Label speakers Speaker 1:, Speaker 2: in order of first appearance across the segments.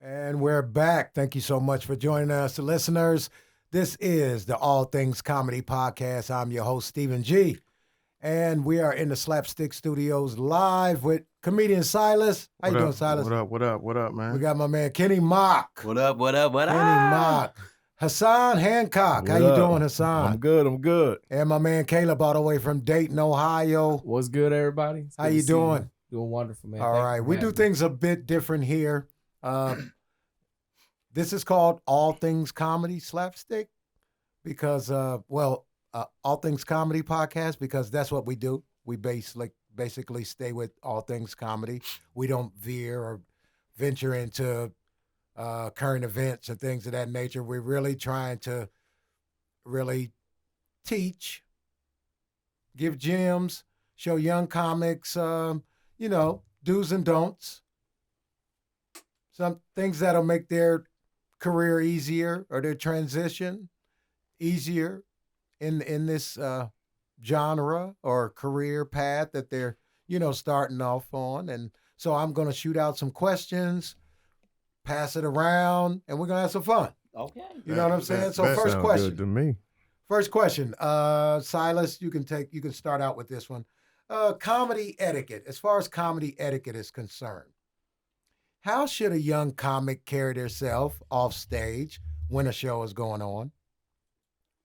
Speaker 1: And we're back. Thank you so much for joining us, the listeners. This is the All Things Comedy Podcast. I'm your host, Stephen G. And we are in the SlapStik Studios live with comedian Silas. How you doing, Silas?
Speaker 2: What up, man?
Speaker 1: We got my man, Kenny Mock.
Speaker 3: What up?
Speaker 1: Kenny Mock. Hassan Hancock. How you doing, Hassan?
Speaker 4: I'm good.
Speaker 1: And my man, Caleb, all the way from Dayton, Ohio.
Speaker 5: What's good, everybody?
Speaker 1: How you doing?
Speaker 5: Doing wonderful, man.
Speaker 1: All right. We do things a bit different here. This is called All Things Comedy Slapstick because, All Things Comedy Podcast because that's what we do. We basically stay with all things comedy. We don't veer or venture into current events and things of that nature. We're really trying to really teach, give gems, show young comics, do's and don'ts. Some things that'll make their career easier or their transition easier in this genre or career path that they're, starting off on. And so I'm going to shoot out some questions, pass it around, and we're going to have some fun.
Speaker 3: Okay.
Speaker 1: You know what I'm saying? So
Speaker 4: That
Speaker 1: first
Speaker 4: sounds
Speaker 1: question.
Speaker 4: good to me.
Speaker 1: First question. Silas, you can start out with this one. Comedy etiquette. As far as comedy etiquette is concerned, how should a young comic carry themselves off stage when a show is going on?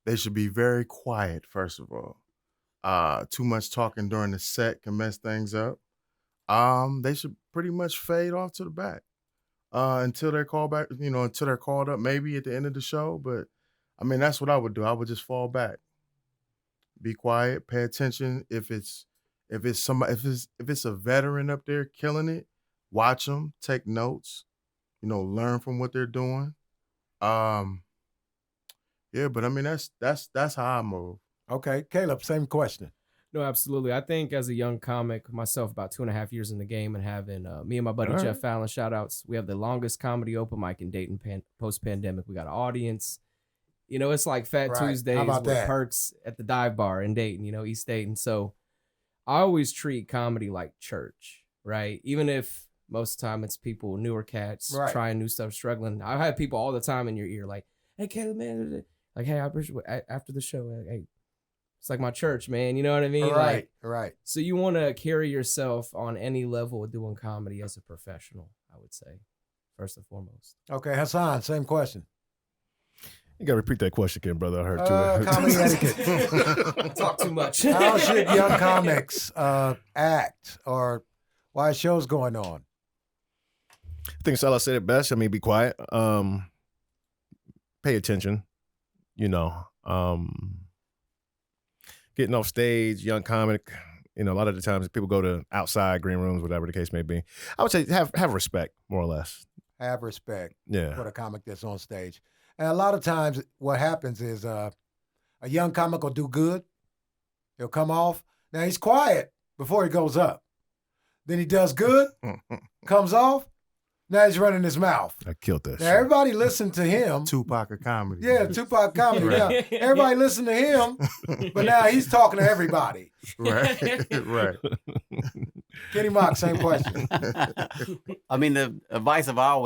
Speaker 2: They should be very quiet, first of all. Too much talking during the set can mess things up. They should pretty much fade off to the back until they're called back, until they're called up maybe at the end of the show. But I mean, that's what I would do. I would just fall back. Be quiet, pay attention. If it's a veteran up there killing it, watch them, take notes, learn from what they're doing. Yeah, but I mean that's how I move.
Speaker 1: Okay, Caleb, same question.
Speaker 5: No, absolutely. I think as a young comic, myself, about 2.5 years in the game and having me and my buddy
Speaker 4: All
Speaker 5: Jeff
Speaker 4: right.
Speaker 5: Fallon, shout outs. We have the longest comedy open mic in Dayton post-pandemic. We got an audience. It's like Fat
Speaker 1: Right. How
Speaker 5: Tuesdays
Speaker 1: about
Speaker 5: with
Speaker 1: that?
Speaker 5: perks at the dive bar in Dayton, East Dayton. So I always treat comedy like church, right? Even if most of the time it's people, newer cats,
Speaker 1: Right.
Speaker 5: trying new stuff, struggling. I have people all the time in your ear like, hey, Caleb, man. Like, hey, I appreciate after the show, hey, it's like my church, man. You know what I mean?
Speaker 1: Right,
Speaker 5: Like,
Speaker 1: right.
Speaker 5: so you want to carry yourself on any level of doing comedy as a professional, I would say, first and foremost.
Speaker 1: Okay, Hassan, same question.
Speaker 4: You gotta repeat that question again, brother. I heard too.
Speaker 1: Comedy etiquette.
Speaker 5: I talk too much.
Speaker 1: How should young comics act or while show's going on?
Speaker 4: I think Salah said it best. I mean, be quiet. Pay attention. Getting off stage, young comic. A lot of the times people go to outside green rooms, whatever the case may be. I would say have respect, more or less.
Speaker 1: Have respect
Speaker 4: Yeah.
Speaker 1: for the comic that's on stage. And a lot of times what happens is a young comic will do good. He'll come off. Now he's quiet before he goes up. Then he does good, comes off. Now he's running his mouth.
Speaker 4: I killed that.
Speaker 1: Now everybody listen to him.
Speaker 2: Tupac of comedy.
Speaker 1: Yeah, Tupac comedy.
Speaker 5: Right.
Speaker 1: Yeah, everybody listen to him, but now he's talking to everybody.
Speaker 2: Right. Right.
Speaker 1: Kenny Mock, same question.
Speaker 3: I mean, the advice of I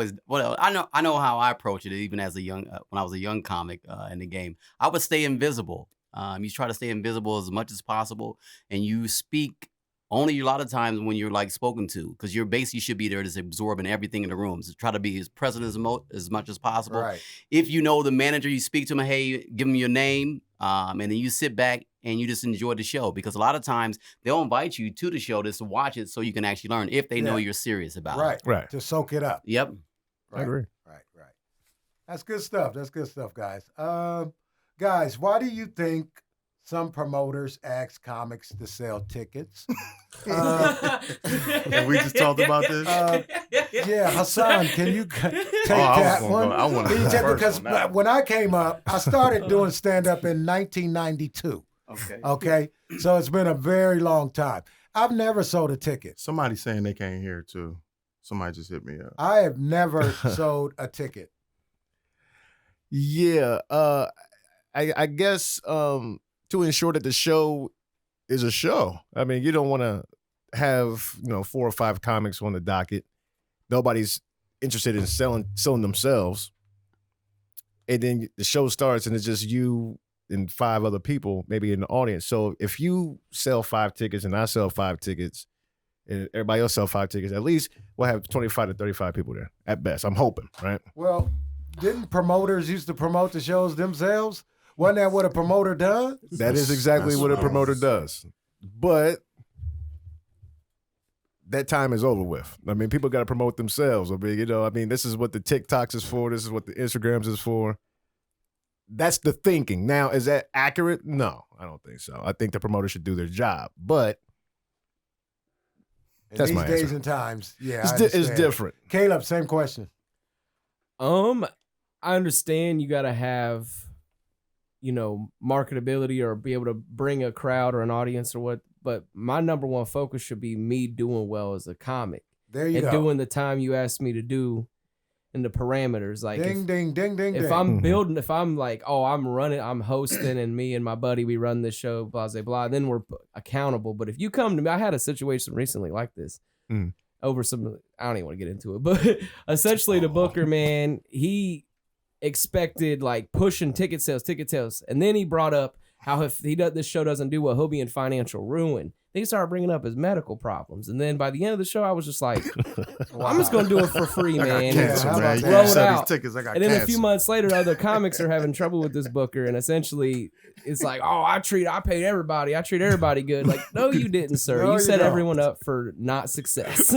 Speaker 3: know how I approach it. Even as when I was a young comic in the game, I would stay invisible. You try to stay invisible as much as possible, and you speak only a lot of times when you're like spoken to, because you're basically should be there just absorbing everything in the room. So try to be as present as much as possible.
Speaker 1: Right.
Speaker 3: If you know the manager, you speak to him, hey, give him your name, and then you sit back and you just enjoy the show, because a lot of times they'll invite you to the show just to watch it so you can actually learn if they know
Speaker 1: Yeah.
Speaker 3: you're serious about it.
Speaker 1: Right.
Speaker 4: Right.
Speaker 1: To soak it up.
Speaker 3: Yep.
Speaker 1: Right.
Speaker 4: I agree.
Speaker 1: Right. That's good stuff. Guys. Guys, why do you think some promoters ask comics to sell tickets?
Speaker 2: And we just talked about this.
Speaker 1: Yeah, Hassan, can you take
Speaker 2: I was
Speaker 1: that
Speaker 2: gonna
Speaker 1: one?
Speaker 2: go- I wanna
Speaker 1: Can you
Speaker 2: go
Speaker 1: take-
Speaker 2: first
Speaker 1: because
Speaker 2: on that.
Speaker 1: when I came up, I started doing stand-up in 1992.
Speaker 3: Okay.
Speaker 1: Okay, so it's been a very long time. I've never sold a ticket.
Speaker 2: Somebody's saying they can't hear too. Somebody just hit me up.
Speaker 1: I have never sold a ticket.
Speaker 4: Yeah. I guess to ensure that the show is a show. I mean, you don't want to have 4 or 5 comics on the docket. Nobody's interested in selling themselves, and then the show starts and it's just you and 5 other people maybe in the audience. So if you sell 5 tickets and I sell 5 tickets and everybody else sell 5 tickets, at least we'll have 25 to 35 people there at best. I'm hoping, right?
Speaker 1: Well, didn't promoters used to promote the shows themselves? Wasn't that what a promoter does?
Speaker 4: That is exactly what a promoter does. But that time is over with. I mean, people got to promote themselves. I mean, this is what the TikToks is for. This is what the Instagrams is for. That's the thinking. Now, is that accurate? No, I don't think so. I think the promoter should do their job. But that's my answer.
Speaker 1: These days and times, yeah,
Speaker 4: it's different.
Speaker 1: Caleb, same question.
Speaker 5: I understand you got to have, marketability or be able to bring a crowd or an audience or what. But my number one focus should be me doing well as a comic.
Speaker 1: There you go.
Speaker 5: And doing the time you asked me to do in the parameters. Like
Speaker 1: ding, ding, ding, ding,
Speaker 5: if
Speaker 1: ding.
Speaker 5: I'm building, if I'm like, oh, I'm running, I'm hosting, and me and my buddy, we run this show, blah, blah, blah, then we're accountable. But if you come to me, I had a situation recently like this over some, I don't even want to get into it, but essentially the booker, man, he expected like pushing ticket sales. And then he brought up how if this show doesn't do well, he'll be in financial ruin. They started bringing up his medical problems. And then by the end of the show, I was just like, I'm just going to do it for free, man.
Speaker 2: I got cancer, man.
Speaker 5: Roll it out.
Speaker 2: These tickets, I got
Speaker 5: and then
Speaker 2: cancer.
Speaker 5: a few months later, other comics are having trouble with this booker. And essentially, it's like, oh, I paid everybody. I treat everybody good. Like, no, you didn't, sir.
Speaker 1: No,
Speaker 5: you set
Speaker 1: don't.
Speaker 5: everyone up for not success.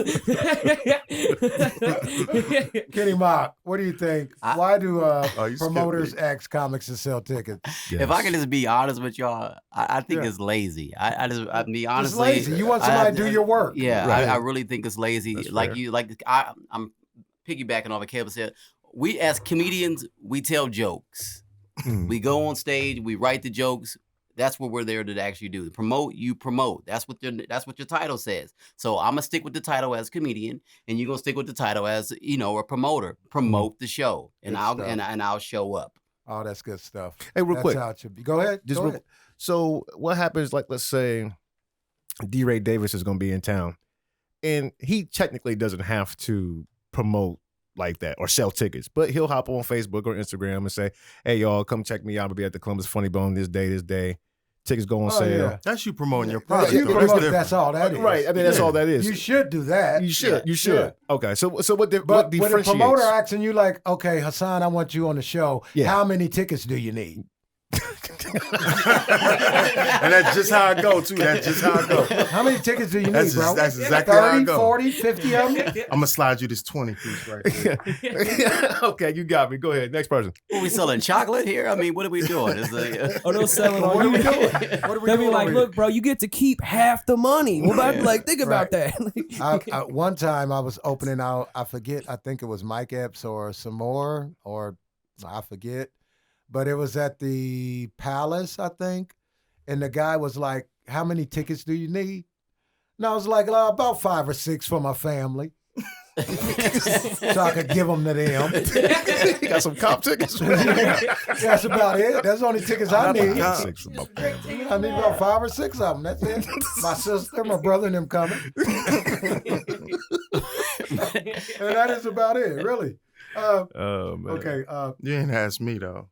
Speaker 1: Kenny Mock, what do you think? Why do
Speaker 2: you
Speaker 1: promoters ask comics to sell tickets?
Speaker 4: Yes.
Speaker 3: If I can just be honest with y'all, I think it's lazy. I be honestly.
Speaker 1: It's lazy. You want somebody to do your work.
Speaker 3: Yeah,
Speaker 4: Right.
Speaker 3: I really think it's lazy.
Speaker 4: That's
Speaker 3: Like
Speaker 4: fair.
Speaker 3: I'm piggybacking off what Caleb said. We as comedians, we tell jokes. We go on stage, we write the jokes. That's what we're there to actually do. Promote, you promote. That's what your title says. So I'm gonna stick with the title as comedian, and you're gonna stick with the title as a promoter. Promote the show, and I'll show up.
Speaker 1: Oh, that's good stuff.
Speaker 4: Hey, real
Speaker 1: That's
Speaker 4: quick.
Speaker 1: how it should be. Go ahead. Go ahead.
Speaker 4: So what happens, like, let's say D. Ray Davis is going to be in town, and he technically doesn't have to promote like that or sell tickets, but he'll hop on Facebook or Instagram and say, hey, y'all, come check me out. I'm going to be at the Columbus Funny Bone this day. Tickets go on sale.
Speaker 1: Yeah.
Speaker 2: That's you promoting your
Speaker 1: Yeah,
Speaker 2: product.
Speaker 1: you
Speaker 2: though.
Speaker 1: promote,
Speaker 2: different.
Speaker 1: that's all that is.
Speaker 4: Right. I mean, that's all that is.
Speaker 1: You should do that.
Speaker 4: You should.
Speaker 1: Yeah.
Speaker 4: Okay. So what
Speaker 1: But when a
Speaker 4: differentiates?
Speaker 1: promoter asking you like, okay, Hassan, I want you on the show.
Speaker 4: Yeah.
Speaker 1: How many tickets do you need?
Speaker 2: And that's just how I go, too. That's just how I go.
Speaker 1: How many tickets do you need,
Speaker 2: That's,
Speaker 1: bro?
Speaker 2: that's exactly how I
Speaker 1: 30,
Speaker 2: go.
Speaker 1: 40, 50 of them?
Speaker 2: I'm going to slide you this 20 piece right there.
Speaker 4: Okay, you got me. Go ahead. Next person.
Speaker 3: Are we selling chocolate here? I mean, what are we doing? It's like,
Speaker 5: Oh, they'll sell it
Speaker 1: What
Speaker 5: on
Speaker 1: are we
Speaker 5: you.
Speaker 1: doing? What are we
Speaker 5: They'll be
Speaker 1: doing
Speaker 5: like,
Speaker 1: over
Speaker 5: look, bro, you get to keep half the money. Well, I'd be like, think about that.
Speaker 1: One time I was opening out, I think it was Mike Epps or some more, or I forget, but it was at the Palace, I think, and the guy was like, how many tickets do you need? And I was like, about 5 or 6 for my family. So I could give them to them.
Speaker 4: You got some cop tickets.
Speaker 1: That's about it. That's the only tickets I need.
Speaker 4: God.
Speaker 1: I need about 5 or 6 of them. That's it. My sister, my brother, and them coming. And that is about it, really.
Speaker 4: Oh, man.
Speaker 1: Okay.
Speaker 2: You ain't asked me, though.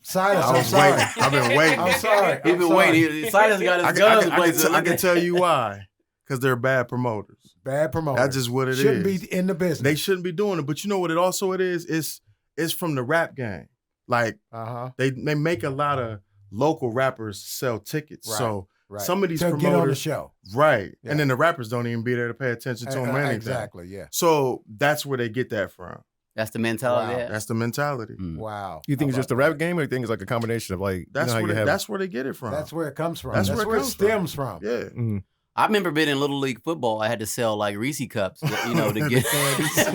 Speaker 1: Silas,
Speaker 2: I
Speaker 1: I'm
Speaker 2: was
Speaker 1: sorry.
Speaker 2: waiting. I've been waiting.
Speaker 1: I'm sorry.
Speaker 3: He's
Speaker 1: I'm
Speaker 3: been
Speaker 1: sorry.
Speaker 3: waiting. Silas got his guns blazing.
Speaker 2: I can tell you why. Because they're bad promoters.
Speaker 1: Bad promoter.
Speaker 2: That's just what it is.
Speaker 1: Shouldn't be in the business.
Speaker 2: They shouldn't be doing it. But you know what it also it is? It's from the rap game. Like, they make a lot of local rappers sell tickets.
Speaker 1: Right,
Speaker 2: So
Speaker 1: right.
Speaker 2: some of these
Speaker 1: to
Speaker 2: promoters.
Speaker 1: get on the show.
Speaker 2: Right.
Speaker 1: Yeah.
Speaker 2: And then the rappers don't even be there to pay attention to them or anything.
Speaker 1: Exactly, yeah.
Speaker 2: So that's where they get that from.
Speaker 3: That's the mentality.
Speaker 1: Wow.
Speaker 3: Yeah.
Speaker 2: That's the mentality.
Speaker 1: Wow.
Speaker 4: You think
Speaker 1: How
Speaker 4: it's just a
Speaker 1: about
Speaker 4: rap game, or you think it's like a combination of like
Speaker 2: That's
Speaker 4: how
Speaker 2: where
Speaker 4: you have
Speaker 2: that's where they get it from.
Speaker 1: That's where it comes from.
Speaker 2: That's
Speaker 1: That's
Speaker 2: where it
Speaker 1: where it
Speaker 2: comes from.
Speaker 1: stems from.
Speaker 2: Yeah.
Speaker 3: I remember being in Little League football. I had to sell like Reese cups, to get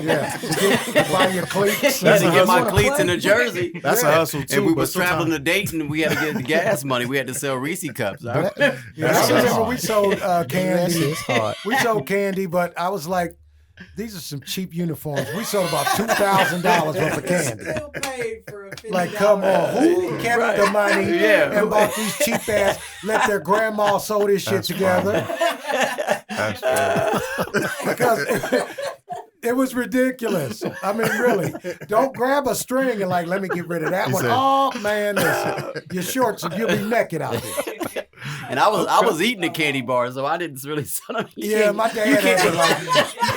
Speaker 1: Yeah. To buy your cleats.
Speaker 3: I had to
Speaker 2: a
Speaker 3: get my
Speaker 2: hustle.
Speaker 3: cleats and a jersey.
Speaker 2: That's a hustle too.
Speaker 3: And we
Speaker 2: but
Speaker 3: was traveling to Dayton, and we had to get the gas money. We had to sell Reese cups.
Speaker 1: Yeah,
Speaker 2: That's
Speaker 1: I remember
Speaker 2: hard.
Speaker 1: we sold candy.
Speaker 4: It's hard.
Speaker 1: We sold candy, but I was like, these are some cheap uniforms. We sold about $2,000 worth of candy.
Speaker 5: Still paid for a $50
Speaker 1: Like, come on, who kept the money
Speaker 3: Yeah.
Speaker 1: and bought these cheap ass? Let their grandma sew this shit
Speaker 2: That's
Speaker 1: together.
Speaker 2: That's fair.
Speaker 1: Because It was ridiculous. I mean, really. Don't grab a string and like, let me get rid of that
Speaker 2: He
Speaker 1: one.
Speaker 2: said-
Speaker 1: Oh man, listen, your shorts, you'll be naked out there.
Speaker 3: And I was eating a candy bar, so I didn't really.
Speaker 1: Yeah, my dad had to like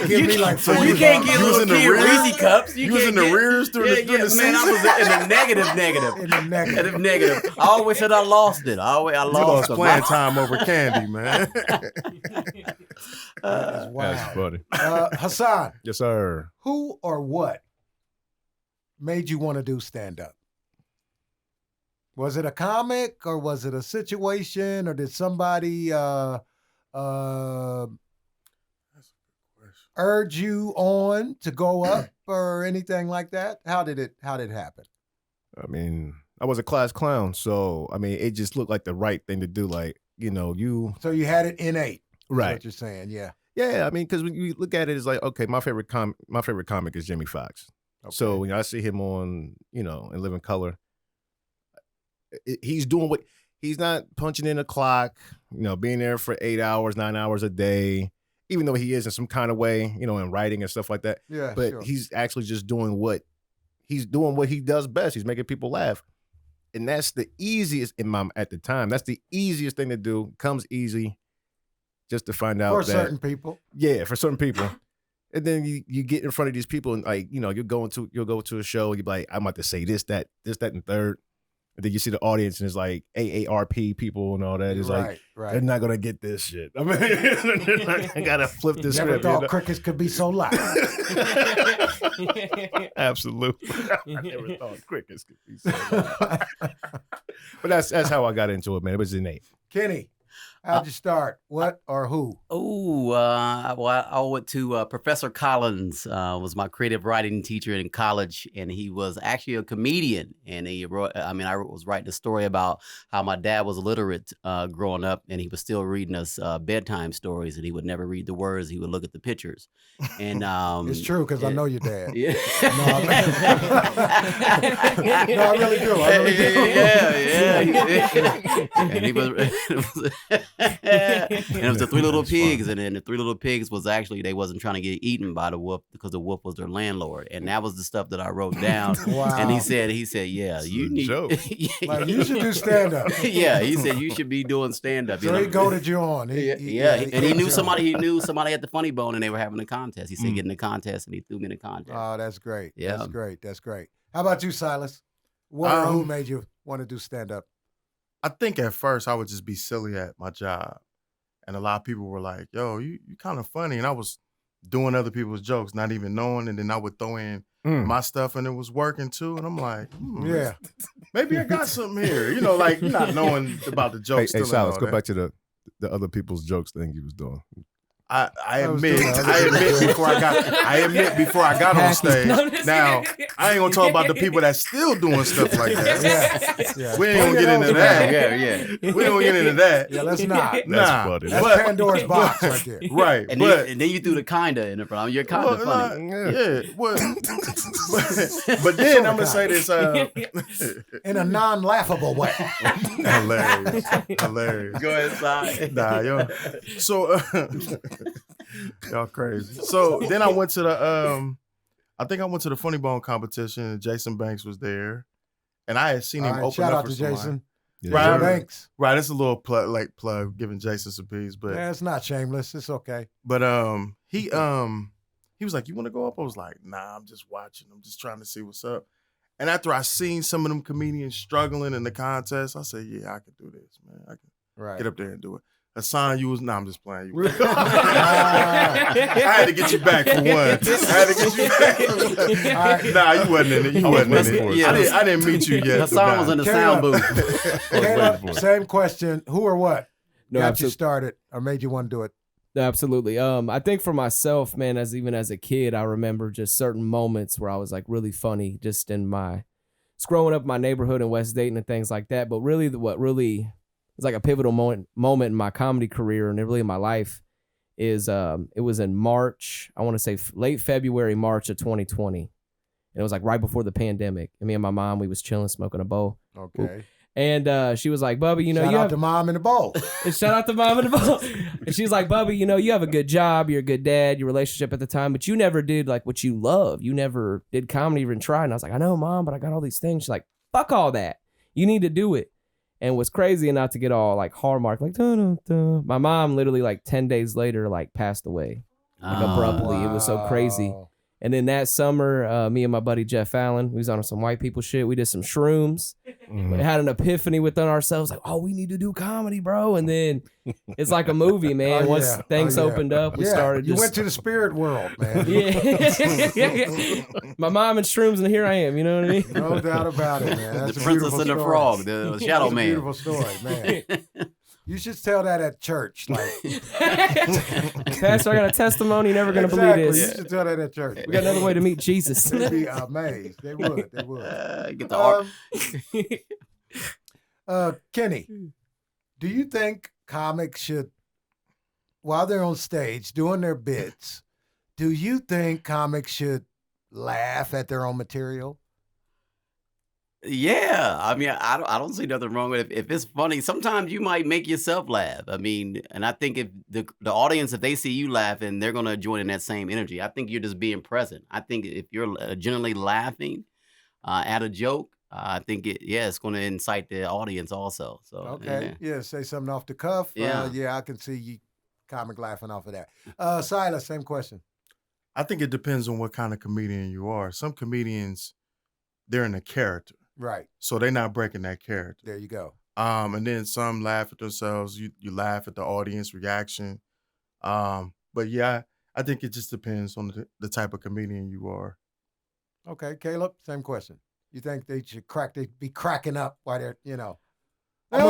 Speaker 1: give me like
Speaker 2: So
Speaker 1: 40
Speaker 3: You can't
Speaker 1: bucks.
Speaker 3: get
Speaker 2: You was
Speaker 3: little
Speaker 2: in the
Speaker 3: kid
Speaker 2: rear?
Speaker 3: Reezy cups.
Speaker 2: You was
Speaker 3: can't
Speaker 2: in the
Speaker 3: get-
Speaker 2: rears during the
Speaker 3: man,
Speaker 2: season?
Speaker 3: I was in the negative.
Speaker 1: in the negative.
Speaker 3: Negative. I always said I lost it. I
Speaker 2: You
Speaker 3: lost
Speaker 2: lost
Speaker 3: them.
Speaker 2: playing time over candy, man.
Speaker 1: Wow.
Speaker 4: That's funny.
Speaker 1: Hassan,
Speaker 4: Yes, sir.
Speaker 1: who or what made you want to do stand-up? Was it a comic or was it a situation or did somebody urge you on to go up or anything like that? How did it happen?
Speaker 4: I mean, I was a class clown, so I mean, it just looked like the right thing to do. Like, you
Speaker 1: So you had it innate. Is
Speaker 4: right.
Speaker 1: what you're saying, yeah.
Speaker 4: Yeah, I mean, because when you look at it, it's like, okay, my favorite comic is Jimmy Fox.
Speaker 1: Okay.
Speaker 4: So when I see him on, in Living Color, he's doing what he's not punching in a clock, being there for 8 hours, 9 hours a day, even though he is in some kind of way, in writing and stuff like that.
Speaker 1: Yeah,
Speaker 4: But
Speaker 1: sure.
Speaker 4: he's actually just doing what he does best. He's making people laugh. And that's the easiest at the time. That's the easiest thing to do. Comes easy. Just to find out
Speaker 1: For
Speaker 4: that
Speaker 1: certain people.
Speaker 4: yeah, for certain people. And then you get in front of these people and like, you'll go to a show and you're like, I'm about to say this, that, and third. And then you see the audience and it's like AARP people and all that. It's like, they're not going to get this shit. I mean, I got to flip this
Speaker 1: Never
Speaker 4: script.
Speaker 1: thought crickets could be so loud.
Speaker 4: Absolutely. I never thought crickets could be so loud. But that's how I got into it, man. It was innate.
Speaker 1: Kenny, how'd you start? What or who?
Speaker 3: Oh, I went to Professor Collins. Was my creative writing teacher in college, and he was actually a comedian. And he wrote. I was writing a story about how my dad was illiterate growing up, and he was still reading us bedtime stories, and he would never read the words. He would look at the pictures. And
Speaker 1: It's true because I know your dad.
Speaker 3: Yeah.
Speaker 1: No, I really do. I really do.
Speaker 3: Yeah. And he was. And it was the Three Little Pigs, and then the Three Little Pigs was actually they wasn't trying to get eaten by the wolf because the wolf was their landlord, and that was the stuff that I wrote down.
Speaker 1: Wow.
Speaker 3: And he said, yeah,
Speaker 4: It's
Speaker 3: you
Speaker 4: a
Speaker 3: need,
Speaker 4: joke.
Speaker 1: Like, you should do stand-up.
Speaker 3: yeah, he said you should be doing stand up.
Speaker 1: So he goaded you on.
Speaker 3: And he
Speaker 1: goaded
Speaker 3: knew
Speaker 1: you
Speaker 3: somebody.
Speaker 1: on.
Speaker 3: He knew somebody at the Funny Bone, and they were having a contest. He said, "Get in the contest," and he threw me in the contest.
Speaker 1: Oh, that's great.
Speaker 3: Yeah.
Speaker 1: That's great. That's great. How about you, Silas? What or who made you want to do stand-up?
Speaker 2: I think at first I would just be silly at my job. And a lot of people were like, yo, you kind of funny. And I was doing other people's jokes, not even knowing. And then I would throw in my stuff and it was working too. And I'm like,
Speaker 1: Yeah.
Speaker 2: maybe I got something here. Like not knowing about the jokes.
Speaker 4: Hey,
Speaker 2: still and
Speaker 4: Silas,
Speaker 2: all
Speaker 4: go
Speaker 2: that.
Speaker 4: back to the other people's jokes thing you was doing.
Speaker 2: I
Speaker 1: I was
Speaker 2: admit,
Speaker 1: doing other
Speaker 2: I
Speaker 1: people's
Speaker 2: admit
Speaker 1: jokes.
Speaker 2: before I got on stage. Now, I ain't gonna talk about the people that's still doing stuff like that.
Speaker 1: Yeah.
Speaker 2: We ain't gonna
Speaker 1: Bring
Speaker 2: get
Speaker 1: it
Speaker 2: into
Speaker 1: over
Speaker 2: that.
Speaker 3: Yeah.
Speaker 2: We ain't gonna get into that.
Speaker 1: Yeah, let's not.
Speaker 4: That's
Speaker 2: Nah,
Speaker 4: funny.
Speaker 1: That's
Speaker 2: but-
Speaker 1: Pandora's box right there.
Speaker 2: Right,
Speaker 3: And
Speaker 2: but
Speaker 3: then you threw the kinda in the front. You're kind of funny.
Speaker 2: yeah. But then I'm gonna say this.
Speaker 1: In a non-laughable way.
Speaker 2: Hilarious.
Speaker 3: Go ahead, Si.
Speaker 2: Nah, yo. So y'all crazy. So then I went to the I think I went to the Funny Bone competition and Jason Banks was there. And I had seen
Speaker 1: All
Speaker 2: him
Speaker 1: right,
Speaker 2: open
Speaker 1: shout
Speaker 2: up
Speaker 1: out
Speaker 2: for
Speaker 1: to
Speaker 2: somebody.
Speaker 1: Jason.
Speaker 4: Yeah.
Speaker 2: Right.
Speaker 1: Jason Banks.
Speaker 2: Right, it's a little plug giving Jason some peas, but
Speaker 1: Yeah, it's not shameless. It's okay.
Speaker 2: But he was like, "You want to go up?" I was like, "Nah, I'm just watching. I'm just trying to see what's up." And after I seen some of them comedians struggling in the contest, I said, "Yeah, I can do this, man. I can
Speaker 1: Right.
Speaker 2: get up there and do it." Hassan, you was I'm just playing. You. I had to get you back for one. Nah, you wasn't in it. You wasn't in it.
Speaker 3: Yeah.
Speaker 2: I didn't meet you yet.
Speaker 3: Hassan was in the sound booth.
Speaker 1: Caleb, same question. Who or what
Speaker 5: No,
Speaker 1: got you
Speaker 5: absolutely.
Speaker 1: started or made you want to do it?
Speaker 5: Absolutely. I think for myself, man, even as a kid, I remember just certain moments where I was like really funny, just in just growing up in my neighborhood in West Dayton and things like that. But really, what really was like a pivotal moment in my comedy career and really in my life is it was in March. I want to say late February, March of 2020. And it was like right before the pandemic. And me and my mom, we was chilling, smoking a bowl.
Speaker 1: Okay.
Speaker 5: And she was like, Bubba, you know,
Speaker 1: Shout
Speaker 5: you
Speaker 1: out
Speaker 5: have
Speaker 1: to mom in the bowl.
Speaker 5: and shout out to mom and the ball. And she's like, Bubba, you know, you have a good job, you're a good dad, your relationship at the time, but you never did like what you love. You never did comedy, even tried. And I was like, I know, Mom, but I got all these things. She's like, fuck all that. You need to do it. And what's crazy, and not to get all like hallmark, like dun, dun, dun, my mom literally like 10 days later like passed away like abruptly. It was so crazy. And then that summer, me and my buddy Jeff Allen, we was on some white people shit. We did some shrooms. We had an epiphany within ourselves, like, oh, we need to do comedy, bro. And then it's like a movie, man. Once things opened up, we started.
Speaker 1: You went to the spirit world, man.
Speaker 5: Yeah. My mom and shrooms, and here I am. You know what I mean?
Speaker 1: No doubt about it, man. That's
Speaker 3: The
Speaker 1: a
Speaker 3: Princess
Speaker 1: beautiful
Speaker 3: and the
Speaker 1: story.
Speaker 3: Frog, the Shadow
Speaker 1: That's a
Speaker 3: Man.
Speaker 1: beautiful story, man. You should tell that at church. Like,
Speaker 5: Pastor, I got a testimony. Never gonna
Speaker 1: exactly.
Speaker 5: believe
Speaker 1: You
Speaker 5: this.
Speaker 1: should tell that at church.
Speaker 5: We got another way to meet Jesus.
Speaker 1: They'd be amazed. They would. They would.
Speaker 3: Get the
Speaker 1: Kenny, do you think comics should, while they're on stage doing their bits, do you think comics should laugh at their own material?
Speaker 3: Yeah, I mean, I don't see nothing wrong with it. If it's funny, sometimes you might make yourself laugh. I mean, and I think if the audience, if they see you laughing, they're gonna join in that same energy. I think you're just being present. I think if you're generally laughing at a joke, I think it's going to incite the audience also. So
Speaker 1: Okay, yeah, say something off the cuff.
Speaker 3: Yeah.
Speaker 1: I can see you comic laughing off of that. Silas, same question.
Speaker 2: I think it depends on what kind of comedian you are. Some comedians, they're in a character,
Speaker 1: Right,
Speaker 2: so they're not breaking that character.
Speaker 1: there you go.
Speaker 2: And then some laugh at themselves. You laugh at the audience reaction. But yeah, I think it just depends on the type of comedian you are.
Speaker 1: Okay, Caleb, same question. You think they should be cracking up while they're, you know?
Speaker 5: I'm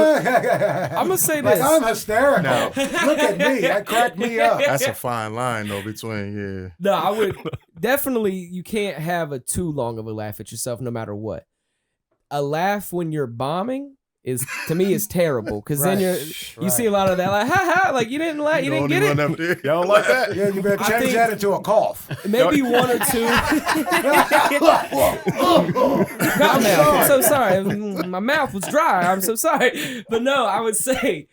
Speaker 5: gonna say
Speaker 1: Like,
Speaker 5: this.
Speaker 1: I'm hysterical.
Speaker 2: No.
Speaker 1: Look at me. That cracked me up.
Speaker 2: That's a fine line though between
Speaker 5: No, I would definitely. You can't have a too long of a laugh at yourself, no matter what. A laugh when you're bombing is, to me, is terrible, because then you see a lot of that, like, ha ha, like you didn't laugh, you didn't get it.
Speaker 2: Y'all don't like that?
Speaker 1: Yeah, you better change
Speaker 5: think-
Speaker 1: that into a cough.
Speaker 5: Maybe one or two. I'm so sorry. My mouth was dry. I'm so sorry. But no, I would say,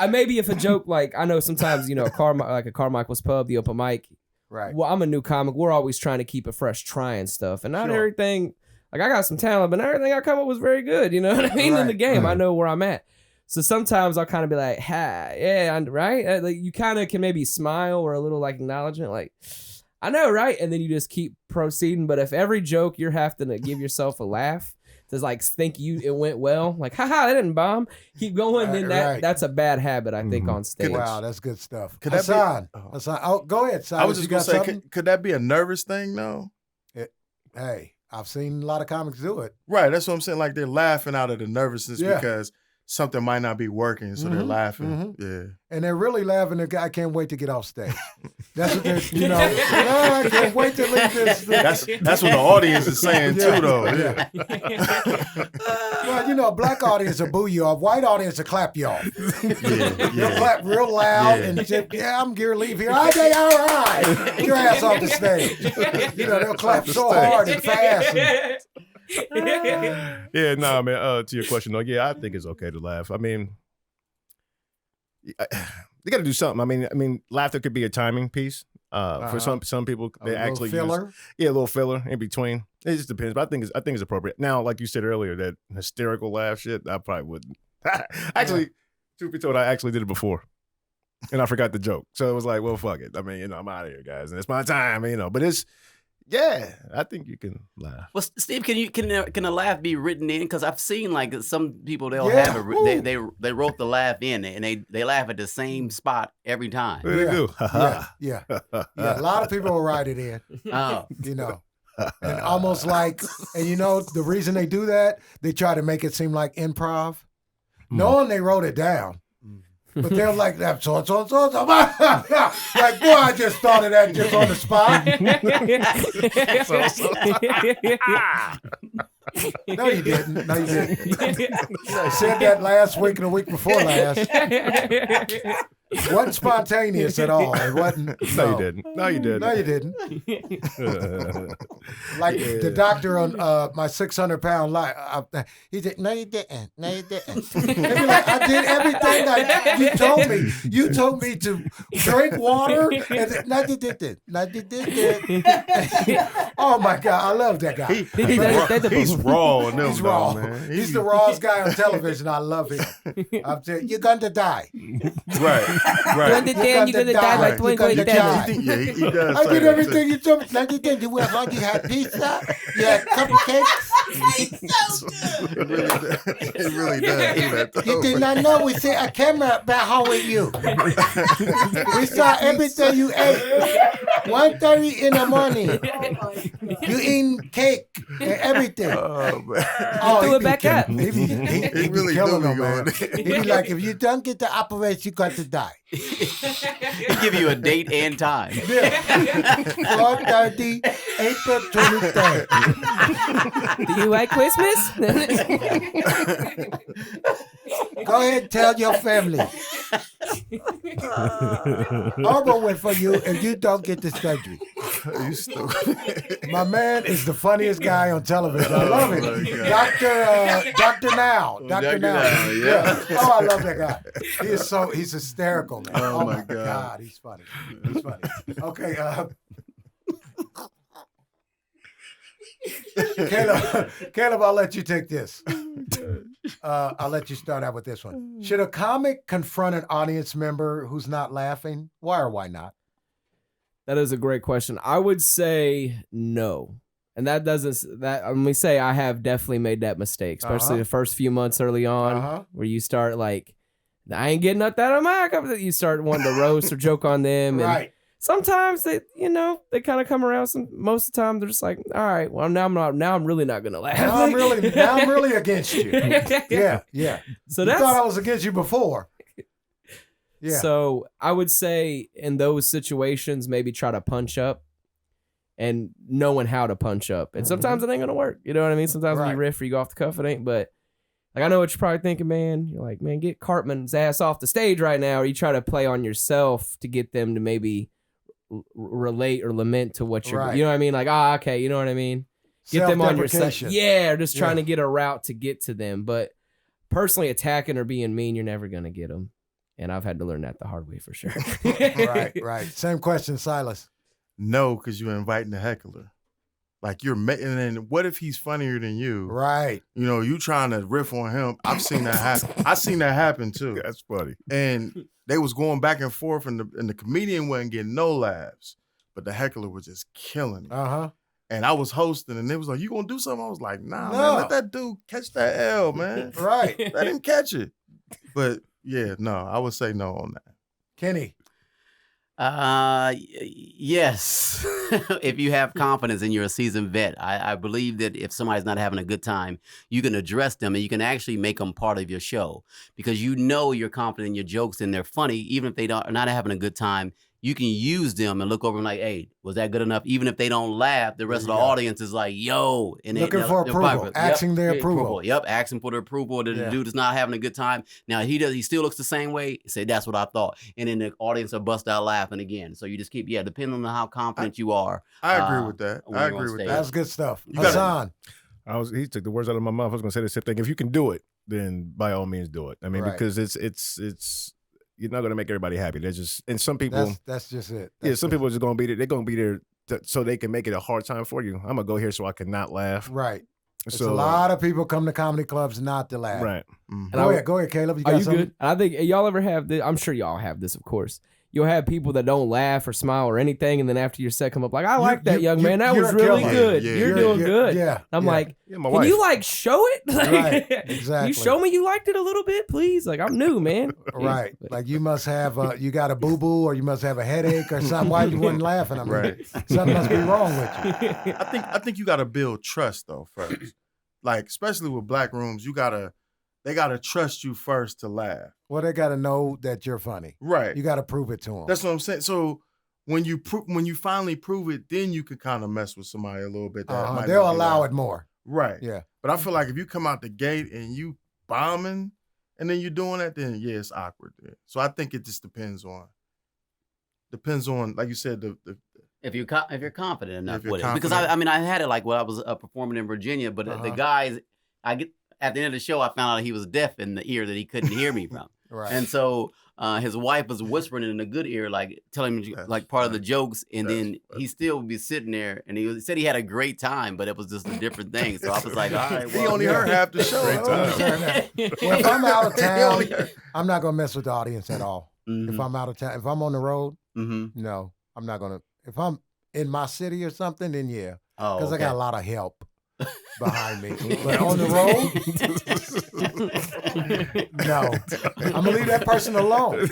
Speaker 5: maybe if a joke, like, I know sometimes, you know, like a Carmichael's Pub, the open mic.
Speaker 1: Right.
Speaker 5: Well, I'm a new comic. We're always trying to keep it fresh, trying stuff, and not
Speaker 1: Sure.
Speaker 5: everything. Like, I got some talent, but not everything I come up with was very good. You know what I mean? In the
Speaker 1: Right.
Speaker 5: game, I know where I'm at. So sometimes I'll kind of be like, ha, yeah, right? Like, you kind of can maybe smile or a little like acknowledgement, like, I know, right? And then you just keep proceeding. But if every joke you're having to give yourself a laugh to like think it went well, like, haha, that didn't bomb, keep going, then
Speaker 1: Right.
Speaker 5: that's a bad habit, I think, on stage.
Speaker 1: Wow, that's good stuff.
Speaker 2: Could that be-
Speaker 1: Hassan.
Speaker 2: oh.
Speaker 1: Hassan. Oh, go ahead, Silas.
Speaker 2: I was just
Speaker 1: you
Speaker 2: gonna
Speaker 1: got
Speaker 2: say,
Speaker 1: something?
Speaker 2: could that be a nervous thing though?
Speaker 1: Hey, I've seen a lot of comics do it.
Speaker 2: Right, that's what I'm saying. Like they're laughing out of the nervousness
Speaker 1: Yeah.
Speaker 2: because something might not be working, so they're
Speaker 1: Mhm,
Speaker 2: laughing.
Speaker 1: mhm.
Speaker 2: Yeah.
Speaker 1: And they're really laughing. I can't wait to get off stage. That's what they're, you know, "Oh, I can't wait to leave this.
Speaker 2: That's what the audience is saying
Speaker 1: Yeah,
Speaker 2: too, though.
Speaker 1: yeah.
Speaker 2: Yeah.
Speaker 1: Well, you know, a black audience will boo you off. White audience will clap you off.
Speaker 2: Yeah.
Speaker 1: They'll clap real loud
Speaker 2: Yeah.
Speaker 1: and say, yeah, I'm gear leave here. I say, all right. Get your ass off the stage. You know, they'll clap so hard and fast.
Speaker 4: Yeah, nah, man. To your question though, yeah, I think it's okay to laugh. I mean, they got to do something. I mean, laughter could be a timing piece. For some people,
Speaker 1: A
Speaker 4: they
Speaker 1: little
Speaker 4: actually
Speaker 1: filler.
Speaker 4: a little filler in between. It just depends, but I think it's appropriate. Now, like you said earlier, that hysterical laugh shit, I probably wouldn't. Actually, truth be told, I actually did it before, and I forgot the joke. So it was like, well, fuck it. I mean, you know, I'm out of here, guys, and it's my time, you know. But I think you can laugh.
Speaker 3: Well, Steve, can a laugh be written in? Because I've seen like some people, they'll
Speaker 1: Yeah.
Speaker 3: have it. They wrote the laugh in, and they laugh at the same spot every time.
Speaker 4: What do they do?
Speaker 1: Yeah. A lot of people will write it in,
Speaker 3: Oh,
Speaker 1: you know. And almost like, and you know, the reason they do that, they try to make it seem like improv, knowing they wrote it down. But they're like that, so. Like, boy, I just thought of that just on the spot. No, you didn't. No, you didn't. I said that last week and the week before last. Wasn't spontaneous at all. It wasn't.
Speaker 4: No, you didn't. No, you didn't.
Speaker 1: No, you didn't. Like the doctor on my 600-pound life. He said, "No, you didn't. No, you didn't." Like, I did everything you told me. You told me to drink water. And no, you didn't. No, you didn't. Oh my God, I love that guy.
Speaker 2: He's raw. In them,
Speaker 1: He's raw.
Speaker 2: though, man.
Speaker 1: He's the rawest guy on television. I love him. I'm saying, you're going to die.
Speaker 2: Right.
Speaker 5: You're going to die by 2027.
Speaker 2: Yeah, he does.
Speaker 1: I
Speaker 2: say
Speaker 1: did
Speaker 2: that,
Speaker 1: everything you told me. Like you did. You had pizza. You had cupcakes.
Speaker 2: It really does do that. Though.
Speaker 1: You did not know we see a camera back home with you. We saw everything you ate. 1:30 in the morning. You eating cake and everything.
Speaker 2: Oh, man.
Speaker 1: Oh,
Speaker 5: Do it back up.
Speaker 1: He
Speaker 2: really
Speaker 1: killing
Speaker 2: do be
Speaker 1: him, man.
Speaker 2: going.
Speaker 1: He be like, if you don't get the operation, you got to die.
Speaker 3: He give you a date and time.
Speaker 1: 4:30, April 23rd.
Speaker 5: Do you like Christmas?
Speaker 1: Go ahead and tell your family. Over with for you if you don't get the surgery.
Speaker 2: You stupid.
Speaker 1: My man is the funniest guy on television. I love him.
Speaker 2: Oh, my
Speaker 1: Dr. Now. Dr. Now.
Speaker 2: yeah.
Speaker 1: Oh, I love that guy. He's hysterical, man.
Speaker 2: Oh,
Speaker 1: my
Speaker 2: my God.
Speaker 1: He's funny. Okay, Caleb, I'll let you take this. I'll let you start out with this one. Should a comic confront an audience member who's not laughing? Why or why not?
Speaker 5: That is a great question. I would say no. And that doesn't, let me say I have definitely made that mistake, especially the first few months early on where you start like, I ain't getting nothing out of my cup. You start wanting to roast or joke on them. And
Speaker 1: Right.
Speaker 5: sometimes they kind of come around. Most of the time they're just like, all right, well now I'm really not gonna laugh.
Speaker 1: Now I'm really against you. Yeah.
Speaker 5: So
Speaker 1: You thought I was against you before. Yeah.
Speaker 5: So I would say in those situations, maybe try to punch up and knowing how to punch up. And sometimes it ain't gonna work. You know what I mean? Sometimes when you riff or you go off the cuff, it ain't. But like I know what you're probably thinking, man. You're like, man, get Cartman's ass off the stage right now. Or you try to play on yourself to get them to maybe relate or lament to what you're, you know what I mean? Like, okay, you know what I mean? Get them on your side. Yeah, or just trying to get a route to get to them. But personally, attacking or being mean, you're never gonna get them. And I've had to learn that the hard way for sure.
Speaker 1: Right. Same question, Silas.
Speaker 2: No, because you're inviting the heckler. Like and then what if he's funnier than you?
Speaker 1: Right.
Speaker 2: You know, you trying to riff on him. I've seen that happen. I've seen that happen too.
Speaker 4: That's funny.
Speaker 2: And they was going back and forth, and the comedian wasn't getting no laughs, but the heckler was just killing it. And I was hosting, and they was like, "You gonna do something?" I was like, "Nah, man, let that dude catch that L, man.
Speaker 1: Right.
Speaker 2: Let him catch it." But yeah, no, I would say no on that.
Speaker 1: Kenny.
Speaker 3: Yes. If you have confidence and you're a seasoned vet, I believe that if somebody's not having a good time, you can address them and you can actually make them part of your show because you know you're confident in your jokes and they're funny. Even if they are not having a good time, you can use them and look over and like, hey, was that good enough? Even if they don't laugh, the rest of the audience is like, yo. And
Speaker 1: looking for approval, asking their approval.
Speaker 3: Yep, asking for their approval. The dude is not having a good time. Now, he still looks the same way. Say, that's what I thought. And then the audience will bust out laughing again. So you just keep, depending on how confident you are.
Speaker 2: I agree with that. I agree with that.
Speaker 1: That's good stuff. Hassan.
Speaker 4: He took the words out of my mouth. I was going to say the same thing. If you can do it, then by all means do it. I mean, because it's you're not going to make everybody happy. There's just, and some people.
Speaker 1: That's just it.
Speaker 4: Some people are just going to be there. They're going to be there so they can make it a hard time for you. I'm going to go here so I can not laugh.
Speaker 1: Right. So a lot of people come to comedy clubs not to laugh.
Speaker 4: Right.
Speaker 1: Mm-hmm. Go ahead, Caleb.
Speaker 5: Are you good? I think y'all ever have this. I'm sure y'all have this, of course. You'll have people that don't laugh or smile or anything, and then after your set come up like, I like that young man. That was really good. You're doing good.
Speaker 1: Yeah.
Speaker 5: I'm like,
Speaker 4: my
Speaker 5: can
Speaker 4: wife.
Speaker 5: you like show it? Like,
Speaker 1: right. Exactly.
Speaker 5: You show me you liked it a little bit, please. Like I'm new, man.
Speaker 1: Right. Like you must have you got a boo-boo or you must have a headache or something. Why you wasn't laughing? I mean,
Speaker 2: Right.
Speaker 1: Something must be wrong with you.
Speaker 2: I think you got to build trust though first. Like especially with black rooms, they gotta trust you first to laugh.
Speaker 1: Well, they gotta know that you're funny.
Speaker 2: Right.
Speaker 1: You gotta prove it to them.
Speaker 2: That's what I'm saying. So when you finally prove it, then you can kind of mess with somebody a little bit.
Speaker 1: They'll allow it more.
Speaker 2: Right.
Speaker 1: Yeah.
Speaker 2: But I feel like if you come out the gate and you bombing, and then you're doing that, then yeah, it's awkward. Then. So I think it just depends on, like you said, the
Speaker 3: if you're confident enough
Speaker 2: you're
Speaker 3: with it. Because
Speaker 2: confident.
Speaker 3: I mean, I had it like when I was performing in Virginia, but the guys, at the end of the show, I found out he was deaf in the ear that he couldn't hear me from.
Speaker 1: Right.
Speaker 3: And so his wife was whispering in a good ear, like telling him like part of the jokes, and then he still would be sitting there, and he said he had a great time, but it was just a different thing. So I was like, all right, well,
Speaker 2: he only heard half the show.
Speaker 1: Well, if I'm out of town, I'm not gonna mess with the audience at all.
Speaker 3: Mhm.
Speaker 1: If I'm out of town, if I'm on the road,
Speaker 3: Mm-hmm.
Speaker 1: no, I'm not gonna. If I'm in my city or something, then yeah,
Speaker 3: Oh,
Speaker 1: because
Speaker 3: okay.
Speaker 1: I got a lot of help behind me. But on the road, no, I'm gonna leave that person alone.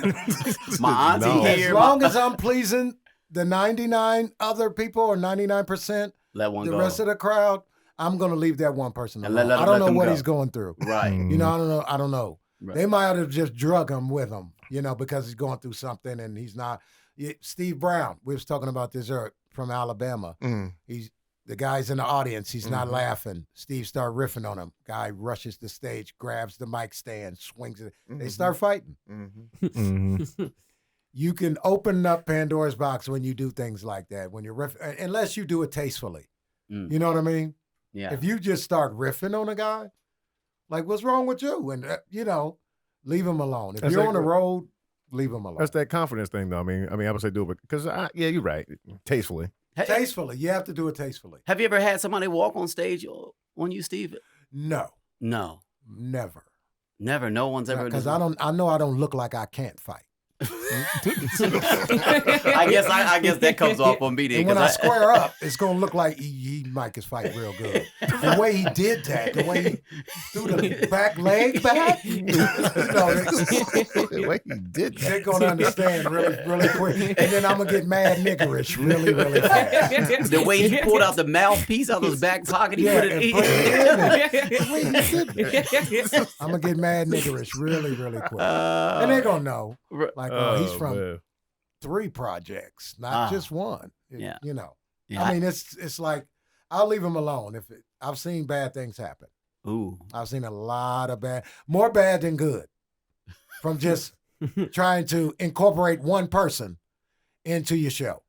Speaker 3: My auntie
Speaker 2: No.
Speaker 1: As
Speaker 3: here,
Speaker 1: long as I'm pleasing the 99 other people or 99%,
Speaker 3: let one
Speaker 1: the
Speaker 3: go.
Speaker 1: rest of the crowd, I'm gonna leave that one person
Speaker 3: And
Speaker 1: alone.
Speaker 3: let
Speaker 1: I don't know
Speaker 3: them
Speaker 1: what
Speaker 3: go.
Speaker 1: he's going through.
Speaker 3: Right.
Speaker 1: You know, I don't know.
Speaker 3: Right.
Speaker 1: They might have just drug him with him, you know, because he's going through something and he's not. Steve Brown, we was talking about this from Alabama. He's the guy's in the audience. He's not laughing. Steve started riffing on him. Guy rushes the stage, grabs the mic stand, swings it. They start fighting. You can open up Pandora's box when you do things like that. When you're unless you do it tastefully. You know what I mean?
Speaker 3: Yeah.
Speaker 1: If you just start riffing on a guy, like, what's wrong with you? And, you know, leave him alone. If
Speaker 4: That's
Speaker 1: you're
Speaker 4: like-
Speaker 1: on the road, leave him alone.
Speaker 4: That's that confidence thing, though. I mean, I would say do it because, yeah, you're right. Tastefully.
Speaker 1: Tastefully. You have to do it tastefully.
Speaker 3: Have you ever had somebody walk on stage on you, Steve?
Speaker 1: No,
Speaker 3: No.
Speaker 1: never.
Speaker 3: Never. No one's ever.
Speaker 1: Because I know I don't look like I can't fight.
Speaker 3: I guess that comes off on me then.
Speaker 1: And when I square up, it's gonna look like Mike is fighting real good. The way he did that, the way he threw the back leg back,
Speaker 4: The way he did
Speaker 1: they're
Speaker 4: that.
Speaker 1: gonna understand really, really quick. And then I'm gonna get mad niggerish really, really fast.
Speaker 3: The way he pulled out the mouthpiece out of his back pocket, he
Speaker 1: Yeah,
Speaker 3: put it
Speaker 1: and
Speaker 3: in.
Speaker 1: put it in there. The way he did that. I'm gonna get mad niggerish really, really quick. And they're gonna know. Like, oh, he's from
Speaker 4: man.
Speaker 1: 3 projects, not just one.
Speaker 3: Yeah.
Speaker 1: You know.
Speaker 3: Yeah.
Speaker 1: I mean, it's like I'll leave him alone. I've seen bad things happen.
Speaker 3: Ooh.
Speaker 1: I've seen a lot of more bad than good, from just trying to incorporate one person into your show.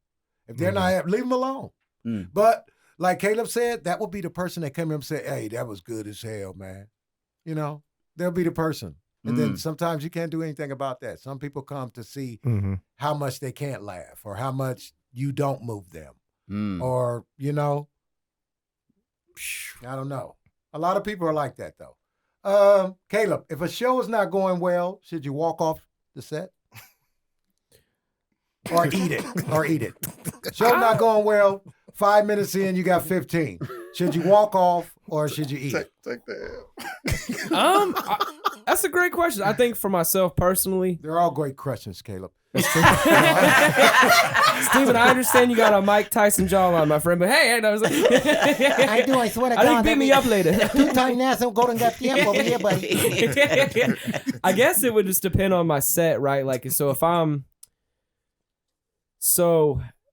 Speaker 1: If they're not, leave them alone. But like Caleb said, that would be the person that come in and say, "Hey, that was good as hell, man." You know, they'll be the person. And then sometimes you can't do anything about that. Some people come to see how much they can't laugh or how much you don't move them. Or, you know, I don't know. A lot of people are like that, though. Caleb, if a show is not going well, should you walk off the set? Or eat it? Show not going well, 5 minutes in, you got 15. Should you walk off or should you eat it?
Speaker 2: Take the L.
Speaker 5: That's a great question. I think for myself personally,
Speaker 1: They're all great questions, Caleb.
Speaker 5: Steven, I understand you got a Mike Tyson jawline, my friend, but hey, I was like,
Speaker 1: I do, I swear to
Speaker 5: I
Speaker 1: God.
Speaker 5: think beat me up later.
Speaker 1: Two-time national golden got tiempo over here, buddy.
Speaker 5: I guess it would just depend on my set, right? Like, so if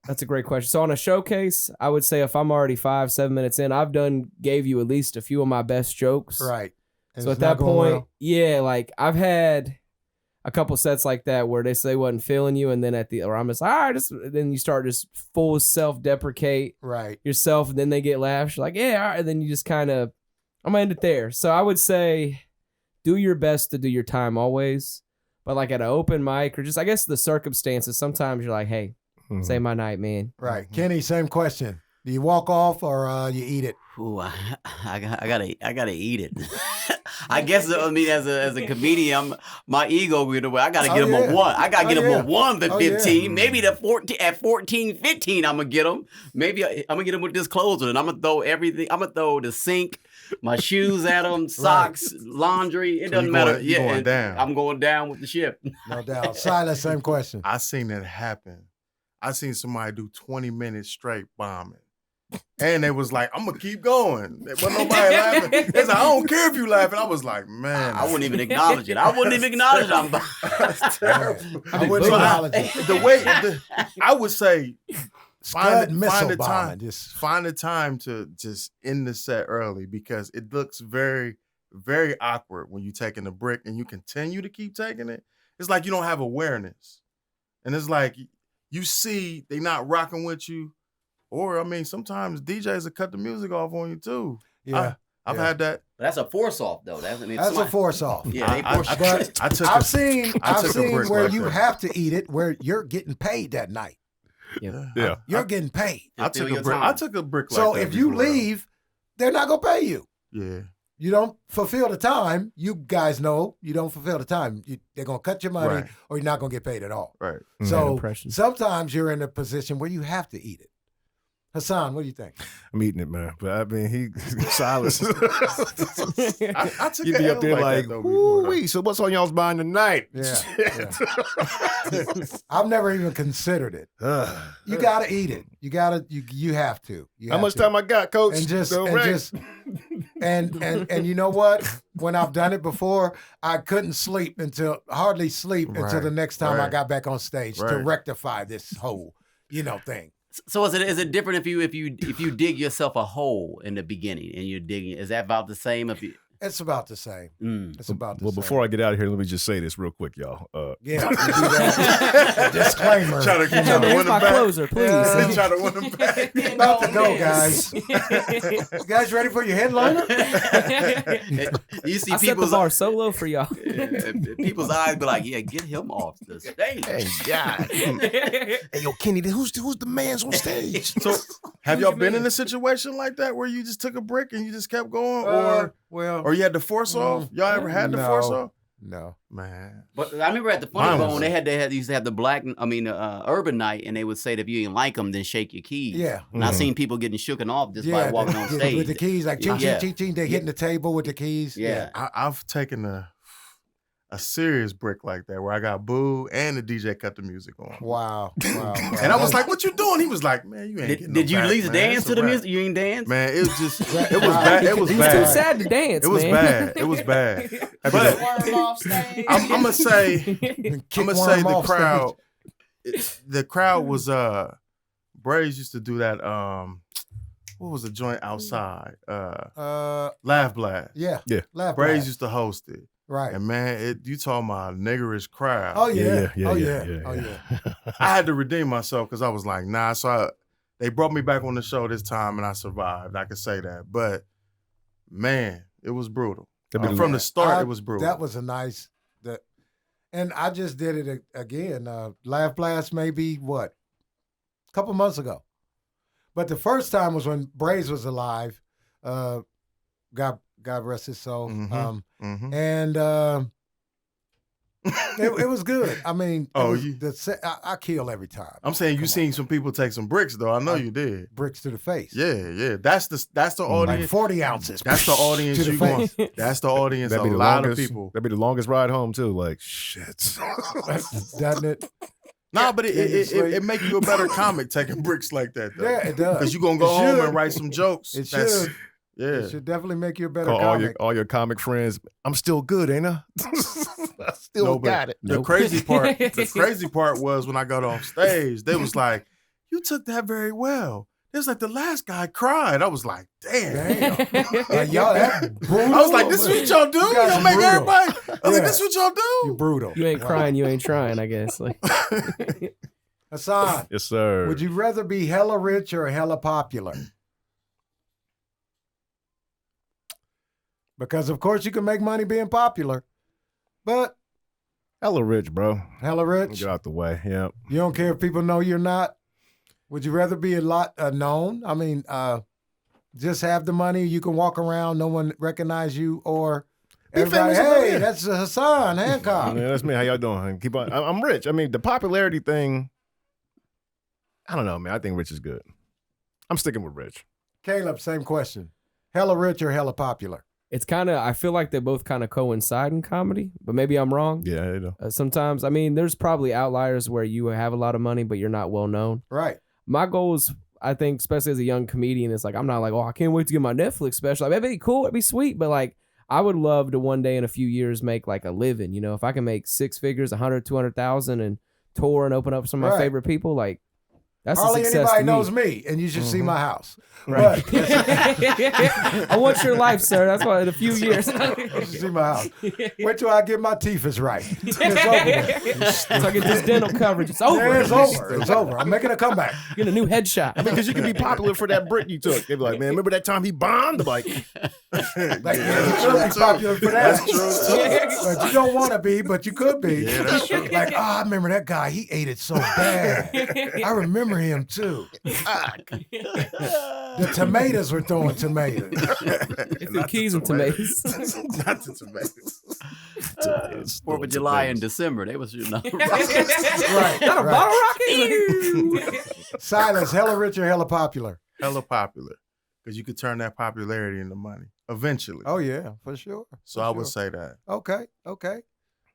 Speaker 5: that's a great question. So on a showcase, I would say if I'm already 5-7 minutes in, gave you at least a few of my best jokes.
Speaker 1: Right. And
Speaker 5: So
Speaker 1: it's
Speaker 5: at that
Speaker 1: not going
Speaker 5: point,
Speaker 1: well.
Speaker 5: yeah, like I've had a couple sets like that where they wasn't feeling you, and then or I'm just like, all right, then you start just full self-deprecate
Speaker 1: Right.
Speaker 5: yourself, and then they get laughs. You're like, yeah, all right, and then you just kind of, I'm gonna end it there. So I would say, do your best to do your time always, but like at an open mic or just I guess the circumstances, sometimes you're like, hey, save my night, man.
Speaker 1: Right. Kenny, same question. Do you walk off or you eat it?
Speaker 3: Ooh, I gotta eat it. I guess I mean as a comedian, my ego get away. I gotta get him a 1. I gotta get him a 1 to 15. Maybe at 14, 15, I'm gonna get him. Maybe I'm gonna get him with this closer, and I'm gonna throw everything. I'm gonna throw the sink, my shoes at him, socks, laundry. It doesn't matter.
Speaker 2: You're going down.
Speaker 3: I'm going down with the ship.
Speaker 1: No doubt. Silas, same question.
Speaker 2: I seen that happen. I seen somebody do 20 minutes straight bombing. And they was like, I'm gonna keep going. There wasn't nobody laughing. They said, I don't care if you laughing. I was like, man.
Speaker 3: I wouldn't even acknowledge it. I wouldn't even acknowledge it.
Speaker 2: That's terrible.
Speaker 1: I wouldn't acknowledge it.
Speaker 2: I would say find the
Speaker 1: bombing.
Speaker 2: time. Find the time to just end the set early because it looks very, very awkward when you taking a brick and you continue to keep taking it. It's like you don't have awareness. And it's like you see they not rocking with you. Or, I mean, sometimes DJs will cut the music off on you, too.
Speaker 1: Yeah.
Speaker 2: I've had that.
Speaker 3: That's a force off though. That's
Speaker 1: a force off.
Speaker 3: Yeah, they force.
Speaker 1: I've seen where
Speaker 2: like
Speaker 1: you
Speaker 2: that.
Speaker 1: have to eat it where you're getting paid that night.
Speaker 4: Yeah.
Speaker 1: You're getting paid.
Speaker 2: I took a brick. I took a brick like
Speaker 1: So
Speaker 2: that
Speaker 1: if you
Speaker 2: before.
Speaker 1: leave, they're not gonna pay you.
Speaker 2: Yeah.
Speaker 1: You don't fulfill the time. You guys know you don't fulfill the time. They're gonna cut your money,
Speaker 2: Right.
Speaker 1: or you're not gonna get paid at all.
Speaker 2: Right.
Speaker 1: So
Speaker 5: impression.
Speaker 1: sometimes you're in a position where you have to eat it. Hassan, what do you think?
Speaker 4: I'm eating it, man. But I mean, he Silas.
Speaker 2: I took
Speaker 4: You'd
Speaker 2: an
Speaker 4: be
Speaker 2: L
Speaker 4: up there like,
Speaker 2: that, though, before, though.
Speaker 4: "Woo-wee, so what's on y'all's mind tonight?"
Speaker 1: Yeah. I've never even considered it. You gotta eat it. You have to.
Speaker 4: How much time I got, Coach?
Speaker 1: And just
Speaker 4: Go
Speaker 1: and
Speaker 4: right.
Speaker 1: just and you know what? When I've done it before, I couldn't hardly sleep until
Speaker 2: Right,
Speaker 1: the next time I
Speaker 2: right.
Speaker 1: got back on stage to
Speaker 2: Right.
Speaker 1: rectify this whole thing.
Speaker 3: So is it different if you dig yourself a hole in the beginning and you're digging? Is that about the same? If you,
Speaker 1: It's about the same. It's about the
Speaker 4: Well,
Speaker 1: same.
Speaker 4: before I get out of here, let me just say this real quick, y'all.
Speaker 1: Yeah, you do that. Disclaimer.
Speaker 2: Try to
Speaker 5: Here's
Speaker 2: win them
Speaker 5: my
Speaker 2: back.
Speaker 5: closer, please.
Speaker 1: Yeah.
Speaker 2: Try to win them back.
Speaker 1: About to go, guys. You guys ready for your headliner?
Speaker 3: you see
Speaker 5: I set the
Speaker 3: people's
Speaker 5: bar so low for y'all.
Speaker 3: people's eyes be like, yeah, get him off the stage.
Speaker 4: Hey, God. Hey, yo, Kenny, who's the man's on stage?
Speaker 2: So, have y'all been in a situation like that where you just took a brick and you just kept going, or you had to force off? Y'all ever had to force off?
Speaker 1: No.
Speaker 2: Man,
Speaker 3: But I remember at the Funny
Speaker 2: Mine was-
Speaker 3: Bone, they used to have the urban night, and they would say that if you didn't like them, then shake your keys.
Speaker 1: Yeah.
Speaker 3: And I've seen people getting shooken off just by walking on stage.
Speaker 1: with the keys, like ching,
Speaker 3: Yeah.
Speaker 1: ching, ching, ching. They're hitting the table with the keys.
Speaker 3: Yeah.
Speaker 2: I've taken a serious brick like that where I got booed and the DJ cut the music on.
Speaker 1: Wow.
Speaker 2: And I was like, "What you doing?" He was like, "Man, you ain't getting
Speaker 3: Did
Speaker 2: no
Speaker 3: you
Speaker 2: back,
Speaker 3: at least
Speaker 2: man.
Speaker 3: dance
Speaker 2: It's
Speaker 3: to
Speaker 2: a
Speaker 3: the
Speaker 2: wrap."
Speaker 3: music? You ain't dance?
Speaker 2: Man, it was just, it was bad. It was
Speaker 5: He was
Speaker 2: bad.
Speaker 5: too sad to dance,
Speaker 2: It was
Speaker 5: man.
Speaker 2: bad. It was bad. But
Speaker 6: Worm off stage.
Speaker 2: I'm gonna say,
Speaker 1: Kick
Speaker 2: the
Speaker 1: worm off
Speaker 2: crowd. The crowd was Braves used to do that. What was the joint outside? Laugh Blast.
Speaker 1: Yeah. Laugh
Speaker 2: Braves
Speaker 1: Blast.
Speaker 2: used to host it.
Speaker 1: Right.
Speaker 2: And man, you talking about a niggerish crowd.
Speaker 1: Oh yeah.
Speaker 4: Yeah.
Speaker 1: Oh yeah.
Speaker 2: I had to redeem myself because I was like, nah. So they brought me back on the show this time, and I survived. I can say that. But man, it was brutal. From the start, it was brutal.
Speaker 1: That was a nice. And I just did it again. Laugh Blast maybe a couple months ago. But the first time was when Braves was alive. God rest his soul. And it was good. I mean, I kill every time.
Speaker 2: I'm saying you seen some people take some bricks though. I know you did.
Speaker 1: Bricks to the face.
Speaker 2: Yeah. That's the audience.
Speaker 1: Like 40 ounces.
Speaker 2: That's the audience
Speaker 1: to the
Speaker 2: you want.
Speaker 1: face.
Speaker 2: That's the audience.
Speaker 4: That'd be
Speaker 2: A
Speaker 4: the
Speaker 2: lot
Speaker 4: longest,
Speaker 2: of people.
Speaker 4: That'd be the longest ride home too. Like shit.
Speaker 1: Doesn't it?
Speaker 2: Nah, but it make you a better comic taking bricks like that though.
Speaker 1: Yeah, it does.
Speaker 2: Because you gonna go
Speaker 1: It
Speaker 2: home
Speaker 1: should.
Speaker 2: and write some jokes.
Speaker 1: It
Speaker 2: That's-
Speaker 1: should.
Speaker 2: Yeah.
Speaker 1: It should definitely make you a better
Speaker 4: Call
Speaker 1: comic.
Speaker 4: all your comic friends. I'm still good, ain't I? I still
Speaker 2: No, but
Speaker 4: got it.
Speaker 2: The crazy part was when I got off stage, they was like, "You took that very well." It was like the last guy cried. I was like, "Damn."
Speaker 1: Y'all, that's brutal.
Speaker 2: I was like, "This is what y'all do?
Speaker 1: You guys
Speaker 2: Y'all
Speaker 1: are
Speaker 2: make
Speaker 1: brutal.
Speaker 2: everybody." I was like,
Speaker 1: Yeah.
Speaker 2: "This is what y'all
Speaker 1: You're
Speaker 2: do?"
Speaker 1: brutal.
Speaker 5: You ain't crying, you ain't trying, I guess. Like,
Speaker 1: Hassan,
Speaker 4: Yes, sir.
Speaker 1: would you rather be hella rich or hella popular? Because of course you can make money being popular, but
Speaker 4: Hella rich, bro.
Speaker 1: hella rich,
Speaker 4: Get out the way. Yeah.
Speaker 1: you don't care if people know you're not. Would you rather be a lot known? I mean, just have the money, you can walk around, no one recognize you, or everybody,
Speaker 4: famous,
Speaker 1: hey,
Speaker 4: yeah.
Speaker 1: that's Hassan Hancock.
Speaker 4: Yeah, that's me. How y'all doing? Keep on. I'm rich. I mean, the popularity thing. I don't know, man. I think rich is good. I'm sticking with rich.
Speaker 1: Caleb, same question. Hella rich or hella popular?
Speaker 5: it's kind of, I feel like they both kind of coincide in comedy, but maybe I'm wrong.
Speaker 4: Yeah, you know.
Speaker 5: Sometimes, I mean, there's probably outliers where you have a lot of money, but you're not well known.
Speaker 1: Right.
Speaker 5: My goal is, I think, especially as a young comedian, it's like, I'm not like, oh, I can't wait to get my Netflix special. Like, that'd be cool. It'd be sweet. But like, I would love to one day in a few years make like a living, you know, if I can make 6 figures, 100, 200,000 and tour and open up some of my
Speaker 1: Right.
Speaker 5: favorite people, like That's a
Speaker 1: Hardly
Speaker 5: success
Speaker 1: anybody
Speaker 5: to me.
Speaker 1: knows me, and you should see my house.
Speaker 5: Right.
Speaker 1: But
Speaker 5: I want your life, sir. That's why in a few years.
Speaker 1: you should see my house. Wait till I get my teeth is right. It's over.
Speaker 5: So I get this dental coverage. It's over.
Speaker 1: Yeah, it's over. It's over. I'm making a comeback.
Speaker 5: Get a new headshot.
Speaker 4: Because you can be popular for that brick you took. They'd be like, man, remember that time he bombed? I'm like,
Speaker 1: Like, you should be popular for that.
Speaker 2: That's true.
Speaker 1: But you don't want to be, but you could be.
Speaker 2: Yeah, that's true.
Speaker 1: Like, I remember that guy. He ate it so bad. I remember him too. The tomatoes were throwing tomatoes.
Speaker 5: They threw keys and tomatoes.
Speaker 2: Not the tomatoes.
Speaker 3: 4th of July in December, they was shooting up.
Speaker 1: Right.
Speaker 5: Not a
Speaker 1: right.
Speaker 5: bottle rocket.
Speaker 1: Silas, hella rich or hella popular?
Speaker 2: Hella popular. Because you could turn that popularity into money eventually.
Speaker 1: Oh, yeah, for sure.
Speaker 2: So
Speaker 1: for
Speaker 2: I would
Speaker 1: sure.
Speaker 2: say that.
Speaker 1: Okay.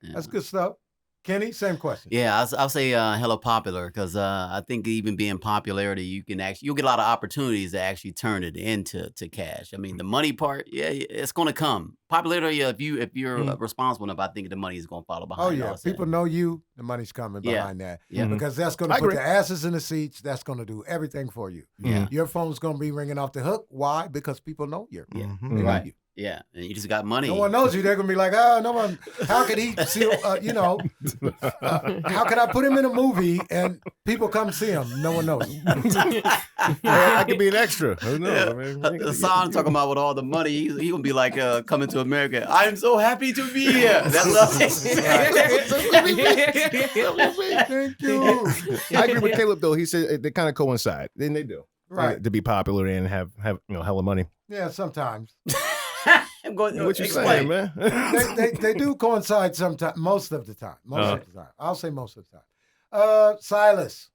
Speaker 3: Yeah.
Speaker 1: That's good stuff. Kenny, same question.
Speaker 3: Yeah, I'll say hella popular because I think even being popularity, you'll get a lot of opportunities to actually turn it into cash. I mean, the money part, yeah, it's going to come. Popularity, if you're responsible enough, I think the money is going to follow behind.
Speaker 1: Oh, yeah. People know you, the money's coming behind that.
Speaker 3: Yeah.
Speaker 1: Because that's going to
Speaker 4: I
Speaker 1: put
Speaker 4: agree.
Speaker 1: the asses in the seats. That's going to do everything for you.
Speaker 3: Yeah.
Speaker 1: Your phone's going to be ringing off the hook. Why? Because people know you.
Speaker 3: Yeah.
Speaker 2: Mhm.
Speaker 1: They know
Speaker 3: Right.
Speaker 1: you.
Speaker 3: Yeah, and you just got money.
Speaker 1: No one knows you. They're going to be like, no one, how could he see, how can I put him in a movie and people come see him? No one knows.
Speaker 4: I could be an extra. Who knows? I mean,
Speaker 3: The song talking about with all the money, he gonna be like coming to America. I'm so happy to be here. That's
Speaker 1: Thank you.
Speaker 4: I agree with Caleb though. He said they kind of coincide. Then they do.
Speaker 1: Right.
Speaker 4: To be popular and have hella money.
Speaker 1: Yeah, sometimes.
Speaker 3: I'm going.
Speaker 4: What you
Speaker 3: explain.
Speaker 4: saying, man?
Speaker 1: They do coincide sometimes, most of the time. Most of the time. I'll say most of the time. Silas,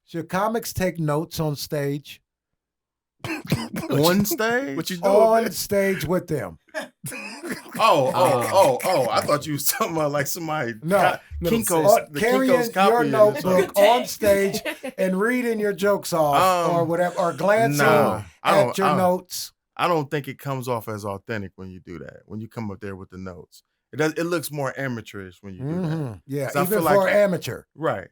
Speaker 1: should comics take notes on stage?
Speaker 2: On stage?
Speaker 4: What you doing?
Speaker 1: On
Speaker 4: man?
Speaker 1: stage with them.
Speaker 2: Oh. I thought you was talking about like somebody.
Speaker 1: No.
Speaker 2: Kinko's, the
Speaker 1: Carrying
Speaker 2: Kinko's copy
Speaker 1: your
Speaker 2: of
Speaker 1: notebook on stage and reading your jokes off or whatever, or glancing at your notes.
Speaker 2: I don't think it comes off as authentic when you do that. When you come up there with the notes, it looks more amateurish when you do that.
Speaker 1: Yeah,
Speaker 2: 'Cause I
Speaker 1: even
Speaker 2: feel
Speaker 1: for
Speaker 2: like-
Speaker 1: amateur.
Speaker 2: Right.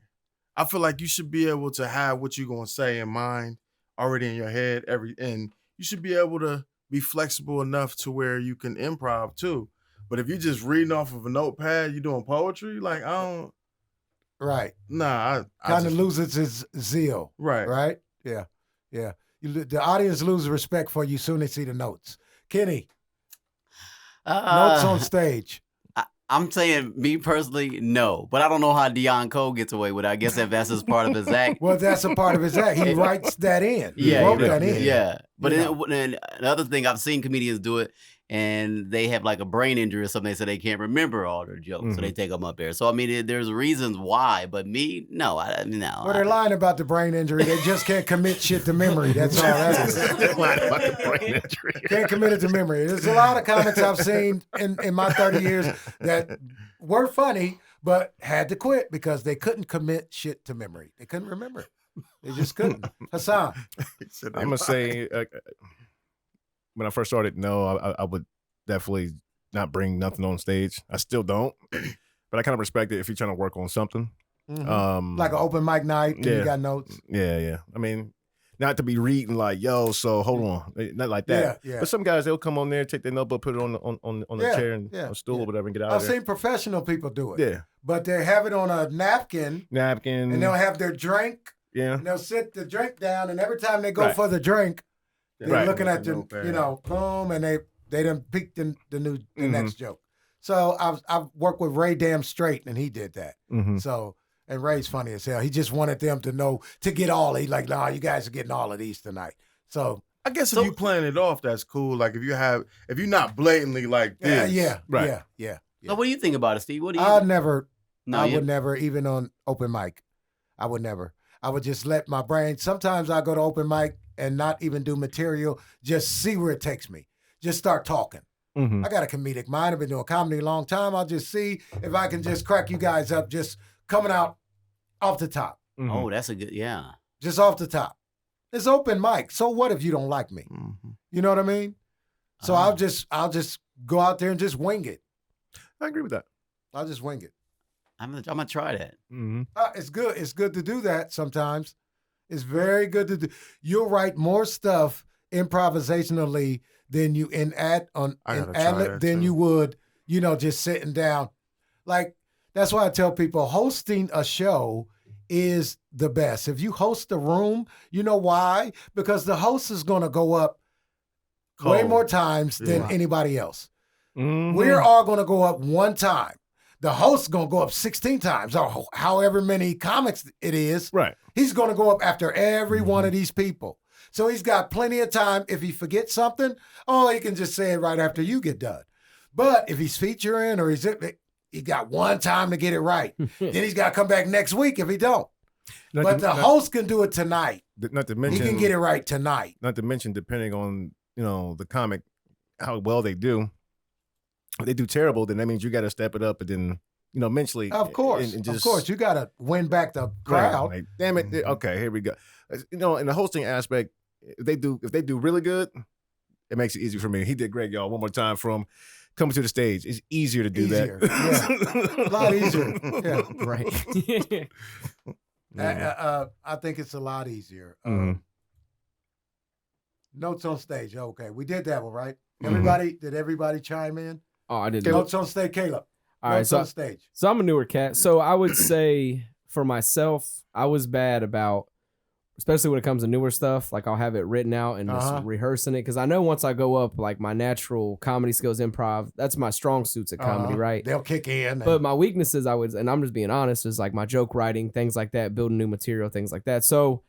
Speaker 2: I feel like you should be able to have what you're gonna say in mind already in your head. And you should be able to be flexible enough to where you can improv too. But if you're just reading off of a notepad, you're doing poetry, like I don't.
Speaker 1: Right.
Speaker 2: Nah, I
Speaker 1: Kind of
Speaker 2: just-
Speaker 1: loses its zeal.
Speaker 2: Right.
Speaker 1: Right? Yeah. Yeah. The audience loses respect for you soon they see the notes. Kenny, notes on stage.
Speaker 3: I'm saying, me personally, no. But I don't know how Deion Cole gets away with it. I guess if that's just part of his act.
Speaker 1: Well, that's a part of his act. He writes that in. He
Speaker 3: Yeah,
Speaker 1: wrote that in.
Speaker 3: Yeah. But
Speaker 1: You know.
Speaker 3: then the other thing, I've seen comedians do it, and they have like a brain injury or something, so they can't remember all their jokes, so they take them up there. So, I mean, there's reasons why, but me, no. No.
Speaker 1: Well, they're lying about the brain injury. They just can't commit shit to memory. That's all that is. Can't commit it to memory. There's a lot of comics I've seen in my 30 years that were funny, but had to quit because they couldn't commit shit to memory. They couldn't remember it. They just couldn't. Hassan.
Speaker 4: I'm gonna say when I first started, no, I would definitely not bring nothing on stage. I still don't, but I kind of respect it if you're trying to work on something.
Speaker 1: Like an open mic night and you got notes.
Speaker 4: Yeah. I mean, not to be reading like, yo, so hold on, not like that.
Speaker 1: Yeah.
Speaker 4: But some guys, they'll come on there, take their notebook, put it on the chair and on a stool or whatever, and get out
Speaker 1: I've
Speaker 4: of there.
Speaker 1: seen professional people do it.
Speaker 4: Yeah,
Speaker 1: But they have it on a napkin
Speaker 4: napkin,
Speaker 1: and they'll have their drink
Speaker 4: yeah.
Speaker 1: and they'll sit the drink down, and every time they go for the drink, they're looking at the, boom, and they done peeked the next joke. So I've worked with Ray Damn Straight, and he did that. So, and Ray's funny as hell. He just wanted them to know, to get all. He's like, nah, you guys are getting all of these tonight. So
Speaker 2: I guess if you playing it off, that's cool. Like if you're not blatantly like this.
Speaker 1: yeah.
Speaker 3: So what do you think about it, Steve? What do you
Speaker 1: I would never, even on open mic, I would never. I would just let my brain, sometimes I go to open mic and not even do material, just see where it takes me. Just start talking. I got a comedic mind. I've been doing comedy a long time. I'll just see if I can just crack you guys up, just coming out off the top.
Speaker 3: Oh, that's a good, yeah.
Speaker 1: Just off the top. It's open mic. So what if you don't like me? You know what I mean? So I'll just go out there and just wing it.
Speaker 4: I agree with that.
Speaker 1: I'll just wing it.
Speaker 3: I'm gonna try that.
Speaker 4: Mm-hmm.
Speaker 1: It's good. It's good to do that sometimes. It's very good to do. You'll write more stuff improvisationally than you than you would, just sitting down. Like, that's why I tell people hosting a show is the best. If you host a room, you know why? Because the host is going to go up way more times than anybody else.
Speaker 4: Mm-hmm.
Speaker 1: We're all going to go up one time. The host's going to go up 16 times or however many comics it is.
Speaker 4: Right.
Speaker 1: He's going to go up after every one of these people. So he's got plenty of time. If he forgets something, he can just say it right after you get done. But if he's featuring or he got one time to get it right. Then he's got to come back next week if he don't. The host can do it tonight.
Speaker 4: Not to mention,
Speaker 1: he can get it right tonight.
Speaker 4: Not to mention, depending on the comic, how well they do. If they do terrible, then that means you got to step it up, and then mentally.
Speaker 1: Of course, of course, you got to win back the crowd.
Speaker 4: Like, damn it! Okay, here we go. In the hosting aspect, if they do really good, it makes it easy for me. He did great, y'all. One more time from coming to the stage. It's easier to do that.
Speaker 1: Yeah. A lot easier. Yeah.
Speaker 5: Right.
Speaker 1: I think it's a lot easier. Notes on stage. Okay, we did that one, right? Did everybody chime in?
Speaker 5: Oh, I didn't.
Speaker 1: Notes on stage, Caleb.
Speaker 5: All right,
Speaker 1: Notes on stage.
Speaker 5: So I'm a newer cat. So I would say for myself, I was bad about, especially when it comes to newer stuff. Like I'll have it written out and just rehearsing it, because I know once I go up, like my natural comedy skills, improv, that's my strong suits at comedy, right?
Speaker 1: They'll kick in.
Speaker 5: But my weaknesses, and I'm just being honest, is like my joke writing, things like that, building new material, things like that. So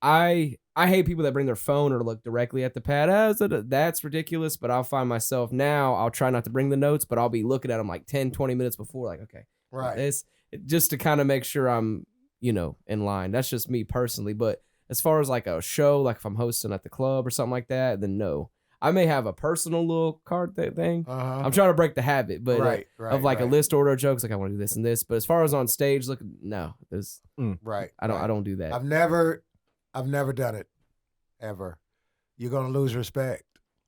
Speaker 5: I hate people that bring their phone or look directly at the pad. That's ridiculous, but I'll find myself now, I'll try not to bring the notes, but I'll be looking at them like 10, 20 minutes before, like, okay,
Speaker 1: right.
Speaker 5: This, just to kind of make sure I'm, in line. That's just me personally. But as far as like a show, like if I'm hosting at the club or something like that, then no. I may have a personal little card thing. I'm trying to break the habit, but of like a list order of jokes, like I want to do this and this. But as far as on stage, no, there's
Speaker 1: right.
Speaker 5: I don't do that.
Speaker 1: I've never done it, ever. You're gonna lose respect.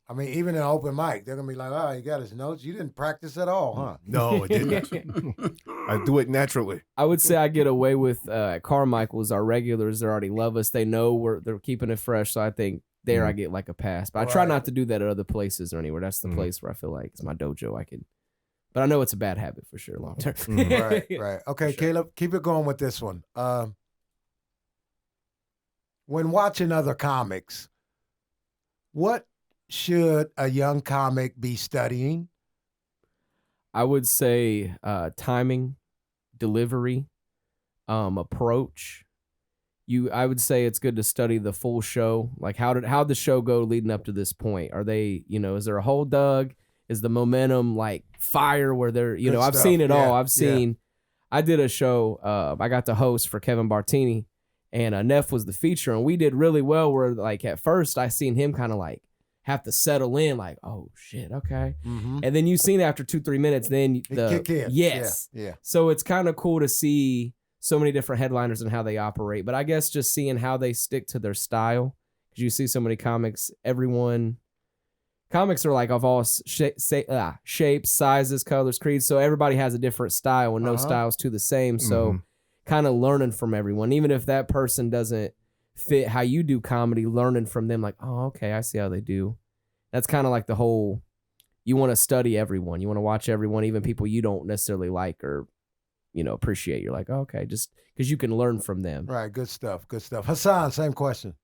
Speaker 1: I mean, even in open mic, they're gonna be like, "Oh, you got his notes. You didn't practice at all, huh?"
Speaker 4: No, I didn't. I do it naturally.
Speaker 5: I would say I get away with at Carmichael's. Our regulars, they already love us. They know they're keeping it fresh. So I think I get like a pass. But I try not to do that at other places or anywhere. That's the place where I feel like it's my dojo. But I know it's a bad habit for sure, long term.
Speaker 1: Right. Okay, sure. Caleb, keep it going with this one. When watching other comics, what should a young comic be studying?
Speaker 5: I would say timing, delivery, approach. I would say it's good to study the full show. Like how'd the show go leading up to this point? Are they, is there a hole dug? Is the momentum like fire where they're,
Speaker 1: Good
Speaker 5: I've
Speaker 1: stuff.
Speaker 5: seen it all. I did a show, I got to host for Kevin Bartini, and Neff was the feature, and we did really well where like at first I seen him kind of like have to settle in, like, oh shit, okay.
Speaker 1: Mm-hmm.
Speaker 5: And then you seen after 2-3 minutes, then
Speaker 1: kick in.
Speaker 5: Yes.
Speaker 1: Yeah.
Speaker 5: So it's kind of cool to see so many different headliners and how they operate. But I guess just seeing how they stick to their style, because you see so many comics, comics are like of all shapes, sizes, colors, creeds. So everybody has a different style and no styles to the same. So kind of learning from everyone, even if that person doesn't fit how you do comedy, learning from them, like, oh, okay, I see how they do. That's kind of like the whole, you want to study everyone. You want to watch everyone, even people you don't necessarily like or, appreciate. You're like, oh, okay, just because you can learn from them.
Speaker 1: Right, good stuff, good stuff. Hassan, same question.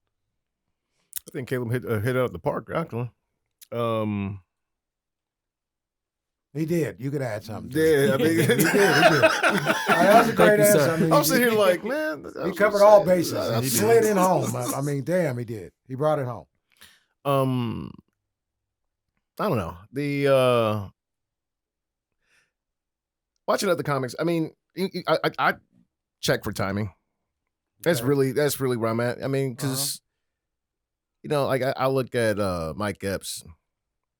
Speaker 4: I think Caleb hit out the park, actually.
Speaker 1: He did. You could add something.
Speaker 4: Yeah, I mean, he did.
Speaker 1: That was a great answer.
Speaker 5: sir.
Speaker 1: I mean,
Speaker 4: I'm sitting here like, man,
Speaker 1: he covered all bases. He slid in home. I mean, damn, he did. He brought it home.
Speaker 4: I don't know. The watching other comics. I mean, I check for timing. That's really where I'm at. I mean, because like I look at Mike Epps.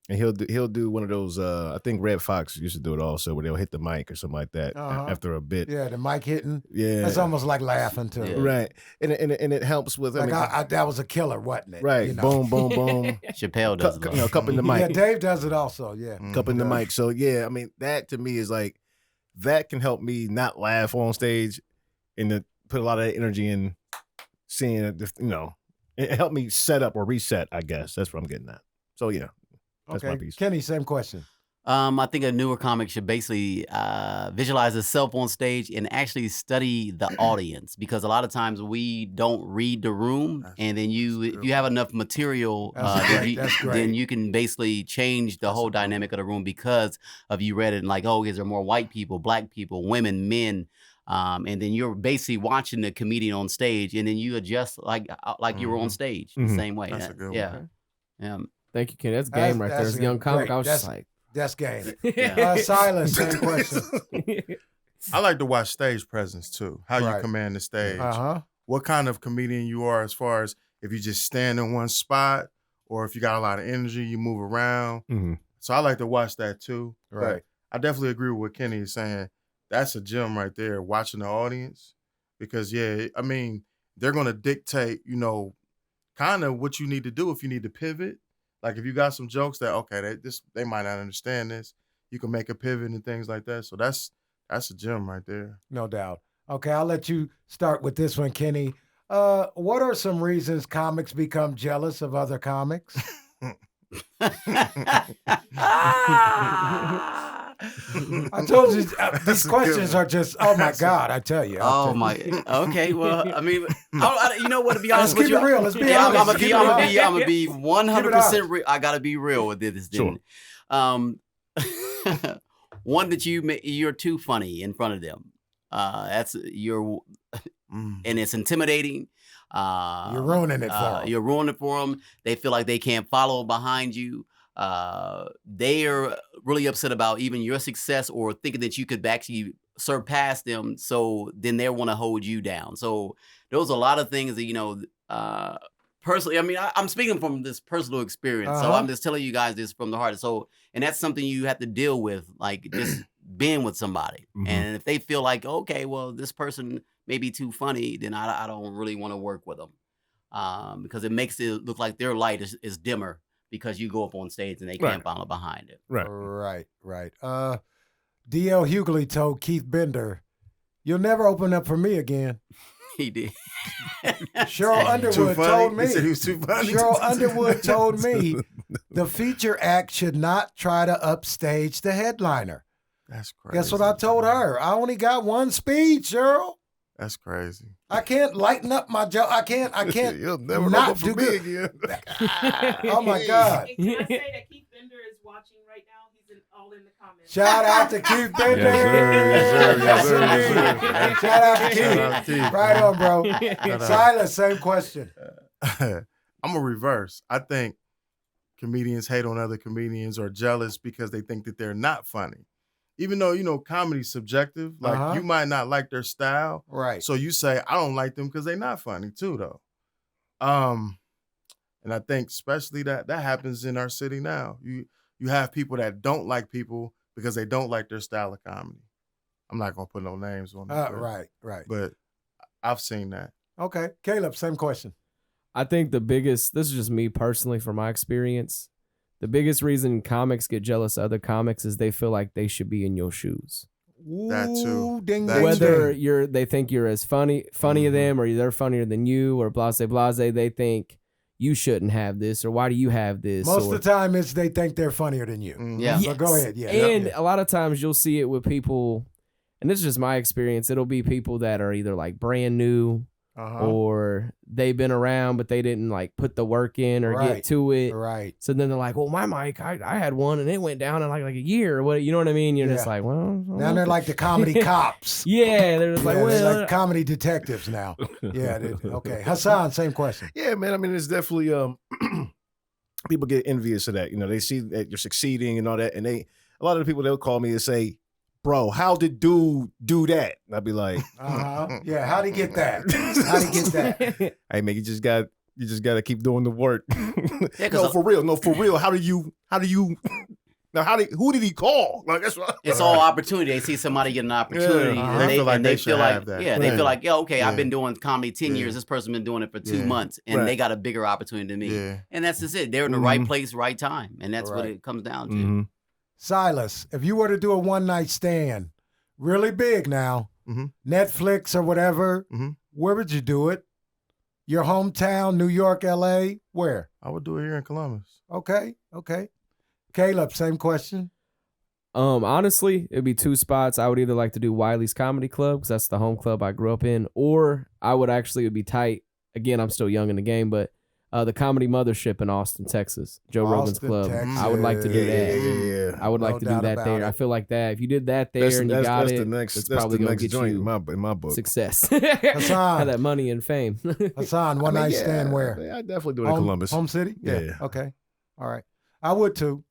Speaker 4: And he'll do one of those. I think Red Fox used to do it also, where they'll hit the mic or something like that after a bit.
Speaker 1: Yeah, the mic hitting.
Speaker 4: Yeah,
Speaker 1: that's almost like laughing too.
Speaker 3: Yeah.
Speaker 4: Right, and it helps with.
Speaker 1: Like that was a killer, wasn't it?
Speaker 4: Right, boom, boom, boom.
Speaker 3: Chappelle does it.
Speaker 4: Cupping the mic.
Speaker 1: Yeah, Dave does it also. Yeah,
Speaker 4: cupping the mic. So yeah, I mean that to me is like, that can help me not laugh on stage and to put a lot of energy in seeing it, it helped me set up or reset, I guess. That's what I'm getting at. So yeah, that's my piece.
Speaker 1: Kenny, same question.
Speaker 3: I think a newer comic should basically visualize itself on stage and actually study the audience, because a lot of times we don't read the room, and then if you have enough material, then you can basically change the whole dynamic of the room because of you read it and like, oh, is there more white people, black people, women, men? And then you're basically watching the comedian on stage, and then you adjust like you were on stage the same way.
Speaker 2: That's a good
Speaker 3: one. Yeah.
Speaker 5: Thank you, Kenny. That's game right there. As a young comic, I was just like,
Speaker 1: that's game. Silence, same question.
Speaker 2: I like to watch stage presence too. How you command the stage. What kind of comedian you are, as far as if you just stand in one spot, or if you got a lot of energy, you move around. So I like to watch that too.
Speaker 1: Right.
Speaker 2: But I definitely agree with what Kenny is saying. That's a gem right there, watching the audience. Because they're gonna dictate, kind of what you need to do if you need to pivot. Like if you got some jokes that they might not understand this, you can make a pivot and things like that. So that's a gem right there.
Speaker 1: No doubt. Okay, I'll let you start with this one, Kenny. What are some reasons comics become jealous of other comics? I told you these questions are just, oh my God, I tell you.
Speaker 3: Okay, well, I mean, you know what, to be honest with you.
Speaker 1: Let's be honest.
Speaker 3: I'm going to be 100% real. I got to be real with this. Sure. One, that you're too funny in front of them. And it's intimidating.
Speaker 1: You're ruining it for them.
Speaker 3: You're ruining it for them. They feel like they can't follow behind you. They are really upset about even your success, or thinking that you could actually surpass them. So then they want to hold you down. So those are a lot of things that, personally, I mean, I'm speaking from this personal experience. So I'm just telling you guys this from the heart. So, and that's something you have to deal with, like just being with somebody. And if they feel like, okay, well, this person may be too funny, then I don't really want to work with them. Because it makes it look like their light is dimmer, because you go up on stage and they can't follow behind it.
Speaker 1: Right. D.L. Hughley told Keith Bender, "You'll never open up for me again."
Speaker 3: He did.
Speaker 1: Cheryl Underwood told me.
Speaker 2: He said he was too funny.
Speaker 1: Cheryl Underwood told me the feature act should not try to upstage the headliner.
Speaker 2: That's crazy.
Speaker 1: Guess what I told her? I only got one speed, Cheryl.
Speaker 2: That's crazy.
Speaker 1: I can't lighten up my joke. I can't.
Speaker 2: You'll never
Speaker 1: not
Speaker 2: do
Speaker 1: good
Speaker 2: again.
Speaker 1: Oh my God.
Speaker 6: Hey, can I say that Keith Bender is watching right now? He's all in the comments.
Speaker 1: Shout out to Keith Bender.
Speaker 2: Yes, sir.
Speaker 1: Shout out to Keith. Right on, bro. Silas, same question.
Speaker 2: I'm a reverse. I think comedians hate on other comedians or jealous because they think that they're not funny. Even though, comedy's subjective, like you might not like their style.
Speaker 1: Right.
Speaker 2: So you say, I don't like them because they're not funny too, though. And I think especially that happens in our city now. You have people that don't like people because they don't like their style of comedy. I'm not going to put no names on it.
Speaker 1: Right.
Speaker 2: But I've seen that.
Speaker 1: Okay. Caleb, same question.
Speaker 5: I think this is just me personally from my experience. The biggest reason comics get jealous of other comics is they feel like they should be in your shoes.
Speaker 2: That too.
Speaker 5: Whether they think you're as funny to them, or they're funnier than you, or blase, they think you shouldn't have this, or why do you have this?
Speaker 1: Most of the time it's they think they're funnier than you.
Speaker 3: Yeah.
Speaker 1: So go ahead. Yeah.
Speaker 5: And a lot of times you'll see it with people, and this is just my experience, it'll be people that are either like brand new, or they've been around but they didn't like put the work in or get to it.
Speaker 1: Right.
Speaker 5: So then they're like, well, my mic, I had one and it went down in like a year, or what, you know what I mean? You're just like, well,
Speaker 1: now they're like the comedy cops.
Speaker 5: Yeah, they're just
Speaker 1: they're like comedy detectives now. Okay. Hassan, same question.
Speaker 4: Yeah, man. I mean, it's definitely people get envious of that. They see that you're succeeding and all that, and a lot of the people, they'll call me and say, bro, how did dude do that? And I'd be like,
Speaker 1: yeah, how'd he get that? How'd he get that?
Speaker 4: Hey man, you just gotta keep doing the work. No, for real. How do you now? Who did he call? Like that's what.
Speaker 3: It's all opportunity. They see somebody get an opportunity,
Speaker 2: and they feel like they should have that.
Speaker 3: Yeah, they feel like, I've been doing comedy 10 years. This person's been doing it for 2 months, and they got a bigger opportunity than me.
Speaker 2: Yeah.
Speaker 3: And that's just it. They're in the right place, right time, and that's what it comes down to.
Speaker 1: Silas, if you were to do a one-night stand really big now, Netflix or whatever, where would you do it? Your hometown, New York, LA, where?
Speaker 2: I would do it here in Columbus.
Speaker 1: Okay. Caleb, same question.
Speaker 5: Honestly, it'd be 2 spots. I would either like to do Wiley's Comedy Club because that's the home club I grew up in, or I would actually, it'd be tight. Again, I'm still young in the game, but the Comedy Mothership in Austin, Texas, Joe Rogan's club.
Speaker 1: Texas.
Speaker 5: I would like to do that.
Speaker 4: Yeah.
Speaker 5: I would like
Speaker 1: No
Speaker 5: to do
Speaker 1: doubt
Speaker 5: that
Speaker 1: about
Speaker 5: there.
Speaker 1: it.
Speaker 5: I feel like that if you did that there and you got it,
Speaker 4: that's
Speaker 5: probably
Speaker 4: the
Speaker 5: gonna
Speaker 4: next
Speaker 5: get
Speaker 4: joint
Speaker 5: you
Speaker 4: in my book.
Speaker 5: success.
Speaker 1: Hassan.
Speaker 5: Have that money and fame.
Speaker 1: Hassan, one night stand where?
Speaker 4: Yeah, I definitely do it in Columbus.
Speaker 1: Home city?
Speaker 4: Yeah.
Speaker 1: Okay. All right. I would too.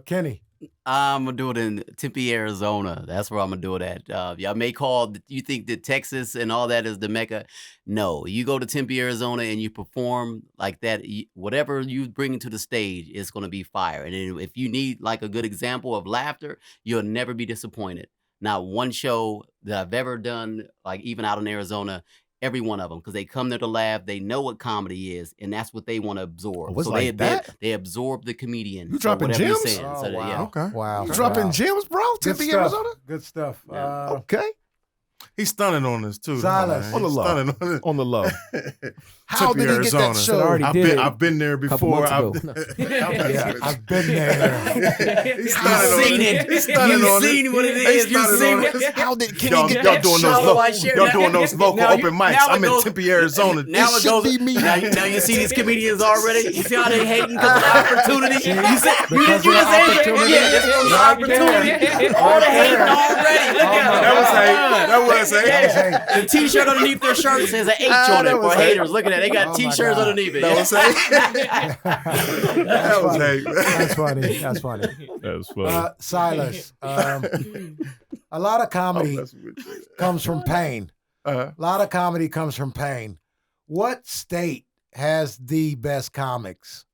Speaker 1: Kenny.
Speaker 3: I'm gonna do it in Tempe, Arizona. That's where I'm gonna do it at. Y'all may call. You think that Texas and all that is the Mecca? No, you go to Tempe, Arizona, and you perform like that. Whatever you bring to the stage is gonna be fire. And then if you need like a good example of laughter, you'll never be disappointed. Not one show that I've ever done, like even out in Arizona, every one of them, because they come there to laugh. They know what comedy is, and that's what they want to absorb.
Speaker 4: it's
Speaker 3: So
Speaker 4: like
Speaker 3: they absorb the comedian.
Speaker 4: You
Speaker 3: or
Speaker 4: dropping
Speaker 3: whatever you're
Speaker 4: gems?
Speaker 3: saying.
Speaker 1: Oh,
Speaker 3: So,
Speaker 1: wow.
Speaker 3: yeah.
Speaker 2: Okay.
Speaker 1: Wow.
Speaker 4: You dropping gems, bro?
Speaker 1: Good
Speaker 4: Tempe,
Speaker 1: stuff.
Speaker 4: Arizona?
Speaker 1: Good stuff.
Speaker 3: Yeah.
Speaker 4: Okay.
Speaker 2: He's stunning on us too.
Speaker 1: Silas.
Speaker 2: Man.
Speaker 4: On the
Speaker 2: He's
Speaker 4: low.
Speaker 2: stunning on us.
Speaker 4: On the low. How
Speaker 2: Tempe,
Speaker 4: did he get that
Speaker 2: Arizona.
Speaker 4: show?
Speaker 5: I already did it
Speaker 2: I've been there
Speaker 5: a couple
Speaker 2: before.
Speaker 5: months ago.
Speaker 1: Yeah, I've been there.
Speaker 2: He's
Speaker 3: You've seen it.
Speaker 2: He's stunning
Speaker 3: You've
Speaker 2: on
Speaker 3: seen
Speaker 2: it.
Speaker 3: what it
Speaker 2: He's
Speaker 3: is. You've
Speaker 2: stunning
Speaker 3: seen
Speaker 2: on
Speaker 3: it.
Speaker 2: it.
Speaker 4: How did Kenny
Speaker 2: Y'all
Speaker 4: get
Speaker 2: y'all
Speaker 4: that
Speaker 2: doing
Speaker 4: show?
Speaker 2: those
Speaker 3: Now I share-
Speaker 2: y'all doing those local
Speaker 3: Now you-
Speaker 2: open mics.
Speaker 3: now it
Speaker 2: I'm in
Speaker 3: goes-
Speaker 2: Tempe, Arizona.
Speaker 3: Now it
Speaker 4: should
Speaker 3: goes.
Speaker 4: be me.
Speaker 3: Now you see these comedians already. You see how they hating because of the opportunity. You said
Speaker 1: Because
Speaker 3: you
Speaker 1: of the
Speaker 3: just said
Speaker 1: opportunity.
Speaker 3: yeah, this was the
Speaker 1: Right
Speaker 3: opportunity. All the hating already. Look at
Speaker 2: That was
Speaker 3: them.
Speaker 2: hate. That was hate.
Speaker 3: Yeah. The T-shirt underneath their shirt says an H on it
Speaker 2: that
Speaker 3: for
Speaker 2: was hate.
Speaker 3: haters. Look at that. They got
Speaker 1: Oh, my
Speaker 3: T-shirts
Speaker 1: God.
Speaker 3: underneath it.
Speaker 2: That was hate.
Speaker 1: That's
Speaker 2: was
Speaker 1: funny.
Speaker 2: hate.
Speaker 1: That's funny. That's funny.
Speaker 4: That's funny.
Speaker 1: Silas, a lot of comedy comes from pain.
Speaker 2: Uh-huh.
Speaker 1: A lot of comedy comes from pain. What state has the best comics,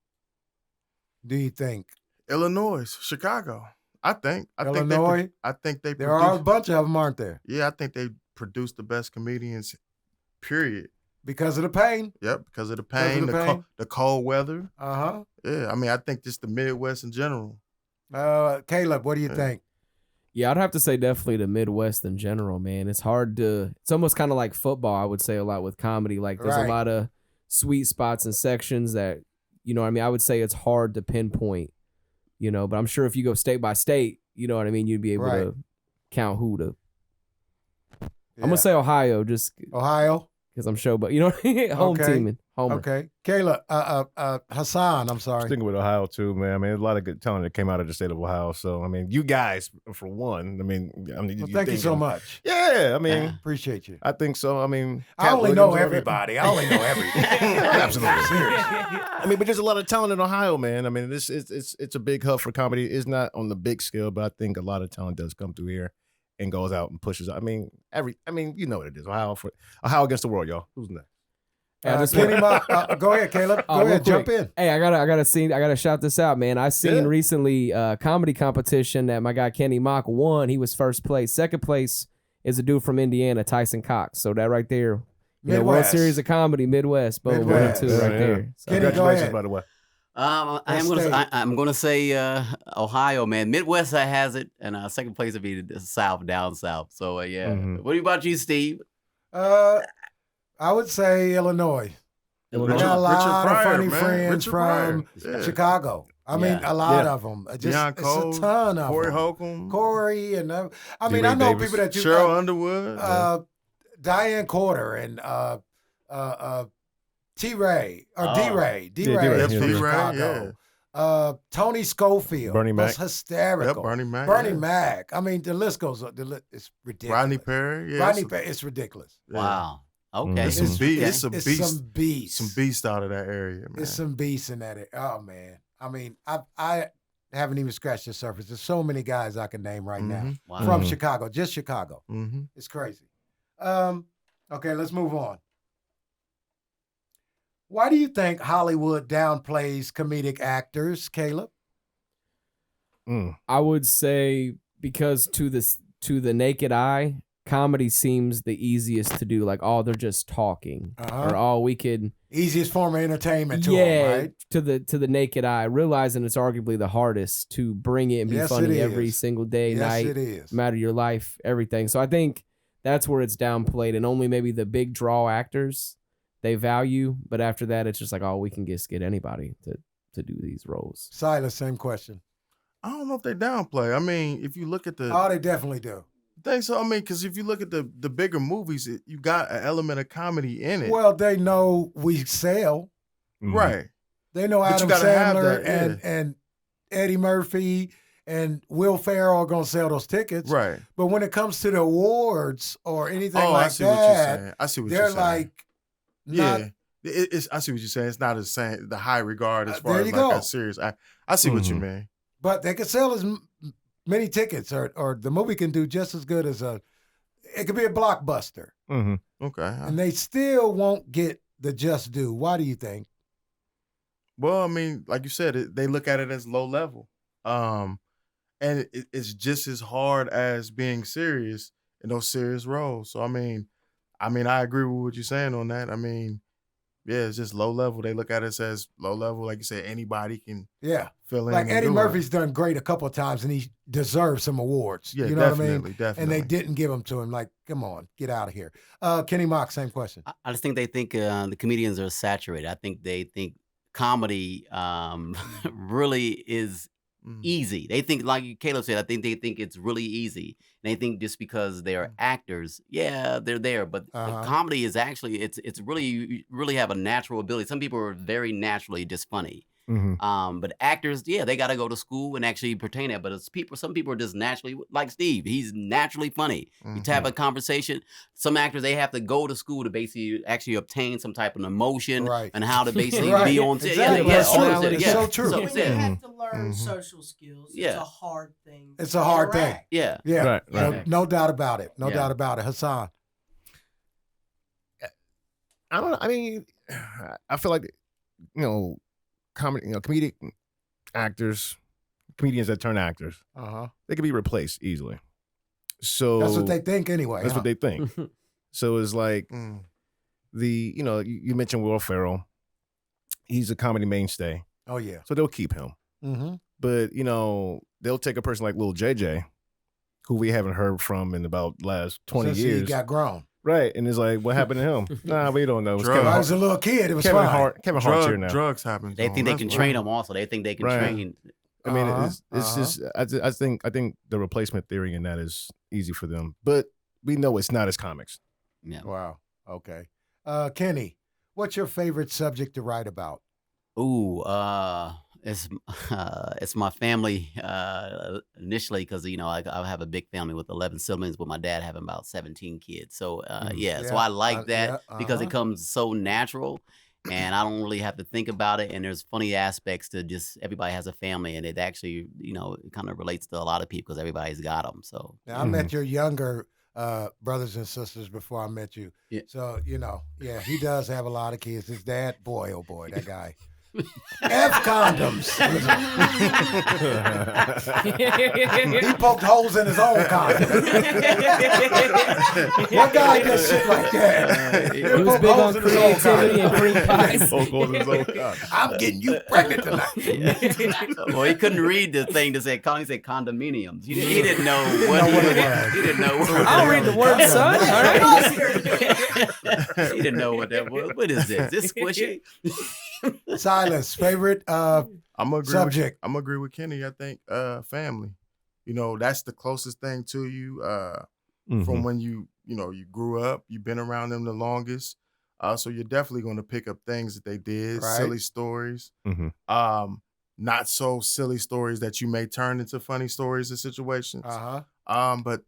Speaker 1: do you think?
Speaker 2: Illinois, Chicago. I think
Speaker 1: Illinois?
Speaker 2: I think they
Speaker 1: There are a bunch of them, aren't there?
Speaker 2: Yeah, I think they produce the best comedians. Period.
Speaker 1: Because of the pain.
Speaker 2: Yep, because of the
Speaker 1: Because of
Speaker 2: pain,
Speaker 1: the
Speaker 2: the,
Speaker 1: pain.
Speaker 2: the cold weather.
Speaker 1: Uh-huh.
Speaker 2: Yeah, I mean, I think just the Midwest in general.
Speaker 1: Caleb, what do you think?
Speaker 5: Yeah, I'd have to say definitely the Midwest in general, man. It's hard to, it's almost kind of like football, I would say a lot with comedy. Like there's
Speaker 1: Right.
Speaker 5: a lot of sweet spots and sections that, you know what I mean? I would say it's hard to pinpoint, you know, but I'm sure if you go state by state, you know what I mean? You'd be able
Speaker 1: Right.
Speaker 5: to count who to. I'm
Speaker 1: Yeah.
Speaker 5: going to say Ohio just
Speaker 1: Ohio.
Speaker 5: because I'm sure, but you know what I mean? Home
Speaker 1: Okay.
Speaker 5: teaming. Homer.
Speaker 1: Okay. Caleb, Hassan, I'm sorry.
Speaker 4: Sticking with Ohio too, man. I mean, a lot of good talent that came out of the state of Ohio. So, I mean, you guys, for one,
Speaker 1: Well, thank you so much.
Speaker 4: Yeah, I mean,
Speaker 1: Appreciate you.
Speaker 4: I think so. I mean,
Speaker 1: I
Speaker 4: Cat
Speaker 1: only
Speaker 4: Williams
Speaker 1: know
Speaker 4: over there.
Speaker 1: everybody. I only know everything.
Speaker 4: Absolutely.
Speaker 1: Serious.
Speaker 4: I mean, but there's a lot of talent in Ohio, man. I mean, it's a big hub for comedy. It's not on the big scale, but I think a lot of talent does come through here and goes out and pushes. I mean, you know what it is. Ohio against the world, y'all. Who's next?
Speaker 1: Kenny, go ahead, Caleb. Go
Speaker 5: real
Speaker 1: ahead, jump
Speaker 5: quick.
Speaker 1: in.
Speaker 5: Hey, I gotta shout this out, man. I seen
Speaker 4: Yeah.
Speaker 5: recently a comedy competition that my guy Kenny Mock won. He was first place. Second place is a dude from Indiana, Tyson Cox. So that right there, you know, World
Speaker 1: Midwest.
Speaker 5: Series of Comedy, Midwest, boom, 1 and
Speaker 1: Midwest.
Speaker 5: 2
Speaker 4: Yeah,
Speaker 5: right
Speaker 4: yeah.
Speaker 5: there. So,
Speaker 1: Kenny, go
Speaker 4: Congratulations,
Speaker 1: ahead.
Speaker 4: by the way.
Speaker 3: I'm gonna say Ohio, man. Midwest has it, and second place would be the South, down South. So yeah.
Speaker 4: Mhm.
Speaker 3: What about you, Steve?
Speaker 1: I would say Illinois. I
Speaker 5: Illinois.
Speaker 1: got a lot of funny
Speaker 2: man.
Speaker 1: friends
Speaker 2: Richard
Speaker 1: from
Speaker 2: Pryor. Yeah.
Speaker 1: Chicago. I mean,
Speaker 3: Yeah.
Speaker 1: a lot
Speaker 4: Yeah.
Speaker 1: of them.
Speaker 2: Deion Cole,
Speaker 1: It's a ton of
Speaker 2: Corey
Speaker 1: them.
Speaker 2: Holcomb,
Speaker 1: Corey and I mean,
Speaker 4: D-Ray
Speaker 1: I know
Speaker 4: Davis.
Speaker 1: people that you
Speaker 2: Cheryl Underwood.
Speaker 1: Diane Corder and T-Ray or
Speaker 3: Oh.
Speaker 1: D-Ray.
Speaker 4: D-Ray,
Speaker 1: D-Ray is
Speaker 4: yeah.
Speaker 1: from
Speaker 2: D-Ray,
Speaker 1: Chicago. Tony Schofield.
Speaker 4: Bernie
Speaker 1: was
Speaker 4: Mac.
Speaker 1: hysterical.
Speaker 2: Yep, Bernie Mac.
Speaker 1: Bernie
Speaker 2: yeah.
Speaker 1: Mac. I mean, the list goes up. It's ridiculous.
Speaker 2: Rodney Perry. Yeah,
Speaker 1: Rodney
Speaker 2: it's-
Speaker 1: Perry. It's ridiculous.
Speaker 2: yeah.
Speaker 3: Wow. Okay.
Speaker 2: It's some
Speaker 1: It's-
Speaker 2: beast.
Speaker 1: it's-
Speaker 2: It's some
Speaker 1: it's
Speaker 2: beast.
Speaker 1: some beast.
Speaker 2: Some beast out of that area, man.
Speaker 1: It's some beast in that. Oh man. I mean, I haven't even scratched the surface. There's so many guys I can name right now
Speaker 3: Wow.
Speaker 1: from
Speaker 4: Mhm.
Speaker 1: Chicago, just Chicago.
Speaker 2: Mm-hmm.
Speaker 1: It's crazy. Okay, let's move on. Why do you think Hollywood downplays comedic actors, Caleb?
Speaker 5: I would say because to the naked eye, comedy seems the easiest to do. Like, oh, they're just talking, or oh, we could
Speaker 1: easiest form of entertainment to them, right?
Speaker 5: to the naked eye, realizing it's arguably the hardest to bring it and be funny every single day, night,
Speaker 1: it is.
Speaker 5: no matter your life, everything. So I think that's where it's downplayed, and only maybe the big draw actors they value, but after that, it's just like, oh, we can just get anybody to do these roles.
Speaker 1: Silas, same question.
Speaker 2: I don't know if they downplay. I mean, if you look at the...
Speaker 1: Oh, they definitely do.
Speaker 2: Think so? I mean, because if you look at the bigger movies, you got an element of comedy in it.
Speaker 1: Well, they know we sell.
Speaker 2: Right.
Speaker 1: They know
Speaker 2: But you
Speaker 1: Adam
Speaker 2: gotta have
Speaker 1: Sandler
Speaker 2: that,
Speaker 1: and Eddie Murphy and Will Ferrell are going to sell those tickets.
Speaker 2: Right.
Speaker 1: But when it comes to the awards or anything like
Speaker 2: I see what you're saying.
Speaker 1: that,
Speaker 2: I see what
Speaker 1: they're
Speaker 2: you're saying.
Speaker 1: like, not,
Speaker 2: I see what you're saying. It's not as saying the high regard as far
Speaker 1: there
Speaker 2: as
Speaker 1: you
Speaker 2: like
Speaker 1: go.
Speaker 2: a serious. I see what you mean.
Speaker 1: But they could sell as many tickets, or the movie can do just as good as it could be a blockbuster.
Speaker 2: Okay.
Speaker 1: And they still won't get the just due. Why do you think?
Speaker 2: Well, I mean, like you said, they look at it as low level. And it's just as hard as being serious in those serious roles. So, I mean, I agree with what you're saying on that. I mean, yeah, it's just low level. They look at it as low level. Like you said, anybody can fill in.
Speaker 1: Like Eddie Murphy's done great a couple of times, and he deserves some awards.
Speaker 2: Yeah,
Speaker 1: you know what I mean?
Speaker 2: Definitely.
Speaker 1: And they didn't give them to him. Like, come on, get out of here. Kenny Mock, same question.
Speaker 3: I just think they think the comedians are saturated. I think they think comedy really is easy. They think, like Caleb said, I think they think it's really easy. And they think just because they're actors, yeah, they're there. But comedy is actually, it's really, you really have a natural ability. Some people are very naturally just funny. But actors, yeah, they got to go to school and actually pertain that. But it's some people are just naturally, like Steve, he's naturally funny. You have a conversation. Some actors, they have to go to school to basically actually obtain some type of emotion and how to basically be on set.
Speaker 1: Exactly.
Speaker 3: It's
Speaker 1: so true.
Speaker 6: When you have to learn social skills, it's a hard thing.
Speaker 1: It's a hard thing.
Speaker 3: Yeah.
Speaker 1: Right. No doubt about it. No doubt about it. Hassan.
Speaker 4: I don't know. I mean, I feel like, comedic actors, comedians that turn actors, they can be replaced easily. So
Speaker 1: that's what they think anyway.
Speaker 4: That's what they think. So it's like you mentioned Will Ferrell. He's a comedy mainstay.
Speaker 1: Oh yeah.
Speaker 4: So they'll keep him. But they'll take a person like Lil JJ, who we haven't heard from in about last 20
Speaker 1: Since
Speaker 4: years.
Speaker 1: He got grown.
Speaker 4: Right, and it's like, what happened to him? Nah, we don't know.
Speaker 1: I was a little kid. It was
Speaker 4: Kevin
Speaker 1: fine.
Speaker 4: Hart. Kevin Hart's here now.
Speaker 2: Drugs happen.
Speaker 3: They think they can train them also. They think they can train.
Speaker 4: I mean, it's just, I think the replacement theory in that is easy for them, but we know it's not as comics.
Speaker 3: Yeah.
Speaker 1: Wow. Okay. Kenny, what's your favorite subject to write about?
Speaker 3: Ooh, it's my family initially because I have a big family with 11 siblings, but my dad having about 17 kids. So so I like that because it comes so natural, and I don't really have to think about it. And there's funny aspects to just everybody has a family, and it actually it kind of relates to a lot of people because everybody's got them. So
Speaker 1: now, I met your younger brothers and sisters before I met you.
Speaker 3: Yeah.
Speaker 1: So he does have a lot of kids. His dad, boy, oh boy, that guy. F condoms. He poked holes in his own condom. What guy does shit like that?
Speaker 5: He was big on creativity and cream pies.
Speaker 1: I'm getting you pregnant tonight.
Speaker 3: Well, he couldn't read the thing to say. He said condominiums. He didn't know what it was. He didn't know what
Speaker 5: I'll read the word, son. All
Speaker 3: right. He didn't know what that was. What is this? Is this squishy?
Speaker 1: Silas, favorite subject?
Speaker 2: I'm agree with Kenny. I think family. That's the closest thing to you from when you grew up. You've been around them the longest. So you're definitely going to pick up things that they did, silly stories, not so silly stories that you may turn into funny stories and situations. But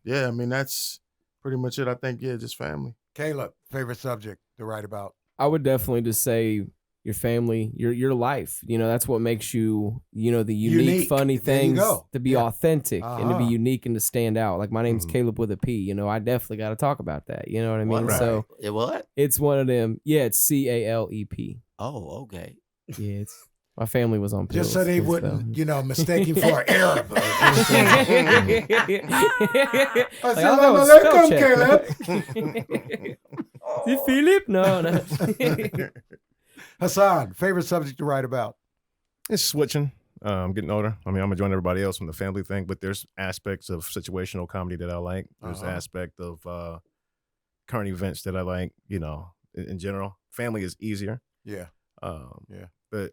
Speaker 2: yeah, I mean, that's pretty much it. I think, just family.
Speaker 1: Caleb, favorite subject to write about?
Speaker 5: I would definitely just say your family, your life. That's what makes you, the unique, funny things to be authentic and to be unique and to stand out. Like my name's Caleb with a P. I definitely got to talk about that. You know what I mean?
Speaker 3: Right.
Speaker 5: So
Speaker 3: what?
Speaker 5: It's one of them. Yeah, it's CALEP.
Speaker 3: Oh, okay.
Speaker 5: Yeah, it's My family was on pills.
Speaker 1: Just so they
Speaker 5: and
Speaker 1: wouldn't,
Speaker 5: stuff.
Speaker 1: mistake you for an Arab.
Speaker 5: I'll go spell check. You Philip? No.
Speaker 1: Hassan, favorite subject to write about?
Speaker 4: It's switching. I'm getting older. I mean, I'm enjoying everybody else from the family thing, but there's aspects of situational comedy that I like. There's aspect of current events that I like, in general. Family is easier.
Speaker 1: Yeah.
Speaker 4: But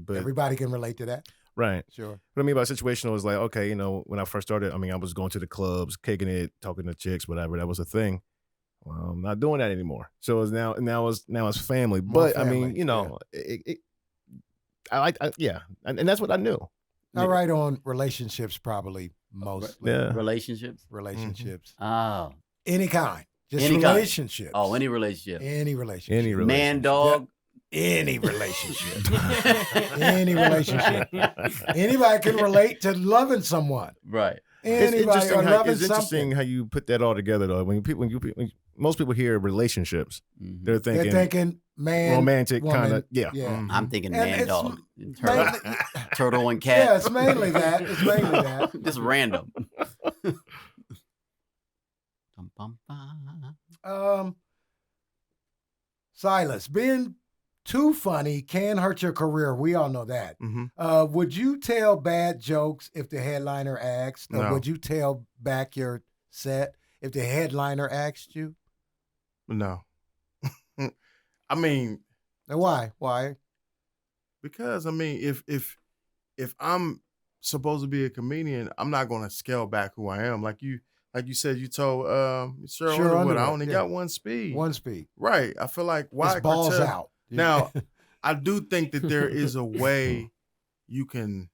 Speaker 1: Everybody can relate to that.
Speaker 4: Right.
Speaker 1: Sure.
Speaker 4: What I mean by situational is like, okay, when I first started, I was going to the clubs, kicking it, talking to chicks, whatever. That was a thing. Well, I'm not doing that anymore. So it's now it's family.
Speaker 1: More
Speaker 4: but
Speaker 1: family,
Speaker 4: and that's what I knew.
Speaker 1: I write on relationships probably mostly.
Speaker 4: Yeah.
Speaker 3: Relationships.
Speaker 1: Mm-hmm.
Speaker 3: Oh.
Speaker 1: Any kind. Just
Speaker 3: Any kind.
Speaker 1: relationships.
Speaker 3: Oh, any relationship.
Speaker 1: Any relationship.
Speaker 4: Any relationship.
Speaker 3: Man, dog.
Speaker 1: Any relationship. Any relationship. Anybody can relate to loving someone.
Speaker 3: Right.
Speaker 1: Anybody or loving
Speaker 4: It's interesting
Speaker 1: something.
Speaker 4: how you put that all together, though. When most people hear relationships,
Speaker 3: Mhm.
Speaker 4: they're thinking
Speaker 1: man,
Speaker 4: romantic
Speaker 1: woman.
Speaker 4: kind of, yeah.
Speaker 1: Yeah.
Speaker 4: Mhm.
Speaker 3: I'm thinking
Speaker 1: And
Speaker 3: man,
Speaker 1: it's
Speaker 3: dog.
Speaker 1: mainly-
Speaker 3: Turtle and cat.
Speaker 1: Yeah, it's mainly that. It's mainly that.
Speaker 3: Just random. Bum, bum, bum.
Speaker 1: Silas, being too funny can hurt your career. We all know that.
Speaker 2: Mhm.
Speaker 1: Would you tell bad jokes if the headliner asked? Or
Speaker 2: No.
Speaker 1: would you tell back your set if the headliner asked you?
Speaker 2: No. I mean,
Speaker 1: And why? Why?
Speaker 2: because if I'm supposed to be a comedian, I'm not going to scale back who I am. Like you said, you told Cheryl
Speaker 1: Sure,
Speaker 2: Underwood,
Speaker 1: Underwood,
Speaker 2: I only
Speaker 1: yeah.
Speaker 2: got one speed.
Speaker 1: One speed.
Speaker 2: Right. I feel like why
Speaker 1: It's balls
Speaker 2: curtail-
Speaker 1: out.
Speaker 2: Now, I do think that there is a way you can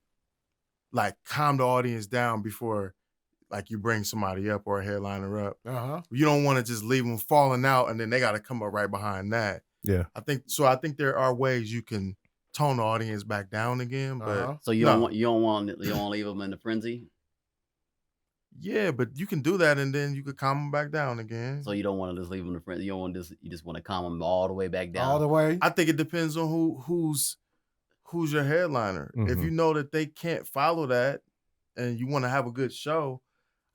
Speaker 2: like calm the audience down before like you bring somebody up or a headliner up. You don't want to just leave them falling out and then they got to come up right behind that.
Speaker 4: Yeah.
Speaker 2: I think there are ways you can tone the audience back down again, but
Speaker 3: So you don't want to leave them in the frenzy.
Speaker 2: yeah, but you can do that and then you could calm them back down again.
Speaker 3: So you don't want to just leave them in the frenzy. You don't want you just want to calm them all the way back down.
Speaker 1: All the way.
Speaker 2: I think it depends on who's your headliner. If
Speaker 4: Mhm.
Speaker 2: you know that they can't follow that and you want to have a good show,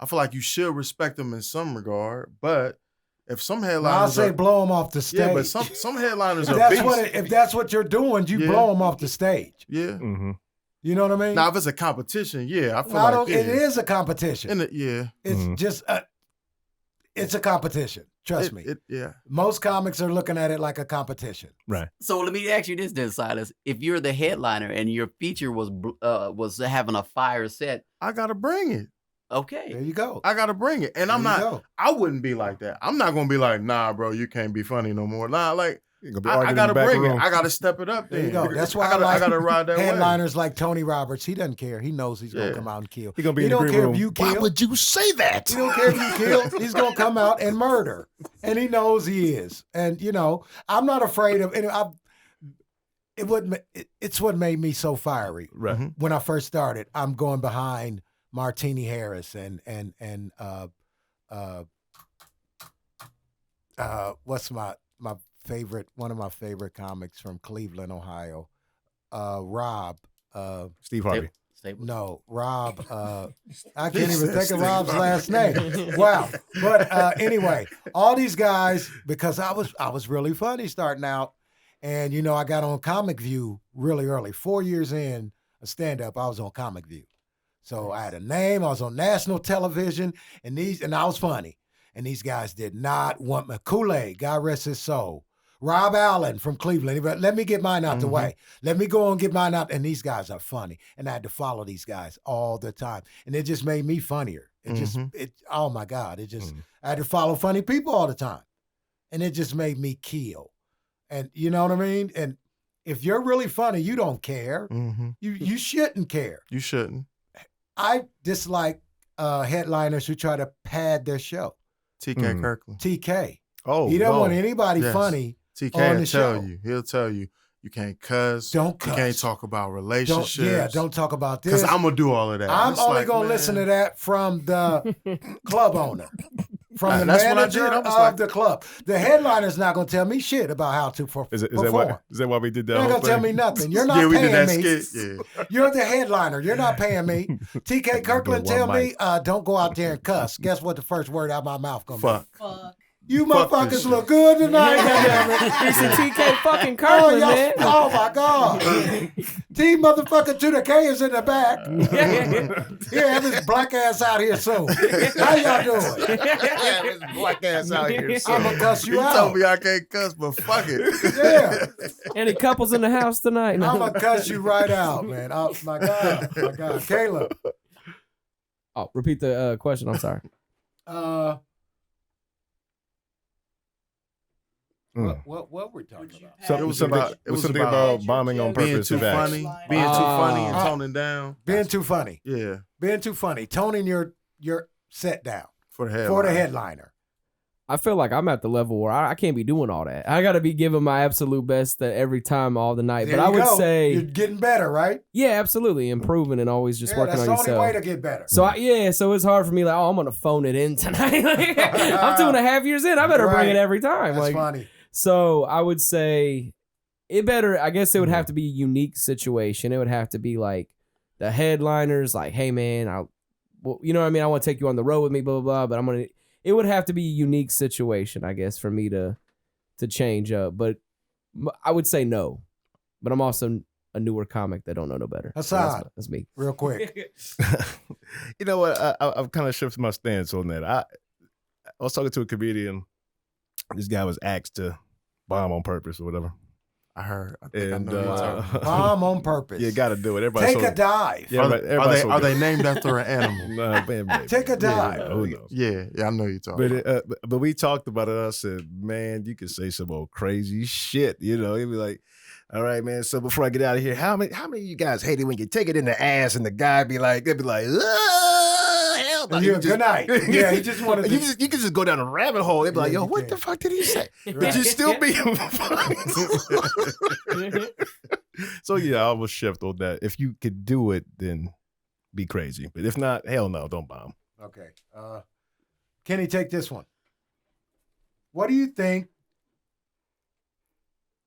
Speaker 2: I feel like you should respect them in some regard. But if some headliners,
Speaker 1: I'll say blow them off the stage.
Speaker 2: yeah, but some headliners
Speaker 1: if
Speaker 2: are
Speaker 1: that's
Speaker 2: beasts.
Speaker 1: if that's what you're doing, you
Speaker 2: Yeah.
Speaker 1: blow them off the stage.
Speaker 2: Yeah.
Speaker 4: Mm-hmm.
Speaker 1: You know what I mean?
Speaker 2: Now if it's a competition, yeah, I feel
Speaker 1: I
Speaker 2: like
Speaker 1: don't, it is a competition.
Speaker 2: yeah.
Speaker 1: It's
Speaker 4: Mhm.
Speaker 1: just it's a competition. Trust me.
Speaker 2: Yeah.
Speaker 1: Most comics are looking at it like a competition.
Speaker 4: Right.
Speaker 3: So let me ask you this, then, Silas: if you're the headliner and your feature was having a fire set,
Speaker 2: I gotta bring it.
Speaker 3: okay,
Speaker 1: There you go.
Speaker 2: I gotta bring it. And I'm
Speaker 1: There you
Speaker 2: not
Speaker 1: go.
Speaker 2: I wouldn't be like that. I'm not gonna be like, nah, bro, you can't be funny no more. Nah, like
Speaker 4: You're gonna be
Speaker 2: I
Speaker 4: arguing in
Speaker 2: gotta
Speaker 4: the back
Speaker 2: bring
Speaker 4: room.
Speaker 2: it. I gotta step it up
Speaker 1: There
Speaker 2: then.
Speaker 1: you go. That's why
Speaker 2: I gotta ride that way.
Speaker 1: headliners like Tony Roberts. He doesn't care. He knows he's gonna
Speaker 2: Yeah.
Speaker 1: come out and kill.
Speaker 4: He's gonna be
Speaker 1: He
Speaker 4: in the
Speaker 1: don't
Speaker 4: green
Speaker 1: care
Speaker 4: room.
Speaker 1: if you
Speaker 4: Why
Speaker 1: kill.
Speaker 4: would you say that?
Speaker 1: He don't care if you kill. He's gonna come out and murder, and he knows he is. And I'm not afraid of. It's what made me so fiery.
Speaker 4: Right.
Speaker 2: Mhm.
Speaker 1: When I first started, I'm going behind Martini Harris and what's my favorite, one of my favorite comics from Cleveland, Ohio, Rob.
Speaker 4: Steve Harvey.
Speaker 3: Stable.
Speaker 1: No, Rob. I
Speaker 2: He
Speaker 1: can't even
Speaker 2: said
Speaker 1: think of
Speaker 2: Steve
Speaker 1: Rob's
Speaker 2: Harvey.
Speaker 1: last name. Wow. But anyway, all these guys, because I was really funny starting out, and I got on Comic View really early. 4 years in a stand-up, I was on Comic View. So I had a name. I was on national television, and I was funny. And these guys did not want me. Kool-Aid, God rest his soul. Rob Allen from Cleveland. But let me get mine out the way. Let me go and get mine out. And these guys are funny. And I had to follow these guys all the time. And it just made me funnier. Oh my God. I had to follow funny people all the time. And it just made me kill. And you know what I mean? And if you're really funny, you don't care.
Speaker 2: Mhm.
Speaker 1: You shouldn't care.
Speaker 2: You shouldn't.
Speaker 1: I dislike headliners who try to pad their show.
Speaker 2: TK Kirkland.
Speaker 1: TK.
Speaker 4: Oh,
Speaker 1: He don't
Speaker 4: no.
Speaker 1: want anybody
Speaker 2: Yes.
Speaker 1: funny
Speaker 2: TK
Speaker 1: on
Speaker 2: will
Speaker 1: the
Speaker 2: tell
Speaker 1: show.
Speaker 2: you. He'll tell you you can't cuss.
Speaker 1: Don't
Speaker 2: You
Speaker 1: cuss.
Speaker 2: can't talk about relationships.
Speaker 1: Don't talk about this.
Speaker 2: Because I'm gonna do all of that.
Speaker 1: I'm
Speaker 2: It's
Speaker 1: only
Speaker 2: like,
Speaker 1: going to
Speaker 2: man,
Speaker 1: listen to that from the club owner. from the
Speaker 2: That's what I
Speaker 1: manager
Speaker 2: did. I
Speaker 1: of
Speaker 2: was like-
Speaker 1: the club. The headliner's not going to tell me shit about how to perform.
Speaker 4: Is that why we did that?
Speaker 1: You're not
Speaker 4: whole
Speaker 1: going to tell
Speaker 4: thing?
Speaker 1: me nothing. You're not
Speaker 2: Yeah, we did
Speaker 1: paying
Speaker 2: that
Speaker 1: me.
Speaker 2: skit. Yeah.
Speaker 1: You're the headliner. You're not paying me. TK Kirkland
Speaker 4: One
Speaker 1: tell me,
Speaker 4: mic.
Speaker 1: don't go out there and cuss. Guess what the first word out of my mouth going to be?
Speaker 2: Fuck.
Speaker 6: Fuck.
Speaker 1: You
Speaker 2: Fuck this
Speaker 1: motherfuckers
Speaker 2: shit.
Speaker 1: look good tonight. goddamn it.
Speaker 5: It's a TK fucking
Speaker 1: Oh,
Speaker 5: Kirkland,
Speaker 1: y'all,
Speaker 5: man.
Speaker 1: oh my God. T motherfucker to the K is in the back. Here, have his black ass out here soon. How y'all doing?
Speaker 4: This black ass out here.
Speaker 1: I'm going to cuss
Speaker 2: You
Speaker 1: you out.
Speaker 2: told me I can't cuss, but fuck it.
Speaker 1: Yeah.
Speaker 5: Any couples in the house tonight?
Speaker 1: I'm going to cuss you right out, man. Oh, my God. My God. Caleb.
Speaker 5: Oh, repeat the question. I'm sorry.
Speaker 1: What were we talking about?
Speaker 2: It was
Speaker 4: something
Speaker 2: about
Speaker 4: about bombing on
Speaker 2: being
Speaker 4: purpose.
Speaker 2: too
Speaker 4: of acts.
Speaker 2: funny, being too funny and
Speaker 1: Ah.
Speaker 2: toning down.
Speaker 1: Being too funny.
Speaker 2: Yeah,
Speaker 1: Being too funny. Toning your set down
Speaker 2: for the headline.
Speaker 1: for the headliner.
Speaker 5: I feel like I'm at the level where I can't be doing all that. I got to be giving my absolute best every time, all the night.
Speaker 1: There
Speaker 5: But I
Speaker 1: you
Speaker 5: would
Speaker 1: go.
Speaker 5: say,
Speaker 1: You're getting better, right?
Speaker 5: yeah, absolutely, improving and always just
Speaker 1: Yeah,
Speaker 5: working
Speaker 1: that's
Speaker 5: on
Speaker 1: the only
Speaker 5: yourself.
Speaker 1: way to get better.
Speaker 5: So so it's hard for me. Like, oh, I'm gonna phone it in tonight. Like, I'm 2.5 years in. I better bring
Speaker 1: Right.
Speaker 5: it every time.
Speaker 1: That's
Speaker 5: Like,
Speaker 1: funny.
Speaker 5: so I would say it better. I guess it would have to be a unique situation. It would have to be like the headliners, like, hey man, you know what I mean? I want to take you on the road with me, blah blah blah. But it would have to be a unique situation, I guess, for me to change up. But I would say no. But I'm also a newer comic that don't know no better. So
Speaker 1: Hassan.
Speaker 5: that's me.
Speaker 1: Real quick.
Speaker 4: You know what? I've kind of shifted my stance on that. I was talking to a comedian. This guy was asked to bomb on purpose or whatever.
Speaker 2: I heard. I think I
Speaker 4: And
Speaker 2: know you're talking about.
Speaker 1: Bomb on purpose.
Speaker 4: you got to do it. Everybody
Speaker 1: Take a dive.
Speaker 4: Yeah,
Speaker 2: Are they named after an animal?
Speaker 4: Nah, man,
Speaker 1: Take a dive.
Speaker 4: who knows?
Speaker 2: Yeah, I know you're talking.
Speaker 4: But we talked about it. I said, man, you can say some old crazy shit. You know, he'd be like, all right, man. So before I get out of here, how many of you guys hate it when you take it in the ass and the guy be like, they'd be like, hell no.
Speaker 1: Yeah, good night. Yeah, he just wanted to.
Speaker 4: You can just go down a rabbit hole. They'd be like,
Speaker 1: Yeah,
Speaker 4: yo,
Speaker 1: you
Speaker 4: what
Speaker 1: can.
Speaker 4: the fuck did he say?
Speaker 1: Right.
Speaker 4: But you still be funny. So yeah, I will shift on that. If you could do it, then be crazy. But if not, hell no, don't bomb.
Speaker 1: Okay. Kenny, take this one. What do you think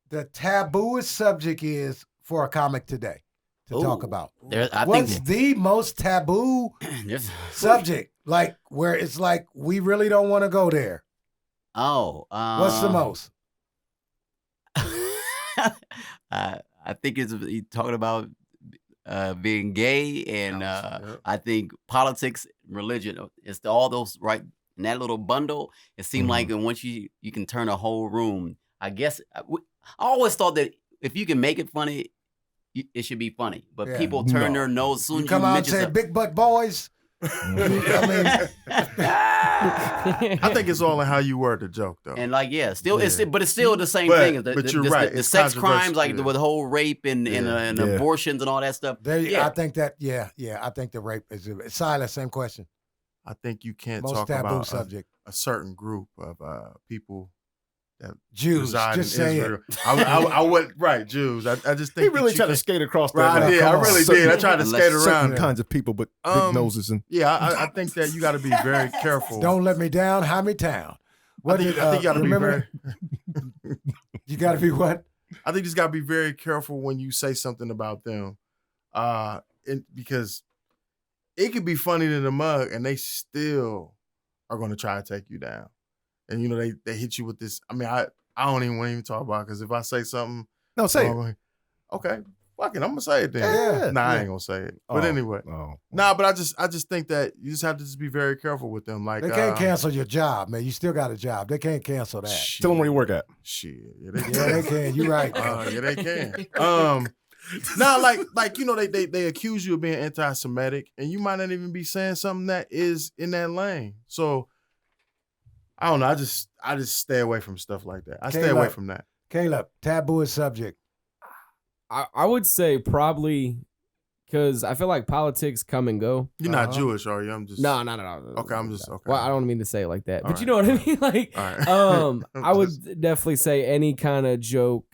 Speaker 1: the tabooest subject is for a comic today to talk
Speaker 3: Ooh.
Speaker 1: about?
Speaker 3: I
Speaker 1: What's
Speaker 3: think
Speaker 1: the most taboo
Speaker 3: there's,
Speaker 1: subject? Like where it's like we really don't want to go there. What's the most?
Speaker 3: I think it's he talking about being gay and I think politics, religion. It's all those right in that little bundle. It seemed like and once you can turn a whole room. I guess I always thought that if you can make it funny, it should be funny. But
Speaker 1: Yeah.
Speaker 3: people turn their nose as soon
Speaker 1: You
Speaker 3: as
Speaker 1: come
Speaker 3: you
Speaker 1: out and
Speaker 3: mention
Speaker 1: say
Speaker 3: something.
Speaker 1: big butt boys. I
Speaker 2: I think it's all in how you word the joke, though.
Speaker 3: And like, yeah, still,
Speaker 2: Yeah.
Speaker 3: It's still the same
Speaker 2: But-
Speaker 3: thing.
Speaker 2: but you're right,
Speaker 3: The
Speaker 2: it's
Speaker 3: sex
Speaker 2: controversial,
Speaker 3: crimes, like
Speaker 2: yeah.
Speaker 3: with the whole rape and
Speaker 2: Yeah.
Speaker 3: abortions and all that stuff.
Speaker 1: I think that. Yeah. I think the rape is Silas. Same question.
Speaker 2: I think you can't
Speaker 1: Most
Speaker 2: talk
Speaker 1: taboo
Speaker 2: about
Speaker 1: subject.
Speaker 2: a certain group of people that
Speaker 1: Jews.
Speaker 2: reside
Speaker 1: Just
Speaker 2: in
Speaker 1: say
Speaker 2: Israel.
Speaker 1: it.
Speaker 2: I would right Jews. I just think
Speaker 4: He really
Speaker 2: that you
Speaker 4: tried to
Speaker 2: can-
Speaker 4: skate across that.
Speaker 2: Right, I
Speaker 4: line.
Speaker 2: did.
Speaker 1: Come
Speaker 2: I
Speaker 1: on.
Speaker 2: really
Speaker 4: Certain-
Speaker 2: did. I tried to
Speaker 3: Unless
Speaker 2: skate
Speaker 4: Certain
Speaker 2: around. it.
Speaker 4: kinds of people, but big noses and
Speaker 2: Yeah, I think that you got to be very careful.
Speaker 1: Don't let me down. Hide me town.
Speaker 2: I think you got to be
Speaker 1: remember?
Speaker 2: very.
Speaker 1: You got to be what?
Speaker 2: I think you just got to be very careful when you say something about them, because it could be funny to the mug, and they still are going to try to take you down. And you know they hit you with this. I mean, I don't even want to even talk about it, because if I say something,
Speaker 4: no, say
Speaker 2: I'm
Speaker 4: it.
Speaker 2: like, okay, fuck it, I'm gonna say it then.
Speaker 4: Yeah.
Speaker 2: Nah, I
Speaker 1: Yeah.
Speaker 2: ain't gonna say it. But
Speaker 4: Oh,
Speaker 2: anyway,
Speaker 4: oh.
Speaker 2: nah. But I just think that you just have to just be very careful with them. Like
Speaker 1: They can't cancel your job, man. You still got a job. They can't cancel that.
Speaker 2: Shit.
Speaker 4: Tell them where you work at.
Speaker 2: Shit, yeah, they
Speaker 1: Yeah, they can. You're right.
Speaker 2: yeah, they can. Now, like you know, they accuse you of being anti-Semitic, and you might not even be saying something that is in that lane. So I don't know. I just stay away from stuff like that. I stay
Speaker 1: Caleb.
Speaker 2: away from that.
Speaker 1: Caleb, tabooest subject.
Speaker 5: I would say probably because I feel like politics come and go.
Speaker 2: You're not Jewish, are you? I'm just
Speaker 5: No.
Speaker 2: Okay, I'm just okay.
Speaker 5: Well, I don't mean to say it like that,
Speaker 2: All
Speaker 5: but you
Speaker 2: right.
Speaker 5: know what I mean. Like,
Speaker 2: All right. I'm
Speaker 5: I would
Speaker 2: just-
Speaker 5: definitely say any kind of joke,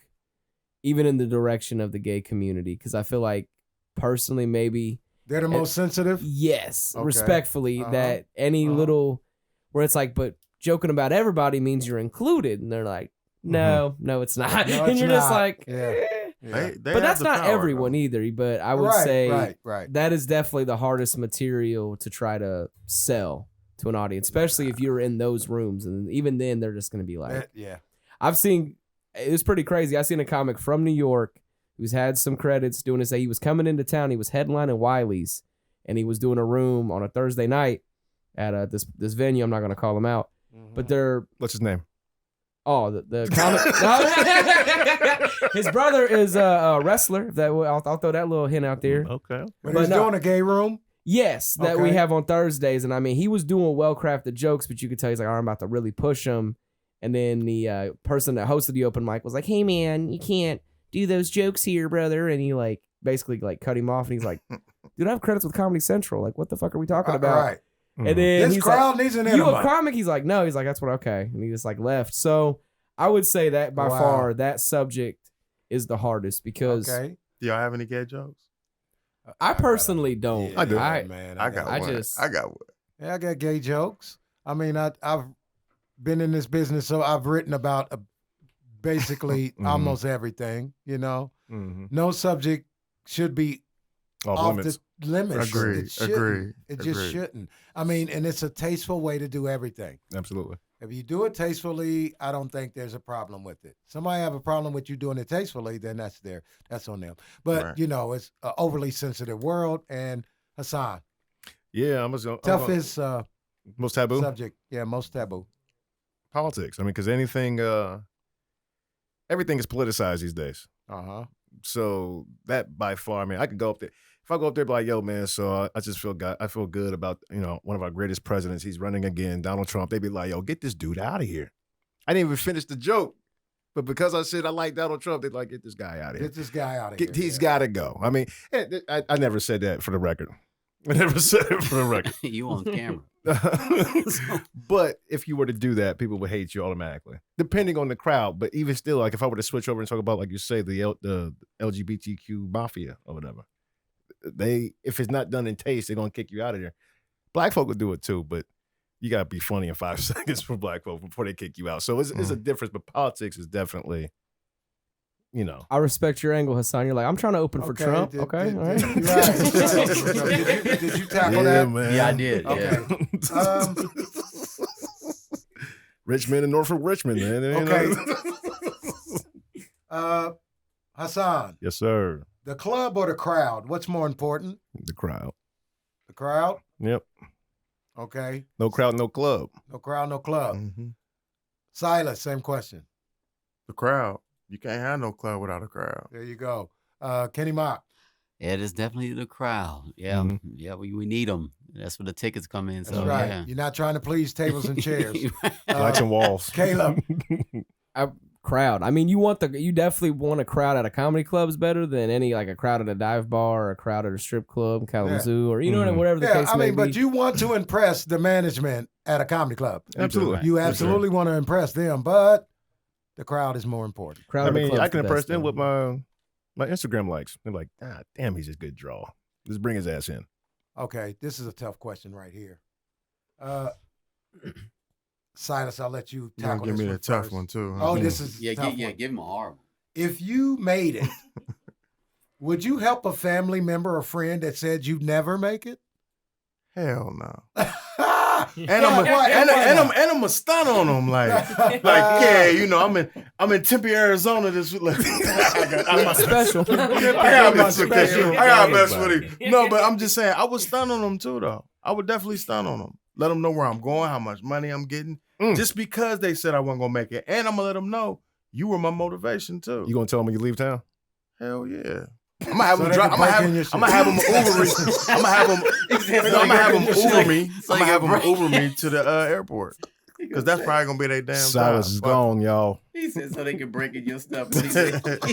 Speaker 5: even in the direction of the gay community, because I feel like personally, maybe
Speaker 1: They're the most sensitive.
Speaker 5: yes,
Speaker 1: Okay.
Speaker 5: respectfully,
Speaker 1: Uh-huh.
Speaker 5: that any
Speaker 1: Uh-huh.
Speaker 5: little where it's like, but joking about everybody means you're included. And they're like, no, it's not.
Speaker 1: No,
Speaker 5: and
Speaker 1: it's
Speaker 5: you're just
Speaker 1: not.
Speaker 5: like,
Speaker 1: Yeah.
Speaker 5: eh.
Speaker 1: Yeah.
Speaker 2: They
Speaker 5: But
Speaker 2: have
Speaker 5: that's
Speaker 2: the
Speaker 5: not
Speaker 2: power,
Speaker 5: everyone
Speaker 2: though.
Speaker 5: either. But I would
Speaker 1: Right,
Speaker 5: say
Speaker 1: right.
Speaker 5: that is definitely the hardest material to try to sell to an audience, especially if you're in those rooms. And even then, they're just going to be like,
Speaker 1: Yeah.
Speaker 5: I've seen, it was pretty crazy. I seen a comic from New York who's had some credits doing this. He was coming into town. He was headlining Wiley's, and he was doing a room on a Thursday night at this venue. I'm not going to call him out, but they're,
Speaker 4: What's his name?
Speaker 5: oh, the comic. His brother is a wrestler. I'll throw that little hint out there.
Speaker 4: Okay.
Speaker 1: But he's doing a gay room?
Speaker 5: Yes, that we
Speaker 1: Okay.
Speaker 5: have on Thursdays. And I mean, he was doing well-crafted jokes, but you could tell he's like, I'm about to really push him. And then the person that hosted the open mic was like, hey, man, you can't do those jokes here, brother. And he like basically like cut him off. And he's like, dude, I have credits with Comedy Central. Like, what the fuck are we talking about?
Speaker 1: Right.
Speaker 5: And then
Speaker 1: This
Speaker 5: he's
Speaker 1: crowd
Speaker 5: like,
Speaker 1: needs an
Speaker 5: you
Speaker 1: enema.
Speaker 5: a comic? He's like, no. He's like, that's what, okay. And he just like left. So I would say that by
Speaker 1: Wow.
Speaker 5: far, that subject is the hardest because
Speaker 1: Okay.
Speaker 2: Do y'all have any gay jokes?
Speaker 5: I personally don't.
Speaker 1: Yeah,
Speaker 4: I do.
Speaker 1: man.
Speaker 2: I got
Speaker 5: I
Speaker 2: one.
Speaker 5: just-
Speaker 2: I got one.
Speaker 1: Yeah, I got gay jokes. I mean, I've been in this business, so I've written about basically almost everything. You know, no subject should be
Speaker 4: Off
Speaker 1: off
Speaker 4: limits.
Speaker 1: the limits.
Speaker 2: Agree,
Speaker 1: It shouldn't.
Speaker 2: agree,
Speaker 1: It just
Speaker 2: agree.
Speaker 1: shouldn't. I mean, and it's a tasteful way to do everything.
Speaker 4: Absolutely.
Speaker 1: If you do it tastefully, I don't think there's a problem with it. Somebody have a problem with you doing it tastefully, then that's on them. But
Speaker 2: Right.
Speaker 1: you know, it's an overly sensitive world. And Hassan,
Speaker 4: Yeah, I'm just gonna
Speaker 1: toughest
Speaker 4: most taboo
Speaker 1: subject. Yeah, most taboo.
Speaker 4: politics. I mean, because everything is politicized these days. So that by far, I mean, I could go up there. If I go up there, be like, yo, man, so I just feel good about, one of our greatest presidents. He's running again, Donald Trump. They'd be like, yo, get this dude out of here. I didn't even finish the joke. But because I said I like Donald Trump, they'd like, get this guy out of here.
Speaker 1: Get this guy out of here.
Speaker 4: He's got to go. I mean, I never said that for the record. I never said it for the record.
Speaker 3: You on camera.
Speaker 4: But if you were to do that, people would hate you automatically, depending on the crowd. But even still, like if I were to switch over and talk about, like you say, the LGBTQ mafia or whatever, if it's not done in taste, they're gonna kick you out of there. Black folk would do it too, but you gotta be funny in 5 seconds for black folk before they kick you out. So it's a difference, but politics is definitely,
Speaker 5: I respect your angle, Hassan. You're like, I'm trying to open for Trump. All right.
Speaker 1: Did you tackle
Speaker 4: yeah,
Speaker 1: that?
Speaker 4: man.
Speaker 3: Yeah, I did.
Speaker 1: Okay.
Speaker 3: Yeah.
Speaker 4: Richmond and Norfolk Richmond, man.
Speaker 1: Hassan,
Speaker 4: Yes, sir.
Speaker 1: the club or the crowd? What's more important?
Speaker 4: The crowd.
Speaker 1: The crowd?
Speaker 4: Yep.
Speaker 1: Okay.
Speaker 4: No crowd, no club.
Speaker 1: No crowd, no club.
Speaker 2: Mhm.
Speaker 1: Silas, same question.
Speaker 2: The crowd. You can't have no club without a crowd.
Speaker 1: There you go. Kenny Mock.
Speaker 3: Yeah, it is definitely the crowd. Yeah, yeah, we need them. That's where the tickets come in.
Speaker 1: That's
Speaker 3: So
Speaker 1: right.
Speaker 3: yeah.
Speaker 1: You're not trying to please tables and chairs.
Speaker 4: Lights and walls.
Speaker 1: Caleb.
Speaker 5: Crowd. I mean, you definitely want a crowd at a comedy club is better than any like a crowd at a dive bar or a crowd at a strip club, Kalamazoo, or whatever the
Speaker 1: Yeah,
Speaker 5: case
Speaker 1: I
Speaker 5: may
Speaker 1: mean,
Speaker 5: be.
Speaker 1: but you want to impress the management at a comedy club.
Speaker 4: Absolutely.
Speaker 1: You absolutely want to impress them, but the crowd is more important.
Speaker 5: crowd
Speaker 4: I
Speaker 5: at a
Speaker 4: mean,
Speaker 5: club's
Speaker 4: I can
Speaker 5: the
Speaker 4: impress
Speaker 5: best,
Speaker 4: them
Speaker 5: though.
Speaker 4: with my Instagram likes. They're like, damn, he's a good draw. Just bring his ass in.
Speaker 1: Okay, this is a tough question right here. Silas, I'll let you
Speaker 2: You gonna
Speaker 1: tackle
Speaker 2: give
Speaker 1: this
Speaker 2: me
Speaker 1: one
Speaker 2: a tough
Speaker 1: first.
Speaker 2: one too. Huh?
Speaker 1: Oh, this is a tough one.
Speaker 3: Give him a hard one.
Speaker 1: If you made it, would you help a family member or friend that said you'd never make it?
Speaker 2: Hell no.
Speaker 1: and
Speaker 2: I'm a stun on them like yeah, I'm in Tempe, Arizona this week. Like, I got
Speaker 5: special.
Speaker 2: I got mess with him. No, but I'm just saying I would stun on them too though. I would definitely stun on them. Let them know where I'm going, how much money I'm getting, just because they said I wasn't gonna make it, and I'm gonna let them know you were my motivation too.
Speaker 4: You gonna tell them when you leave town?
Speaker 2: Hell yeah. I'm gonna have
Speaker 1: So
Speaker 2: them
Speaker 1: they
Speaker 2: drive.
Speaker 1: can
Speaker 2: I'm
Speaker 1: break in your
Speaker 2: gonna have them Uber me. I'm gonna have them. I'm gonna have them Uber me. I'm gonna have them Uber me to the airport because that's probably gonna be their damn
Speaker 4: Silas
Speaker 2: time.
Speaker 4: is
Speaker 2: Fuck
Speaker 4: gone, y'all.
Speaker 3: He said so they can break in your stuff.
Speaker 2: You stupid.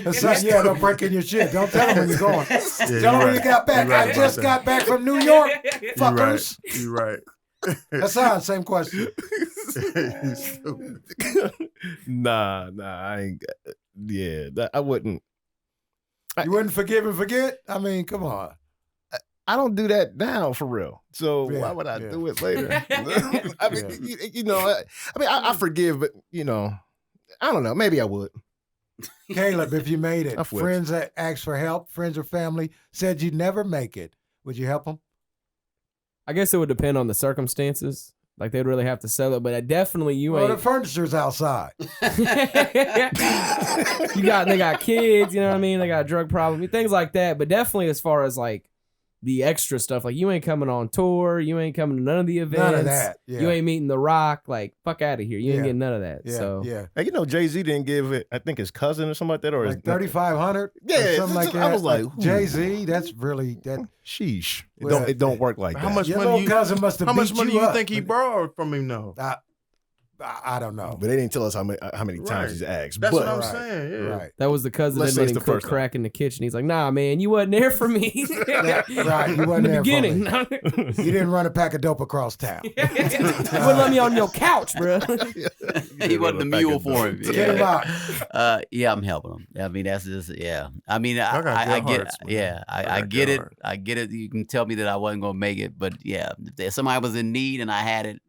Speaker 1: Hassan, yeah, don't break in your shit. Don't tell them when you're going.
Speaker 2: Yeah,
Speaker 1: Tell
Speaker 2: you
Speaker 1: them when
Speaker 2: right.
Speaker 1: you got back.
Speaker 2: You right
Speaker 1: I
Speaker 2: about
Speaker 1: just
Speaker 2: that.
Speaker 1: got back from New York,
Speaker 2: You
Speaker 1: fuckers.
Speaker 2: right. You right.
Speaker 1: Hassan, same question.
Speaker 2: You stupid.
Speaker 4: Nah, I ain't. Yeah, I wouldn't.
Speaker 1: You wouldn't forgive and forget? I mean, come on.
Speaker 4: I don't do that now for real. So
Speaker 1: Yeah,
Speaker 4: why would I
Speaker 1: yeah.
Speaker 4: do it later? I mean, I forgive, but I don't know. Maybe I would.
Speaker 1: Caleb, if you made it,
Speaker 4: I flipped.
Speaker 1: friends that asked for help, friends or family said you'd never make it, would you help them?
Speaker 5: I guess it would depend on the circumstances. Like they'd really have to sell it, but definitely you
Speaker 1: Well,
Speaker 5: ain't.
Speaker 1: the furniture's outside.
Speaker 5: They got kids, you know what I mean? They got a drug problem, things like that. But definitely as far as like the extra stuff, like you ain't coming on tour, you ain't coming to none of the events.
Speaker 1: None of that. Yeah.
Speaker 5: You ain't meeting The Rock. Like, fuck out of here. You ain't
Speaker 1: Yeah.
Speaker 5: getting none of that.
Speaker 1: Yeah,
Speaker 5: So
Speaker 1: yeah.
Speaker 4: Hey, Jay-Z didn't give it, I think his cousin or something like that, or
Speaker 1: Like
Speaker 4: his
Speaker 1: 3,500?
Speaker 4: Yeah,
Speaker 1: something like that.
Speaker 4: I was like,
Speaker 1: Jay-Z, that's really that.
Speaker 4: sheesh.
Speaker 1: Well,
Speaker 4: It don't work like
Speaker 2: How
Speaker 4: that.
Speaker 2: much
Speaker 1: Your
Speaker 2: money
Speaker 1: little
Speaker 2: you-
Speaker 1: cousin must have
Speaker 2: How much
Speaker 1: beat
Speaker 2: money
Speaker 1: you
Speaker 2: you
Speaker 1: up.
Speaker 2: think he borrowed from him though?
Speaker 1: I don't know.
Speaker 4: But they didn't tell us how many times
Speaker 2: Right.
Speaker 4: he's asked.
Speaker 2: That's
Speaker 4: but
Speaker 2: what I'm
Speaker 1: Right,
Speaker 2: saying. Yeah.
Speaker 1: Right.
Speaker 5: that was the cousin
Speaker 4: Let's
Speaker 5: that
Speaker 4: say
Speaker 5: made
Speaker 4: it's
Speaker 5: him
Speaker 4: the
Speaker 5: cook
Speaker 4: first
Speaker 5: crack in the kitchen. He's like, nah, man, you wasn't there for me.
Speaker 1: Right, you wasn't
Speaker 5: In the
Speaker 1: there
Speaker 5: beginning.
Speaker 1: for me. You didn't run a pack of dope across town.
Speaker 5: You wouldn't let me on your couch, bro.
Speaker 3: He wasn't the mule for him.
Speaker 1: Get him out.
Speaker 3: Yeah, I'm helping him. I mean, that's just I mean,
Speaker 2: Y'all got
Speaker 3: I
Speaker 2: good
Speaker 3: get
Speaker 2: hearts, man.
Speaker 3: yeah,
Speaker 2: Y'all
Speaker 3: I
Speaker 2: got
Speaker 3: get
Speaker 2: good
Speaker 3: it.
Speaker 2: hearts.
Speaker 3: I get it. You can tell me that I wasn't gonna make it, but yeah, if somebody was in need and I had it,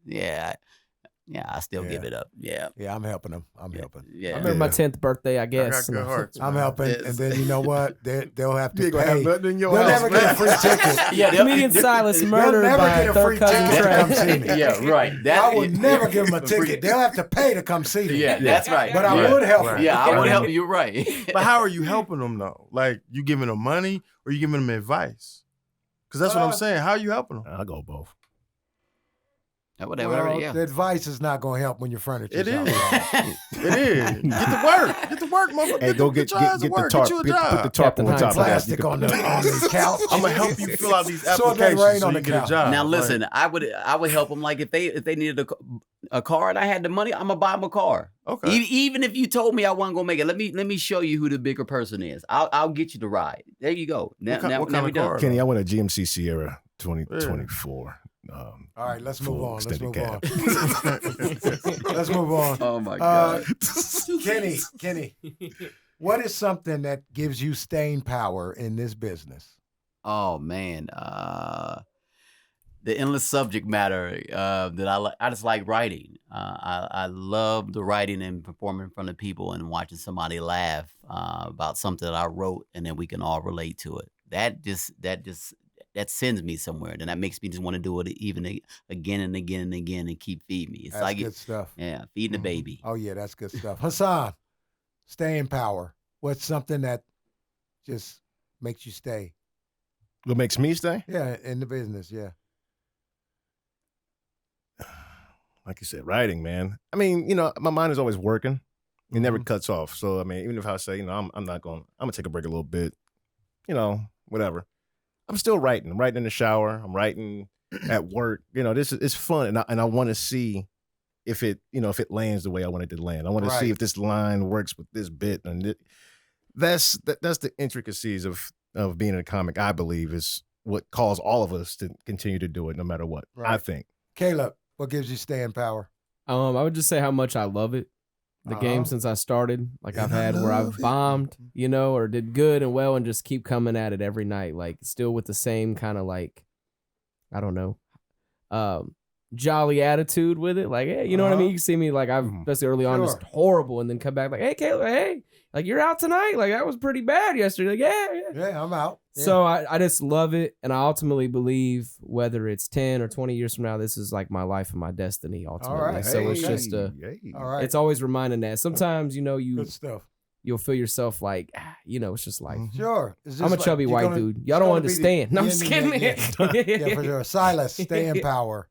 Speaker 3: I still give
Speaker 1: Yeah.
Speaker 3: it up. Yeah,
Speaker 1: Yeah, I'm helping him. I'm helping.
Speaker 5: I
Speaker 3: yeah.
Speaker 5: remember my 10th birthday, I guess.
Speaker 2: I got good hearts.
Speaker 1: I'm
Speaker 2: man.
Speaker 1: helping,
Speaker 3: Yes.
Speaker 1: and then you know what? They'll have
Speaker 4: You
Speaker 1: to
Speaker 4: ain't gonna have
Speaker 1: pay.
Speaker 4: nothing in your
Speaker 1: They'll
Speaker 4: house,
Speaker 1: never get a free ticket.
Speaker 3: Yeah,
Speaker 5: Comedian Silas murdered
Speaker 1: never
Speaker 5: by
Speaker 1: get a
Speaker 5: third
Speaker 1: free
Speaker 5: cousin
Speaker 1: ticket to
Speaker 5: Trey.
Speaker 1: come see me.
Speaker 3: Yeah, right.
Speaker 1: I will never give them a ticket. They'll have to pay to come see me.
Speaker 3: Yeah, that's right.
Speaker 1: But I
Speaker 3: Yeah.
Speaker 1: would help
Speaker 2: Right.
Speaker 1: them.
Speaker 3: Yeah, I would help you. You're right.
Speaker 2: But how are you helping them though? Like you giving them money or you giving them advice? Because that's what I'm saying. How are you helping them?
Speaker 4: I'll go both.
Speaker 3: Whatever.
Speaker 1: Well,
Speaker 3: Yeah.
Speaker 1: the advice is not going to help when your furniture
Speaker 2: It is.
Speaker 1: outside.
Speaker 2: It is. Get to work. Get to work, motherfucker.
Speaker 4: Hey, go get
Speaker 2: your ass to
Speaker 4: the
Speaker 2: work.
Speaker 4: tarp.
Speaker 2: Get you a
Speaker 4: Put the
Speaker 2: job.
Speaker 4: tarp on
Speaker 5: Captain
Speaker 4: top of that.
Speaker 1: Plastic on the couch.
Speaker 2: I'm gonna help you fill out these
Speaker 1: So it doesn't
Speaker 2: applications
Speaker 1: rain
Speaker 2: so
Speaker 1: on
Speaker 2: you
Speaker 1: the
Speaker 2: get a
Speaker 1: couch.
Speaker 2: job.
Speaker 3: Now
Speaker 2: Like,
Speaker 3: listen, I would help them. Like if they needed a car and I had the money, I'm gonna buy them a car.
Speaker 2: okay.
Speaker 3: Even if you told me I wasn't gonna make it, let me show you who the bigger person is. I'll get you the ride. There you go. Now,
Speaker 2: What kind
Speaker 3: we
Speaker 2: of
Speaker 3: done.
Speaker 2: car?
Speaker 4: Kenny, I want a GMC Sierra 2024.
Speaker 1: All right, let's move
Speaker 4: full
Speaker 1: on. Let's
Speaker 4: extended
Speaker 1: move on.
Speaker 4: cab.
Speaker 1: Let's move on.
Speaker 3: Oh my god.
Speaker 1: Kenny, what is something that gives you staying power in this business?
Speaker 3: Oh man. The endless subject matter that I just like writing. I love the writing and performing in front of people and watching somebody laugh about something that I wrote and then we can all relate to it. That sends me somewhere. Then that makes me just want to do it even again and again and again and keep feeding me. It's
Speaker 1: That's
Speaker 3: like
Speaker 1: good stuff.
Speaker 3: yeah, feeding the
Speaker 1: Mhm.
Speaker 3: baby.
Speaker 1: Oh yeah, that's good stuff. Hassan, staying power. What's something that just makes you stay?
Speaker 4: What makes me stay?
Speaker 1: Yeah, in the business. Yeah.
Speaker 4: Like you said, writing, man. I mean, my mind is always working. It never cuts off. So, I mean, even if I say, I'm gonna take a break a little bit, whatever. I'm still writing. I'm writing in the shower. I'm writing at work. It's fun, and I want to see if it lands the way I want it to land. I want to see
Speaker 1: Right.
Speaker 4: if this line works with this bit, and that's the intricacies of being a comic. I believe is what calls all of us to continue to do it, no matter what. I
Speaker 1: Right.
Speaker 4: think.
Speaker 1: Caleb, what gives you staying power?
Speaker 5: I would just say how much I love it. The game since I started. Like I've
Speaker 1: And I
Speaker 5: had where I've
Speaker 1: love it.
Speaker 5: bombed, or did good and well and just keep coming at it every night. Like still with the same kind of like, I don't know, jolly attitude with it. Like, hey, you know what I mean? You can see me like especially early on, just
Speaker 1: Sure.
Speaker 5: horrible and then come back like, hey, Caleb, hey, like you're out tonight. Like that was pretty bad yesterday. Like, yeah.
Speaker 1: Yeah, I'm out. Yeah.
Speaker 5: So I just love it. And I ultimately believe whether it's 10 or 20 years from now, this is like my life and my destiny ultimately.
Speaker 1: right.
Speaker 5: So it's
Speaker 1: Hey,
Speaker 5: just
Speaker 1: all right.
Speaker 5: it's always reminding that sometimes,
Speaker 1: good stuff.
Speaker 5: you'll feel yourself like, it's just life.
Speaker 1: Sure. It's
Speaker 5: I'm a
Speaker 1: just
Speaker 5: chubby
Speaker 1: you're
Speaker 5: white
Speaker 1: gonna-
Speaker 5: dude.
Speaker 1: it's
Speaker 5: Y'all don't
Speaker 1: gonna be the
Speaker 5: understand. No, I'm
Speaker 1: yin
Speaker 5: just
Speaker 1: and
Speaker 5: kidding.
Speaker 1: yang. Yeah, for sure. Silas, staying power.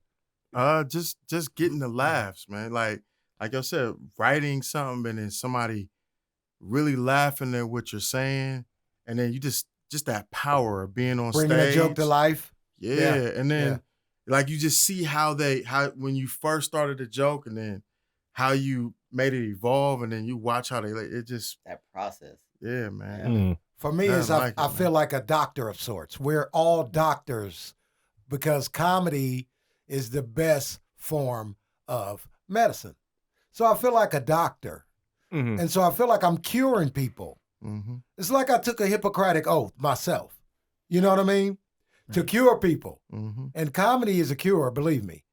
Speaker 2: Just getting the laughs, man. Like I said, writing something and then somebody really laughing at what you're saying, and then you just that power of being on
Speaker 1: Bringing
Speaker 2: stage.
Speaker 1: a joke to life.
Speaker 2: Yeah,
Speaker 1: Yeah,
Speaker 2: and then like you just see how when you first started the joke, and then how you made it evolve, and then you watch how it just
Speaker 3: That process.
Speaker 2: yeah, man.
Speaker 1: For me,
Speaker 2: Yeah,
Speaker 1: is
Speaker 2: I
Speaker 1: I
Speaker 2: like it,
Speaker 1: feel like a doctor of sorts. We're all doctors because comedy is the best form of medicine. So I feel like a doctor.
Speaker 4: Mhm.
Speaker 1: And so I feel like I'm curing people.
Speaker 2: Mm-hmm.
Speaker 1: It's like I took a Hippocratic oath myself. You know what I mean? to cure people.
Speaker 2: Mm-hmm.
Speaker 1: And comedy is a cure, believe me.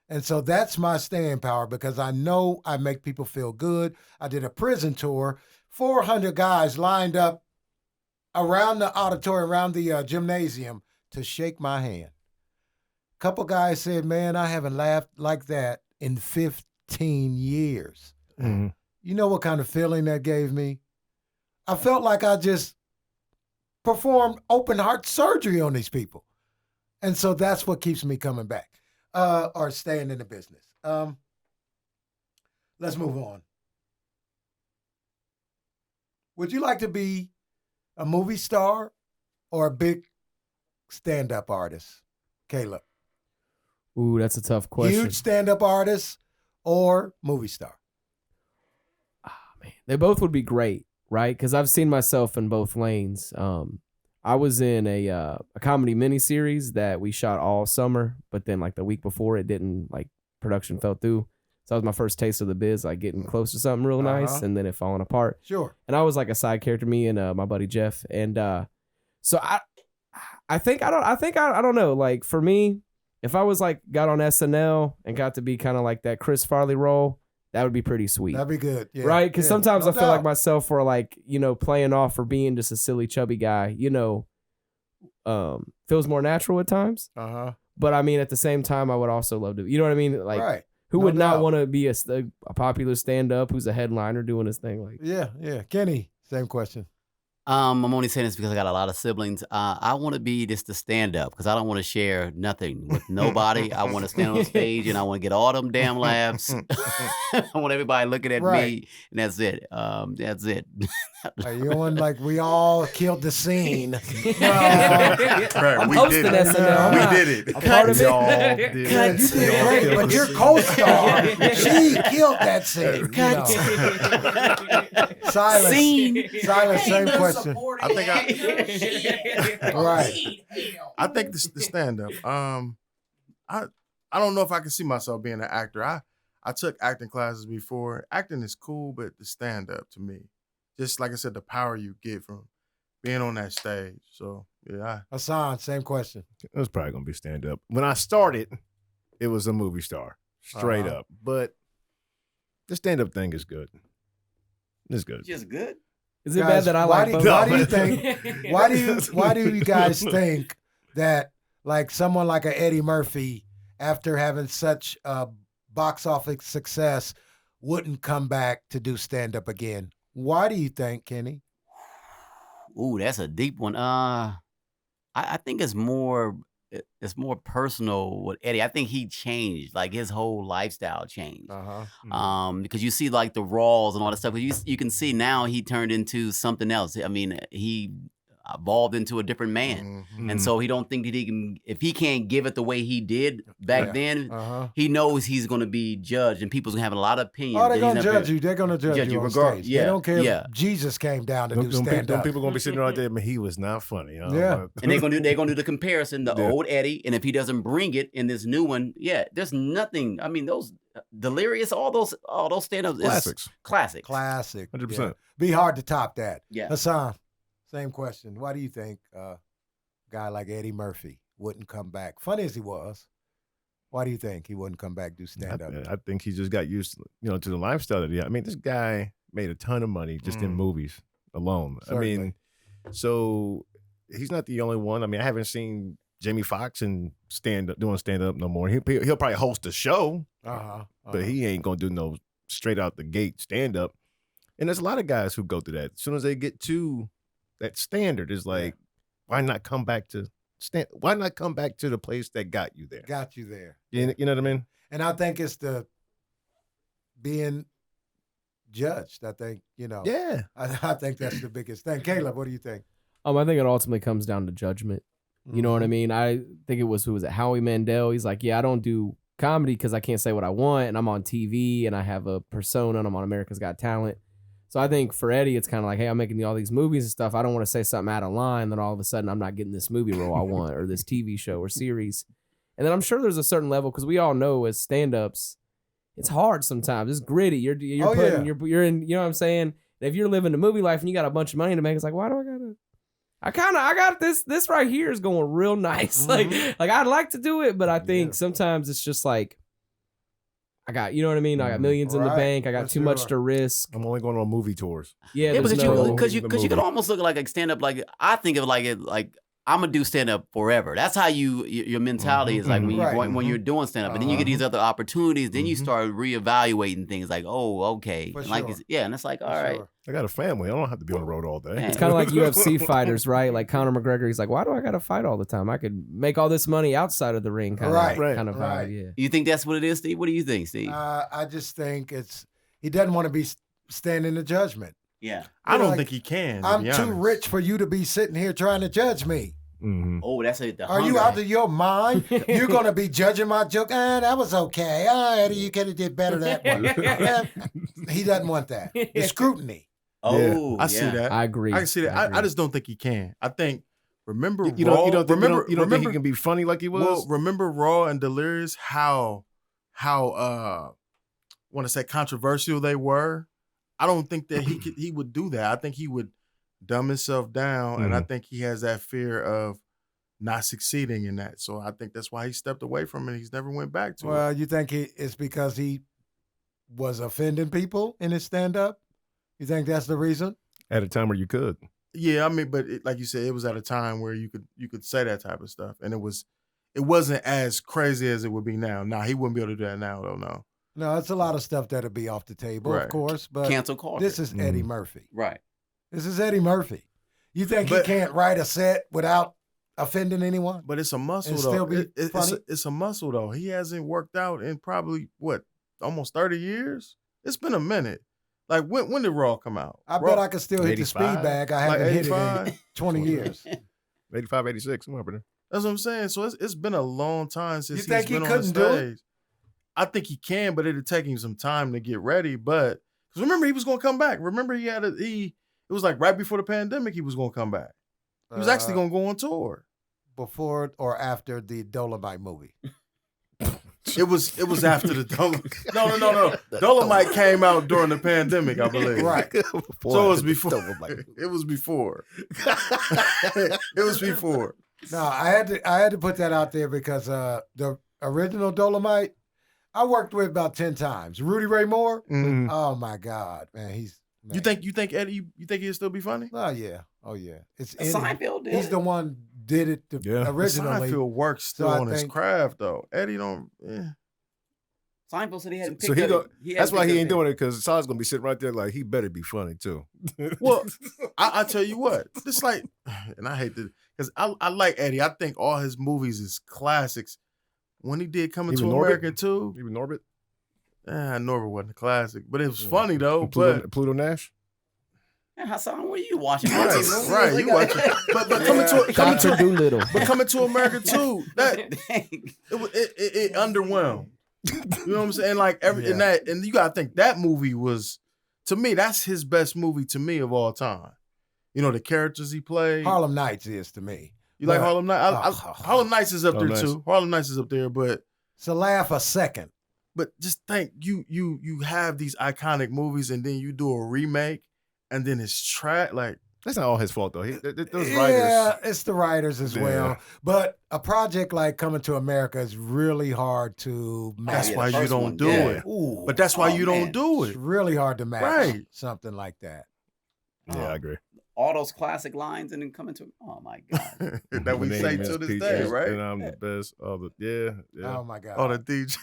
Speaker 1: And so that's my staying power because I know I make people feel good. I did a prison tour, 400 guys lined up around the auditorium, around the gymnasium to shake my hand. A couple guys said, man, I haven't laughed like that in 15 years.
Speaker 4: Mhm.
Speaker 1: You know what kind of feeling that gave me? I felt like I just performed open heart surgery on these people. And so that's what keeps me coming back. Or staying in the business. Let's move on. Would you like to be a movie star or a big stand-up artist? Caleb.
Speaker 5: Ooh, that's a tough question.
Speaker 1: Huge stand-up artist or movie star?
Speaker 5: Man, they both would be great, right? Because I've seen myself in both lanes. I was in a comedy miniseries that we shot all summer, but then like the week before it didn't, like production fell through. So that was my first taste of the biz, like getting close to something real nice and then it falling apart.
Speaker 1: Sure.
Speaker 5: And I was like a side character, me and my buddy Jeff. And so I don't know. Like for me, if I was like got on SNL and got to be kind of like that Chris Farley role, that would be pretty sweet.
Speaker 1: That'd be good. Yeah.
Speaker 5: Right? Because sometimes
Speaker 1: no
Speaker 5: I feel like
Speaker 1: doubt.
Speaker 5: myself for like, playing off for being just a silly, chubby guy, feels more natural at times.
Speaker 1: Uh-huh.
Speaker 5: But I mean, at the same time, I would also love to, you know what I mean? Like,
Speaker 1: Right.
Speaker 5: who
Speaker 1: No
Speaker 5: would not
Speaker 1: doubt.
Speaker 5: want to be a popular stand-up who's a headliner doing his thing? Like,
Speaker 1: Yeah. Kenny, same question.
Speaker 3: I'm only saying this because I got a lot of siblings. I want to be just the stand-up because I don't want to share nothing with nobody. I want to stand on stage and I want to get all them damn laughs. I want everybody looking at
Speaker 1: Right.
Speaker 3: me, and that's it. That's it.
Speaker 1: You want like we all killed the scene.
Speaker 2: Right,
Speaker 5: I'm
Speaker 2: we
Speaker 5: hosting
Speaker 2: did it.
Speaker 5: SNL.
Speaker 2: We did it.
Speaker 5: I'm part of it.
Speaker 2: Y'all did
Speaker 1: You
Speaker 2: it.
Speaker 1: did great, but your co-star, she killed that scene. Silence.
Speaker 3: Scene.
Speaker 1: Silence, same question.
Speaker 2: I think
Speaker 1: Right.
Speaker 2: I think the stand up. I don't know if I can see myself being an actor. I took acting classes before. Acting is cool, but the stand up to me, just like I said, the power you get from being on that stage. So yeah,
Speaker 1: Hassan, same question.
Speaker 4: It was probably gonna be stand up. When I started, it was a movie star, straight
Speaker 1: Uh-huh.
Speaker 4: up. But the stand up thing is good. It's good.
Speaker 3: Just good.
Speaker 5: is it
Speaker 1: Guys,
Speaker 5: bad that I
Speaker 1: why
Speaker 5: like
Speaker 1: do-
Speaker 5: both?
Speaker 1: why do you think- Why do you guys think that like someone like a Eddie Murphy, after having such box office success, wouldn't come back to do stand up again? Why do you think, Kenny?
Speaker 3: Ooh, that's a deep one. I think it's more personal with Eddie. I think he changed, like his whole lifestyle changed.
Speaker 1: Uh-huh.
Speaker 3: Because you see like the Raws and all that stuff. You can see now he turned into something else. I mean, he evolved into a different man.
Speaker 2: Mhm.
Speaker 3: And so he don't think that he can, if he can't give it the way he did back
Speaker 1: Yeah.
Speaker 3: then,
Speaker 1: Uh-huh.
Speaker 3: he knows he's going to be judged and people's going to have a lot of opinions.
Speaker 1: Oh, they're
Speaker 3: that he's
Speaker 1: gonna
Speaker 3: not
Speaker 1: judge
Speaker 3: gonna-
Speaker 1: you. They're gonna judge you on
Speaker 3: regard-
Speaker 1: stage.
Speaker 3: yeah,
Speaker 1: They don't care
Speaker 3: yeah.
Speaker 1: if Jesus came down to
Speaker 4: Them,
Speaker 1: do
Speaker 4: them
Speaker 1: stand up.
Speaker 4: people gonna be sitting right there, man, he was not funny.
Speaker 1: Yeah.
Speaker 3: And they're gonna do the comparison, the
Speaker 4: Yeah.
Speaker 3: old Eddie, and if he doesn't bring it in this new one, there's nothing. I mean, those Delirious, all those stand-ups,
Speaker 4: Classics.
Speaker 3: classics.
Speaker 1: Classic.
Speaker 4: 100%.
Speaker 1: Yeah. Be hard to top that.
Speaker 3: Yeah.
Speaker 1: Hassan, same question. Why do you think a guy like Eddie Murphy wouldn't come back? Funny as he was, why do you think he wouldn't come back do stand up?
Speaker 4: I think he just got used, to the lifestyle that he. I mean, this guy made a ton of money just in movies alone.
Speaker 1: Certainly.
Speaker 4: I mean, so he's not the only one. I mean, I haven't seen Jamie Foxx doing stand up no more. He'll probably host a show, but he ain't gonna do no straight out the gate stand up. And there's a lot of guys who go through that. As soon as they get to that standard, is like, why not come back to Why not come back to the place that got you there?
Speaker 1: Got you there.
Speaker 4: You know what I mean?
Speaker 1: And I think it's the being judged. I think,
Speaker 4: Yeah.
Speaker 1: I think that's the biggest thing. Caleb, what do you think?
Speaker 5: I think it ultimately comes down to judgment. You know what I mean? I think it was, who was it? Howie Mandel. He's like, I don't do comedy because I can't say what I want, and I'm on TV, and I have a persona, and I'm on America's Got Talent. So I think for Eddie, it's kind of like, hey, I'm making all these movies and stuff. I don't want to say something out of line, then all of a sudden I'm not getting this movie role I want, or this TV show or series. And then I'm sure there's a certain level, because we all know as stand-ups, it's hard sometimes. It's gritty. You're in, you know what I'm saying? And if you're living the movie life and you got a bunch of money to make, it's like, why do I gotta I got this right here is going real nice.
Speaker 1: Mm-hmm.
Speaker 5: Like I'd like to do it, but I think sometimes it's just like I got, you know what I mean? I got millions in the
Speaker 1: Right.
Speaker 5: bank. I got too much to risk.
Speaker 4: I'm only going on movie tours.
Speaker 5: Yeah,
Speaker 3: Yeah,
Speaker 5: there's
Speaker 3: because you
Speaker 5: no-
Speaker 3: could almost look like a stand up. Like I think of it like I'm gonna do stand up forever. That's how your mentality is like when you
Speaker 1: Right.
Speaker 3: when you're doing stand up, and then you get these other opportunities. Then you start reevaluating things like, oh, okay,
Speaker 1: For
Speaker 3: and like
Speaker 1: sure.
Speaker 3: and it's like, all right,
Speaker 1: Sure.
Speaker 4: I got a family. I don't have to be on the road all day.
Speaker 3: Man.
Speaker 5: It's kind of like UFC fighters, right? Like Conor McGregor, he's like, why do I got to fight all the time? I could make all this money outside of the ring, kind
Speaker 1: Right,
Speaker 5: of, kind of
Speaker 1: right.
Speaker 5: vibe. Yeah.
Speaker 3: You think that's what it is, Steve? What do you think, Steve?
Speaker 1: I just think he doesn't want to be standing the judgment.
Speaker 3: yeah.
Speaker 2: I don't
Speaker 1: like,
Speaker 2: think he can. to
Speaker 1: I'm
Speaker 2: be
Speaker 1: too
Speaker 2: honest.
Speaker 1: rich for you to be sitting here trying to judge me.
Speaker 4: Mm-hmm.
Speaker 3: Oh, that's it.
Speaker 1: Are you out of your mind? You're going to be judging my joke. That was okay. Eddie, you could have did better that one. He doesn't want that. The scrutiny.
Speaker 3: Oh,
Speaker 2: I see that.
Speaker 5: I agree.
Speaker 2: I can see that.
Speaker 5: I
Speaker 2: I
Speaker 5: agree.
Speaker 2: just don't think he can. I think. Remember,
Speaker 4: You
Speaker 2: Raw?
Speaker 4: don't think he can be funny like he was?
Speaker 2: Well, remember Raw and Delirious? How want to say controversial they were. I don't think that he would do that. I think he would dumb himself down, and I think he has that fear of not succeeding in that. So I think that's why he stepped away from it. He's never went back to it.
Speaker 1: Well, you think it's because he was offending people in his stand-up? You think that's the reason?
Speaker 4: At a time where you could.
Speaker 2: Yeah, I mean, but like you said, it was at a time where you could say that type of stuff, and it wasn't as crazy as it would be now. Nah, he wouldn't be able to do that now, though. No.
Speaker 1: No, it's a lot of stuff that'll be off the table, of
Speaker 2: Right.
Speaker 1: course. But
Speaker 3: Cancel culture.
Speaker 1: this is Eddie Murphy.
Speaker 3: right.
Speaker 1: This is Eddie Murphy. You think he
Speaker 2: But-
Speaker 1: can't write a set without offending anyone?
Speaker 2: But it's a muscle,
Speaker 1: And
Speaker 2: though.
Speaker 1: still be funny?
Speaker 2: It's a muscle, though. He hasn't worked out in probably, almost 30 years? It's been a minute. Like, when did Raw come out?
Speaker 1: I
Speaker 2: Raw,
Speaker 1: bet I could still hit the
Speaker 4: 85?
Speaker 1: speed bag. I
Speaker 2: like
Speaker 1: haven't hit it
Speaker 2: 85?
Speaker 1: in 20 years.
Speaker 4: 85, 86, somewhere up there.
Speaker 2: That's what I'm saying. So it's been a long time since
Speaker 1: You think
Speaker 2: he's
Speaker 1: he
Speaker 2: been on the
Speaker 1: couldn't do it?
Speaker 2: stage. I think he can, but it'd take him some time to get ready. But because remember, he was going to come back. Remember, it was like right before the pandemic, he was going to come back. He was actually going to go on tour.
Speaker 1: Before or after the Dolomite movie?
Speaker 2: It was after the Dolomite. No. Dolomite came out during the pandemic, I believe.
Speaker 1: Right.
Speaker 2: So it was before. It was before. It was before.
Speaker 1: No, I had to put that out there because the original Dolomite, I worked with about 10 times. Rudy Ray Moore.
Speaker 2: Mhm.
Speaker 1: Oh my God, man, he's. Man.
Speaker 2: You think Eddie? You think he'll still be funny?
Speaker 1: Oh yeah. It's in him.
Speaker 3: Seinfeld did
Speaker 1: He's
Speaker 3: it.
Speaker 1: the one did it originally.
Speaker 2: Seinfeld works still
Speaker 1: So I
Speaker 2: on his
Speaker 1: think-
Speaker 2: craft though. Eddie don't.
Speaker 3: Seinfeld said he hadn't
Speaker 4: So
Speaker 3: picked up.
Speaker 4: that's why he ain't doing it, because Saul's gonna be sitting right there like he better be funny too.
Speaker 2: Well, I tell you what, just like, and I hate to, because I like Eddie. I think all his movies is classics. When he did Coming
Speaker 4: Even
Speaker 2: to
Speaker 4: Norbit?
Speaker 2: America too,
Speaker 4: Even Norbit,
Speaker 2: Norbit wasn't a classic, but it was funny though.
Speaker 4: Pluto Nash.
Speaker 3: Man, Hassan, what are you watching?
Speaker 2: Right, you watching? But
Speaker 5: Dr. Doolittle.
Speaker 2: Coming to America too. That
Speaker 3: Dang.
Speaker 2: it underwhelmed. You know what I'm saying? Like and you gotta think that movie was, to me, that's his best movie to me of all time. You know, the characters he played.
Speaker 1: Harlem Nights is to me.
Speaker 2: You like
Speaker 1: But-
Speaker 2: Harlem Nights? Harlem Nights is up there
Speaker 4: Nice.
Speaker 2: too. Harlem Nights is up there, but
Speaker 1: So laugh a second.
Speaker 2: just think you have these iconic movies and then you do a remake and then it's trash. Like,
Speaker 4: That's not all his fault though. Those
Speaker 1: Yeah,
Speaker 4: writers.
Speaker 1: it's the writers as
Speaker 4: Yeah.
Speaker 1: well. But a project like Coming to America is really hard to match.
Speaker 2: that's
Speaker 3: yeah,
Speaker 2: why
Speaker 3: the
Speaker 2: you
Speaker 3: first
Speaker 2: don't
Speaker 3: one,
Speaker 2: do
Speaker 3: yeah.
Speaker 2: it.
Speaker 1: Ooh,
Speaker 2: But that's why
Speaker 3: Oh,
Speaker 2: you
Speaker 3: man.
Speaker 2: don't do
Speaker 1: it's
Speaker 2: it.
Speaker 1: really hard to match
Speaker 2: Right.
Speaker 1: something like that.
Speaker 4: Yeah, I agree.
Speaker 3: All those classic lines and then coming to, oh my God.
Speaker 2: That we
Speaker 4: My
Speaker 2: say
Speaker 4: name
Speaker 2: to
Speaker 4: is
Speaker 2: this
Speaker 4: Pete
Speaker 2: day,
Speaker 4: Chase,
Speaker 2: right?
Speaker 4: And I'm the best of the yeah.
Speaker 1: Oh my God.
Speaker 2: Oh, the DJ.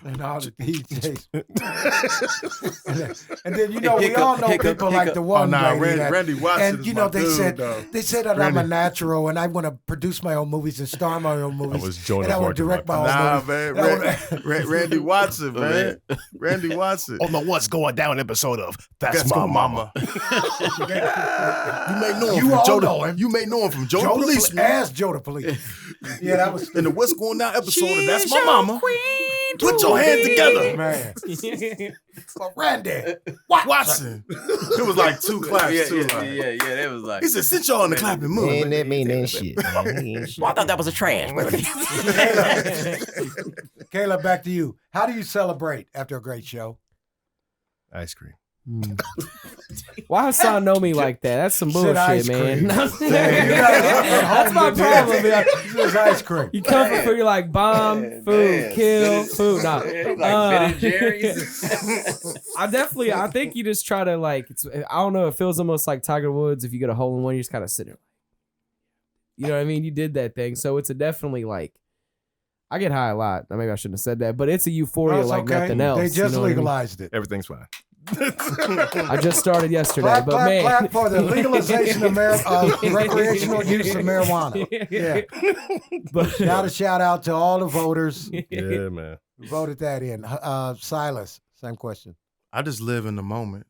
Speaker 1: And all the DJs. and then we all know
Speaker 3: Hiccup,
Speaker 1: people like the one lady that-
Speaker 2: Randy Watson
Speaker 1: and
Speaker 2: is
Speaker 1: you
Speaker 2: my
Speaker 1: know they
Speaker 2: dude,
Speaker 1: said
Speaker 2: though.
Speaker 1: that I'm
Speaker 2: Randy-
Speaker 1: a natural and I want to produce my own movies and star my own movies.
Speaker 4: was Jonah
Speaker 1: and I want to
Speaker 4: Martin,
Speaker 1: direct my own
Speaker 2: Nah,
Speaker 1: movies.
Speaker 2: man.
Speaker 1: And I wanna-
Speaker 2: Randy Watson, man. Randy Watson.
Speaker 4: On the What's Going Down episode of That's
Speaker 2: That's
Speaker 4: My Mama.
Speaker 2: You may know him
Speaker 1: You
Speaker 2: from
Speaker 1: all
Speaker 2: Joe.
Speaker 1: know him.
Speaker 2: You may know him from Joe,
Speaker 1: Joe
Speaker 2: the Policeman.
Speaker 1: Ask Joe the Police. Yeah, that was
Speaker 2: In the What's Going Down episode of That's My Mama. Put your hands together.
Speaker 1: man. So Randy.
Speaker 2: Watson. It was like two claps, too. Like.
Speaker 3: yeah. That was like,
Speaker 2: He said, sit y'all in the clapping mood.
Speaker 4: Ain't that mean that shit.
Speaker 3: well, I thought that was a trash.
Speaker 1: Caleb, back to you. How do you celebrate after a great show?
Speaker 4: Ice cream.
Speaker 5: Why Hassan know me like that? That's some
Speaker 1: Shit, ice
Speaker 5: bullshit, man.
Speaker 1: cream.
Speaker 5: That's my problem, man.
Speaker 1: It's ice cream.
Speaker 5: You come for food, you're like bomb, food, kill, food. Nah.
Speaker 3: Like Ben and Jerry's.
Speaker 5: I think you just try to like, I don't know, it feels almost like Tiger Woods. If you get a hole in one, you just kind of sit there. You know what I mean? You did that thing. So it's a definitely like, I get high a lot. Maybe I shouldn't have said that, but it's a euphoria
Speaker 1: It's
Speaker 5: like
Speaker 1: okay.
Speaker 5: nothing else.
Speaker 1: They just
Speaker 5: you know what I mean?
Speaker 1: legalized it.
Speaker 4: Everything's fine.
Speaker 5: I just started yesterday,
Speaker 1: Clap,
Speaker 5: but
Speaker 1: clap,
Speaker 5: man.
Speaker 1: clap for the legalization of recreational use of marijuana. Yeah.
Speaker 5: But
Speaker 1: Shout out to all the voters
Speaker 4: Yeah, man.
Speaker 1: who voted that in. Silas, same question.
Speaker 2: I just live in the moment.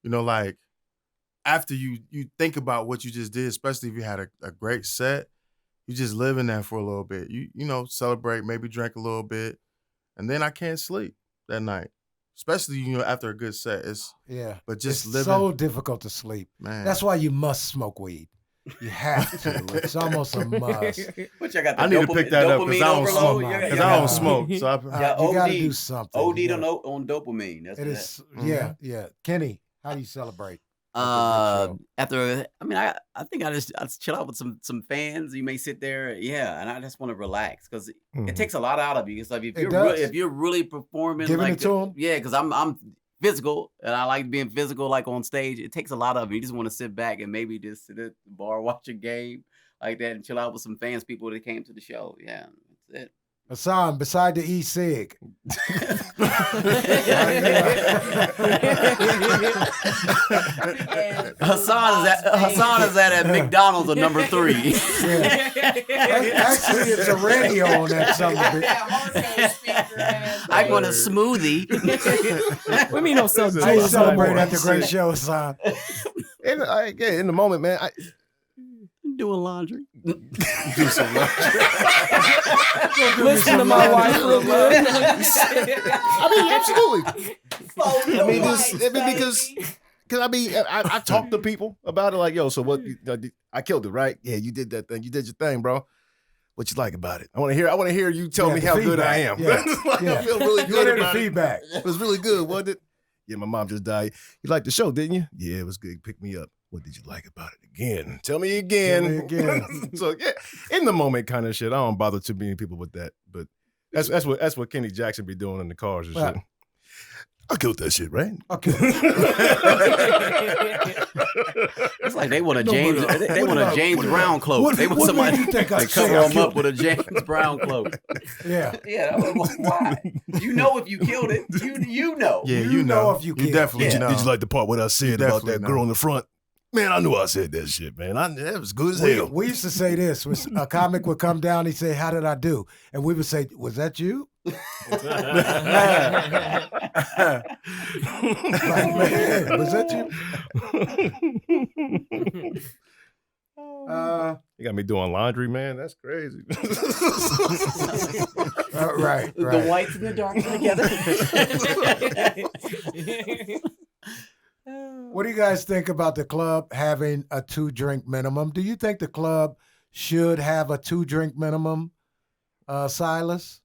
Speaker 2: You know, like after you think about what you just did, especially if you had a great set, you just live in that for a little bit. You know, celebrate, maybe drink a little bit, and then I can't sleep that night. Especially, you know, after a good set. But just
Speaker 1: it's
Speaker 2: living.
Speaker 1: so difficult to sleep.
Speaker 2: Man.
Speaker 1: That's why you must smoke weed. You have to. It's almost a must.
Speaker 3: But you got the
Speaker 2: I need to pick that up because I don't smoke.
Speaker 1: overload.
Speaker 2: Because I don't smoke. So
Speaker 3: Yeah,
Speaker 1: you got to
Speaker 3: OD.
Speaker 1: do something.
Speaker 3: OD
Speaker 1: Yeah.
Speaker 3: on dopamine. That's
Speaker 1: It
Speaker 3: what
Speaker 1: is. Yeah. Kenny, how do you celebrate?
Speaker 3: I think I just chill out with some fans. You may sit there, and I just want to relax because it takes a lot out of you. It's like if you're really performing,
Speaker 1: Giving
Speaker 3: like
Speaker 1: it to 'em?
Speaker 3: yeah, because I'm physical and I like being physical, like on stage. It takes a lot of you. You just want to sit back and maybe just sit at the bar, watch a game like that, and chill out with some fans, people that came to the show. Yeah, that's it.
Speaker 1: Hassan, beside the e-cig.
Speaker 3: Hassan is at McDonald's at number 3.
Speaker 1: Yeah. Actually, it's a radio on that something.
Speaker 3: I want a smoothie.
Speaker 5: what do you mean don't sell
Speaker 1: How you
Speaker 5: jewels no
Speaker 1: celebrate
Speaker 5: more?
Speaker 1: at the great show, Hassan?
Speaker 4: In the moment, man.
Speaker 3: Doing laundry.
Speaker 4: Do some laundry.
Speaker 5: Listen to my wife real good.
Speaker 4: Absolutely. Because I talk to people about it, like, yo, so what? I killed it, right? Yeah, you did that thing. You did your thing, bro. What you like about it? I want to hear you tell me
Speaker 1: the
Speaker 4: how good I am.
Speaker 1: feedback. Yeah.
Speaker 4: I feel really
Speaker 1: You
Speaker 4: good
Speaker 1: hear the
Speaker 4: about it.
Speaker 1: feedback.
Speaker 4: It was really good, wasn't it? Yeah, my mom just died. You liked the show, didn't you? Yeah, it was good. Pick me up. What did you like about it again? Tell me again. So yeah, in the moment kind of shit. I don't bother too many people with that, but that's what Kenny Jackson be doing in the cars and shit. I killed that shit, right?
Speaker 1: Okay.
Speaker 3: It's like they want a James. They want a James Brown cloak.
Speaker 1: what-
Speaker 3: They want
Speaker 1: what
Speaker 3: somebody
Speaker 1: made you think I
Speaker 3: to
Speaker 1: say
Speaker 3: cover
Speaker 1: I
Speaker 3: them
Speaker 1: killed
Speaker 3: up with a James Brown cloak.
Speaker 1: Yeah.
Speaker 3: Yeah, why? You know if you killed it. You know.
Speaker 2: yeah,
Speaker 1: You know if you
Speaker 2: you
Speaker 1: killed.
Speaker 2: definitely
Speaker 3: Yeah.
Speaker 2: know.
Speaker 4: Did you like the part what I said about
Speaker 2: definitely
Speaker 4: that
Speaker 2: know.
Speaker 4: girl in the front? Man, I knew I said that shit, man. That was good as hell.
Speaker 1: We used to say this. A comic would come down, he'd say, "How did I do?" And we would say, "Was that you?" Like, man, was that you?
Speaker 4: You got me doing laundry, man. That's crazy.
Speaker 1: Right.
Speaker 3: The whites and the darks together.
Speaker 1: What do you guys think about the club having a 2-drink minimum? Do you think the club should have a 2-drink minimum, Silas?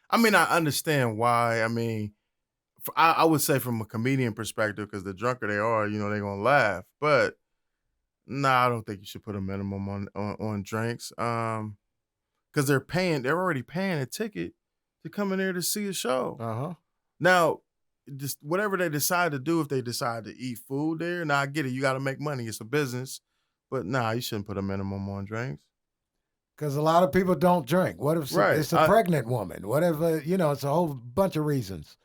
Speaker 2: I mean, I understand why. I mean, I would say from a comedian perspective, because the drunker they are, you know, they're going to laugh. But, nah, I don't think you should put a minimum on drinks. Because they're already paying a ticket to come in there to see a show.
Speaker 1: Uh-huh.
Speaker 2: Now, just whatever they decide to do, if they decide to eat food there, now I get it. You got to make money. It's a business. But, nah, you shouldn't put a minimum on drinks.
Speaker 1: Because a lot of people don't drink. What if
Speaker 2: Right.
Speaker 1: it's a pregnant woman? Whatever, it's a whole bunch of reasons.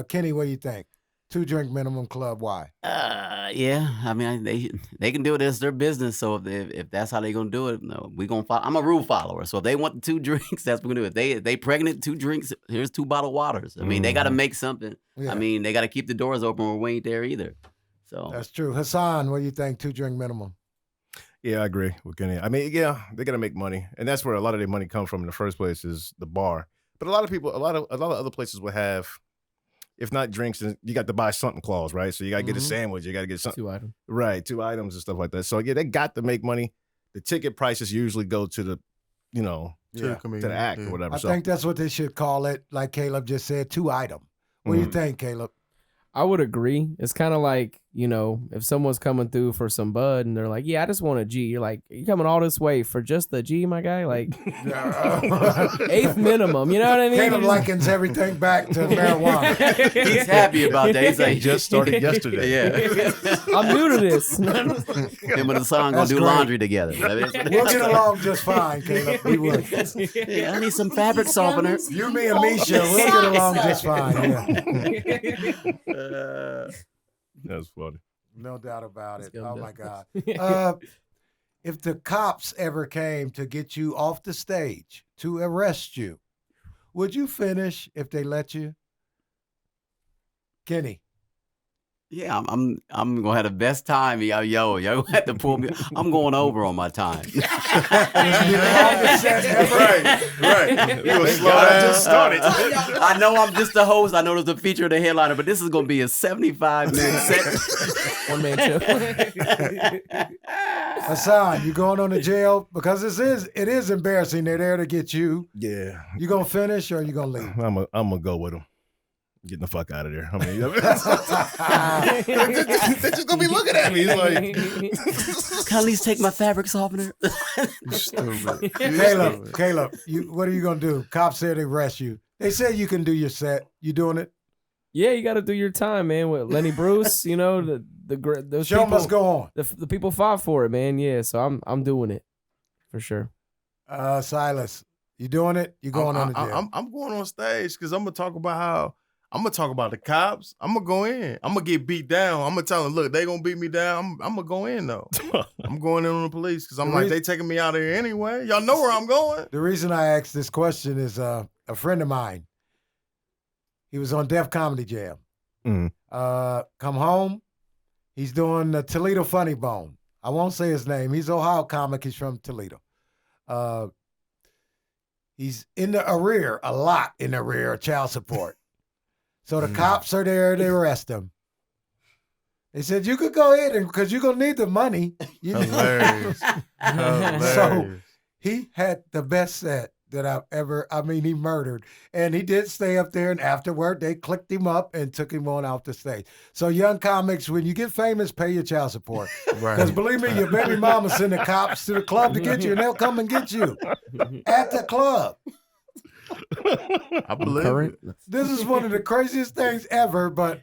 Speaker 1: Kenny, what do you think? 2-drink minimum club, why?
Speaker 3: Yeah. I mean, they can do it as their business. So if that's how they gonna do it, no, we gonna follow. I'm a rule follower. So if they want the 2 drinks, that's what we're gonna do. If they pregnant, 2 drinks. Here's 2 bottled waters. I mean, they got to make something.
Speaker 1: Yeah.
Speaker 3: I mean, they got to keep the doors open when we ain't there either. So
Speaker 1: That's true. Hassan, what do you think? 2-drink minimum.
Speaker 4: Yeah, I agree with Kenny. I mean, yeah, they got to make money, and that's where a lot of their money comes from in the first place is the bar. But a lot of people, a lot of other places will have, if not drinks, then you got to buy something clause, right? So you got to get a sandwich, you got to get something,
Speaker 5: 2 items.
Speaker 4: right? 2 items and stuff like that. So yeah, they got to make money. The ticket prices usually go to the
Speaker 1: Yeah.
Speaker 2: comedian.
Speaker 4: to the act
Speaker 2: Yeah.
Speaker 4: or whatever.
Speaker 1: I
Speaker 4: So
Speaker 1: think that's what they should call it. Like Caleb just said, 2-item. What do you
Speaker 4: Mhm.
Speaker 1: think, Caleb?
Speaker 5: I would agree. It's kind of like, you know, if someone's coming through for some bud and they're like, yeah, I just want a G. You're like, you coming all this way for just the G, my guy? Like, eighth minimum. You know what I mean?
Speaker 1: Caleb likens everything back to marijuana.
Speaker 3: He's happy about that. He's
Speaker 4: it
Speaker 3: like,
Speaker 4: just started yesterday.
Speaker 3: yeah.
Speaker 5: I'm new to this.
Speaker 3: Him and the son gonna
Speaker 1: That's
Speaker 3: do
Speaker 1: great.
Speaker 3: laundry together.
Speaker 1: We'll get along just fine, Caleb. We will.
Speaker 3: Yeah, I need some fabric softener.
Speaker 1: You, me, and Misha, we'll get along just fine. Yeah.
Speaker 4: That's funny.
Speaker 1: No doubt about it.
Speaker 5: Let's go,
Speaker 1: Oh,
Speaker 5: Bill.
Speaker 1: my God. If the cops ever came to get you off the stage to arrest you, would you finish if they let you? Kenny.
Speaker 3: Yeah, I'm gonna have the best time. Y'all gonna have to pull me. I'm going over on my time.
Speaker 2: Right. You gonna slow
Speaker 4: I
Speaker 2: down?
Speaker 4: just started.
Speaker 3: I know I'm just the host. I know there's a feature of the headliner, but this is gonna be a 75-minute set.
Speaker 5: One man show.
Speaker 1: Hassan, you going on to jail? Because it is embarrassing. They're there to get you.
Speaker 4: Yeah,
Speaker 1: You gonna finish or you gonna leave?
Speaker 4: I'm gonna go with him. Getting the fuck out of there. I mean, they're just gonna be looking at me. He's like,
Speaker 3: Can I at least take my fabric softener?
Speaker 2: Stupid.
Speaker 1: Caleb, what are you gonna do? Cops said they arrest you. They said you can do your set. You doing it?
Speaker 5: Yeah, you got to do your time, man. With Lenny Bruce, you know, those
Speaker 1: Show
Speaker 5: people,
Speaker 1: must go on.
Speaker 5: The people fought for it, man. Yeah, so I'm doing it for sure.
Speaker 1: Silas, you doing it? You going on to jail?
Speaker 2: I'm going on stage because I'm gonna talk about the cops. I'm gonna go in. I'm gonna get beat down. I'm gonna tell them, look, they gonna beat me down. I'm gonna go in though. I'm going in on the police because I'm like, they taking me out of here anyway. Y'all know where I'm going.
Speaker 1: The reason I asked this question is a friend of mine. He was on Def Comedy Jam.
Speaker 4: Mhm.
Speaker 1: Come home. He's doing the Toledo Funny Bone. I won't say his name. He's an Ohio comic. He's from Toledo. He's in the arrear, a lot in the arrear of child support. So the cops are there to arrest him. They said, you could go ahead because you're going to need the money.
Speaker 2: Hilarious.
Speaker 1: So he had the best set that I've ever, he murdered. And he did stay up there, and afterward, they clicked him up and took him on off the stage. So young comics, when you get famous, pay your child support. Because believe me, your baby mama send the cops to the club to get you, and they'll come and get you at the club.
Speaker 2: I believe it.
Speaker 1: This is one of the craziest things ever, but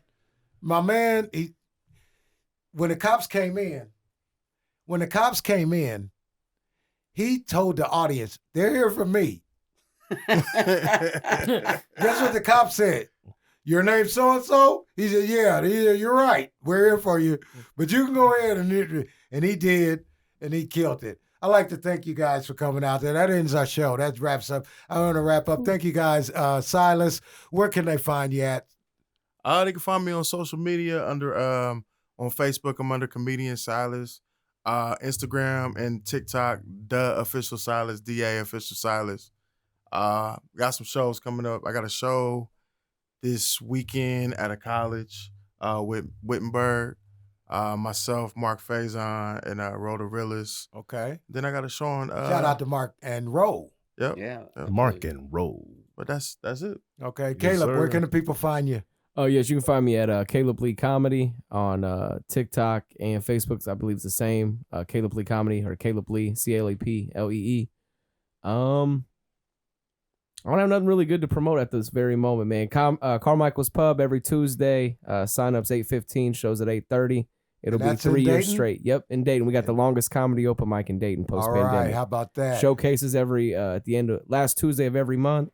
Speaker 1: my man, when the cops came in, he told the audience, they're here for me. Guess what the cop said? Your name's so-and-so? He said, yeah, you're right. We're here for you. But you can go ahead and he did, and he killed it. I'd like to thank you guys for coming out there. That ends our show. That wraps up. I want to wrap up. Thank you guys. Silas, where can they find you at?
Speaker 2: They can find me on social media under on Facebook. I'm under Comedian Silas. Instagram and TikTok, the official Silas, DA official Silas. Got some shows coming up. I got a show this weekend at a college with Wittenberg. Myself, Mark Faison, and Rhoda Rillis.
Speaker 1: Okay.
Speaker 2: Then I got a show on.
Speaker 1: Shout out to Mark and Roe.
Speaker 2: Yep.
Speaker 3: Yeah.
Speaker 4: Mark and roll.
Speaker 2: But that's it.
Speaker 1: Okay.
Speaker 4: Yes,
Speaker 1: Caleb, where
Speaker 4: sir.
Speaker 1: can the people find you?
Speaker 5: Oh, yes, you can find me at Caleb Lee Comedy on TikTok and Facebook. I believe it's the same. Caleb Lee Comedy or Caleb Lee, CALEPLEE. I don't have nothing really good to promote at this very moment, man. Carmichael's Pub every Tuesday. Sign-ups 8:15, shows at 8:30. It'll
Speaker 1: And
Speaker 5: be
Speaker 1: that's in
Speaker 5: 3 years
Speaker 1: Dayton?
Speaker 5: straight. Yep, in Dayton. We got the longest comedy open mic in Dayton
Speaker 1: All
Speaker 5: post-pandemic.
Speaker 1: right. How about that?
Speaker 5: Showcases every at the end of last Tuesday of every month.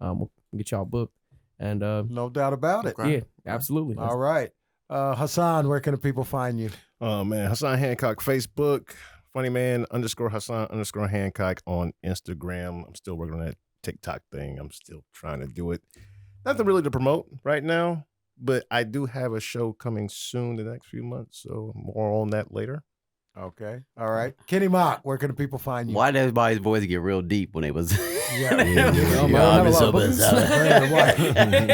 Speaker 5: We'll get y'all booked. And
Speaker 1: No doubt about it.
Speaker 2: Okay.
Speaker 5: yeah, absolutely.
Speaker 1: All right. Hassan, where can the people find you?
Speaker 4: Oh man, Hassan Hancock Facebook, funny man _Hassan _Hancock on Instagram. I'm still working on that TikTok thing. I'm still trying to do it. Nothing really to promote right now, but I do have a show coming soon the next few months, so more on that later.
Speaker 1: Okay. All right. Kenny Mock, where can the people find you?
Speaker 3: Why did everybody's voice get real deep when they was?
Speaker 1: Yeah.
Speaker 5: Yeah,
Speaker 3: Yeah,
Speaker 5: man,
Speaker 3: I'm
Speaker 5: I
Speaker 3: so
Speaker 5: don't have a lot of
Speaker 3: bizarre.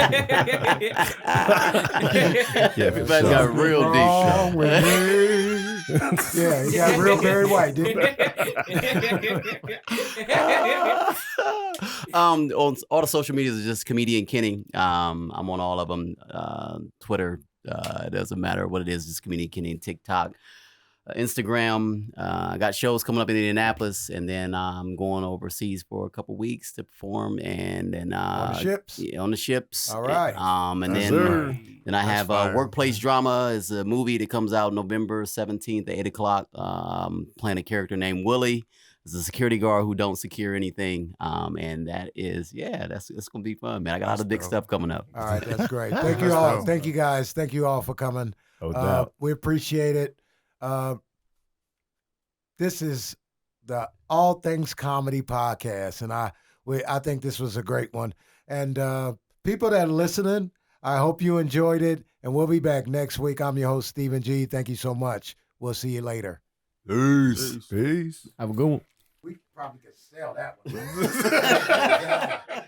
Speaker 4: Yeah, for
Speaker 3: Everybody
Speaker 4: sure.
Speaker 3: got real
Speaker 1: Wrong
Speaker 3: deep.
Speaker 1: with me. Yeah, he got real Barry White, didn't
Speaker 3: On all the social medias is just Comedian Kenny. I'm on all of them. Twitter, it doesn't matter what it is, just Comedian Kenny. TikTok, Instagram. I got shows coming up in Indianapolis, and then I'm going overseas for a couple weeks to perform, and then
Speaker 1: on the ships.
Speaker 3: yeah, on the ships.
Speaker 1: All right.
Speaker 3: And
Speaker 2: Yes,
Speaker 3: then
Speaker 2: sir.
Speaker 3: then I have
Speaker 2: fire.
Speaker 3: Workplace Drama is a movie that comes out November 17th at 8:00. Playing a character named Willie. It's a security guard who don't secure anything. And that is, it's gonna be fun, man. I got a lot of big
Speaker 2: dope.
Speaker 3: stuff coming up.
Speaker 1: All right, that's great. Thank you
Speaker 2: That's
Speaker 1: all.
Speaker 2: dope.
Speaker 1: Thank you guys. Thank you all for coming.
Speaker 4: No doubt.
Speaker 1: We appreciate it. This is the All Things Comedy Podcast, and I think this was a great one. And people that are listening, I hope you enjoyed it, and we'll be back next week. I'm your host, Stephen G. Thank you so much. We'll see you later.
Speaker 2: Peace.
Speaker 4: Peace.
Speaker 5: Have a good one.
Speaker 1: We probably could sell that one.